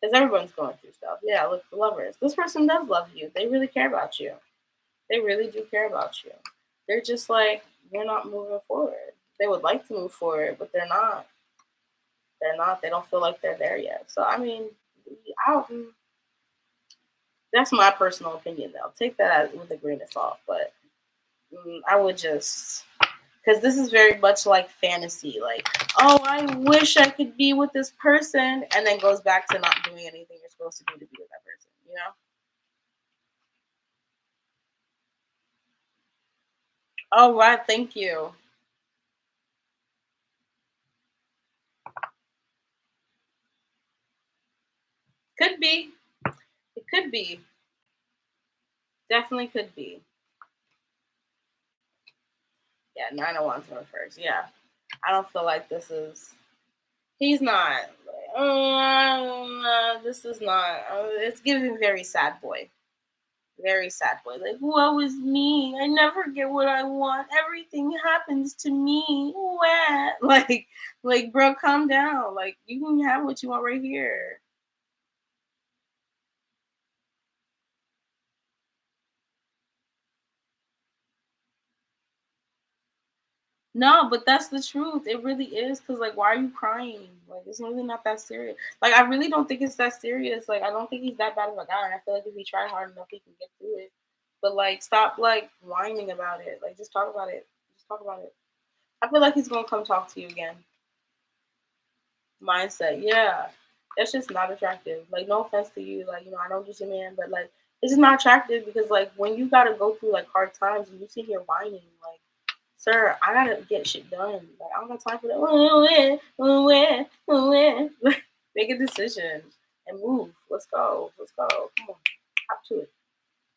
because everyone's going through stuff. Yeah, look, the lovers. This person does love you. They really care about you. They really do care about you. They're just like you're not moving forward. They would like to move forward, but they're not. They're not. They don't feel like they're there yet. So I mean, I that's my personal opinion, though. Take that with a grain of salt, but I would just because this is very much like fantasy. Like, oh, I wish I could be with this person, and then goes back to not doing anything you're supposed to do to be with that person. You know? All right, thank you. Could be. It could be. Definitely could be. Yeah, 901 to first. Yeah, I don't feel like this is. He's not. This is not. It's giving very sad boy. Very sad boy. Like, woe is me. I never get what I want. Everything happens to me. Wah. Like, bro, calm down. Like, you can have what you want right here. No, but that's the truth. It really is. Cause like, why are you crying? Like, it's really not that serious. Like, I really don't think it's that serious. Like, I don't think he's that bad of a guy. And I feel like if he tried hard enough, he can get through it. But like, stop like whining about it. Like, just talk about it. Just talk about it. I feel like he's gonna come talk to you again. Mindset, yeah, that's just not attractive. Like, no offense to you, like, I know I'm just a man, but like, it's just not attractive because like when you gotta go through like hard times and you sit here whining, like, sir, I gotta get shit done. Like, I don't got time for that. Make a decision and move. Let's go. Let's go. Come on, hop to it.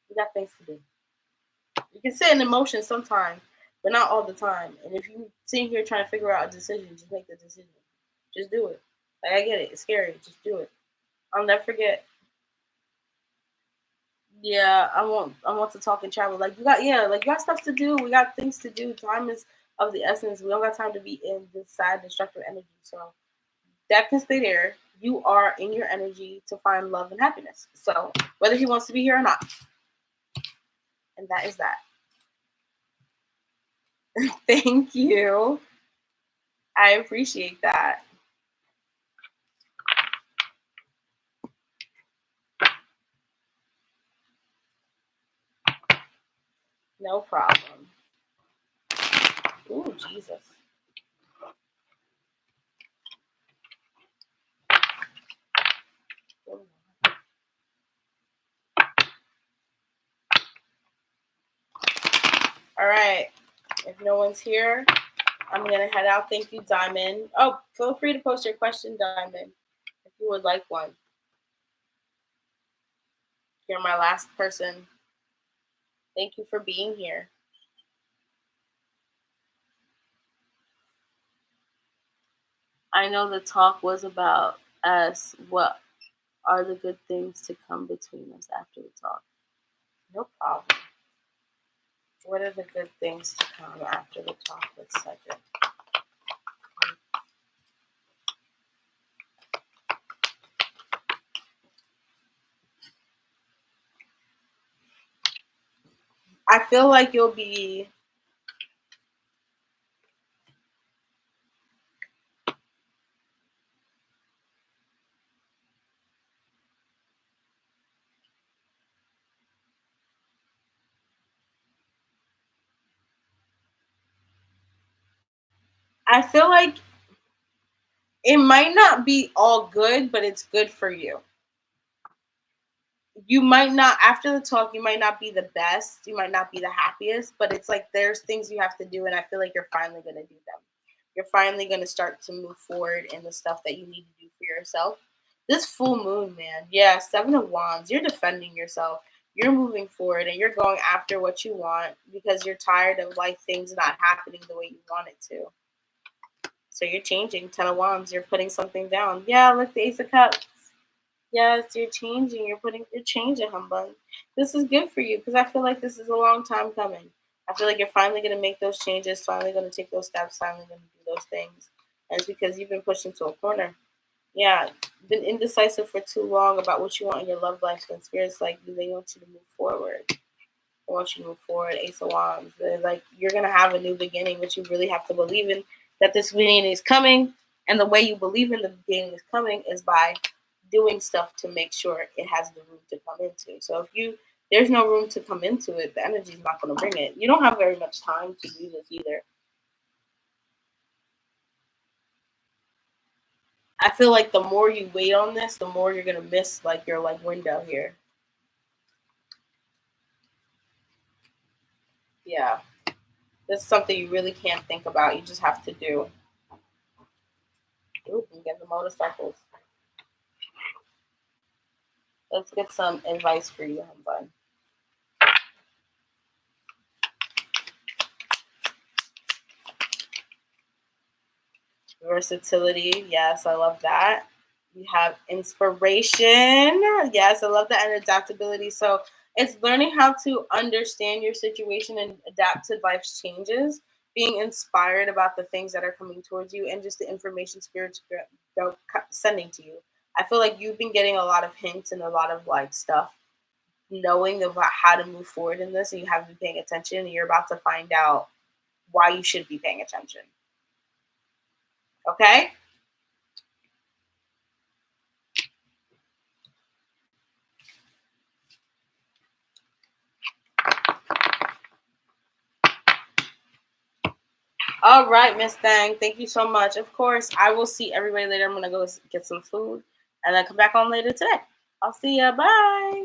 We got things to do. You can sit in emotion sometimes, but not all the time. And if you sit here trying to figure out a decision, just make the decision. Just do it. Like, I get it. It's scary. Just do it. I'll never forget. Yeah, I want to talk and travel. Like, like you got stuff to do. We got things to do. Time is of the essence. We don't got time to be in this sad destructive energy. So that can stay there. You are in your energy to find love and happiness. So whether he wants to be here or not. And that is that. Thank you. I appreciate that. No problem. Ooh, Jesus. All right. If no one's here, I'm going to head out. Thank you, Diamond. Oh, feel free to post your question, Diamond, if you would like one. You're my last person. Thank you for being here. I know the talk was about us. What are the good things to come between us after the talk? No problem. What are the good things to come after the talk with Cedric? I feel like you'll be I feel like it might not be all good, but it's good for you. You might not, after the talk, you might not be the best, you might not be the happiest, but it's like there's things you have to do, and I feel like you're finally going to do them. You're finally going to start to move forward in the stuff that you need to do for yourself. This full moon, man, yeah, 7 of Wands, you're defending yourself. You're moving forward and you're going after what you want because you're tired of like things not happening the way you want it to. So you're changing. 10 of Wands, you're putting something down. Yeah, look, the Ace of Cups. Yes, you're changing. You're changing, humbug. This is good for you because I feel like this is a long time coming. I feel like you're finally going to make those changes, finally going to take those steps, finally going to do those things. And it's because you've been pushed into a corner. Yeah, been indecisive for too long about what you want in your love life. And Spirit's like, they want you to move forward. They want you to move forward. Ace of Wands. They're like, you're going to have a new beginning, but you really have to believe in that this beginning is coming. And the way you believe in the beginning is coming is by doing stuff to make sure it has the room to come into. So if there's no room to come into it, the energy's not going to bring it. You don't have very much time to do this either. I feel like the more you wait on this, the more you're going to miss like your like window here. Yeah. This is something you really can't think about. You just have to do. Ooh, and get the motorcycles. Let's get some advice for you, humbug. Versatility. Yes, I love that. You have inspiration. Yes, I love that. And adaptability. So it's learning how to understand your situation and adapt to life's changes, being inspired about the things that are coming towards you and just the information spirits are sending to you. I feel like you've been getting a lot of hints and a lot of like stuff, knowing about how to move forward in this, and you haven't been paying attention, and you're about to find out why you should be paying attention. Okay? All right, Miss Thang. Thank you so much. Of course, I will see everybody later. I'm going to go get some food and then come back on later today. I'll see ya. Bye.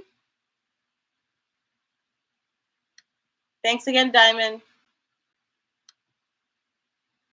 Thanks again, Diamond.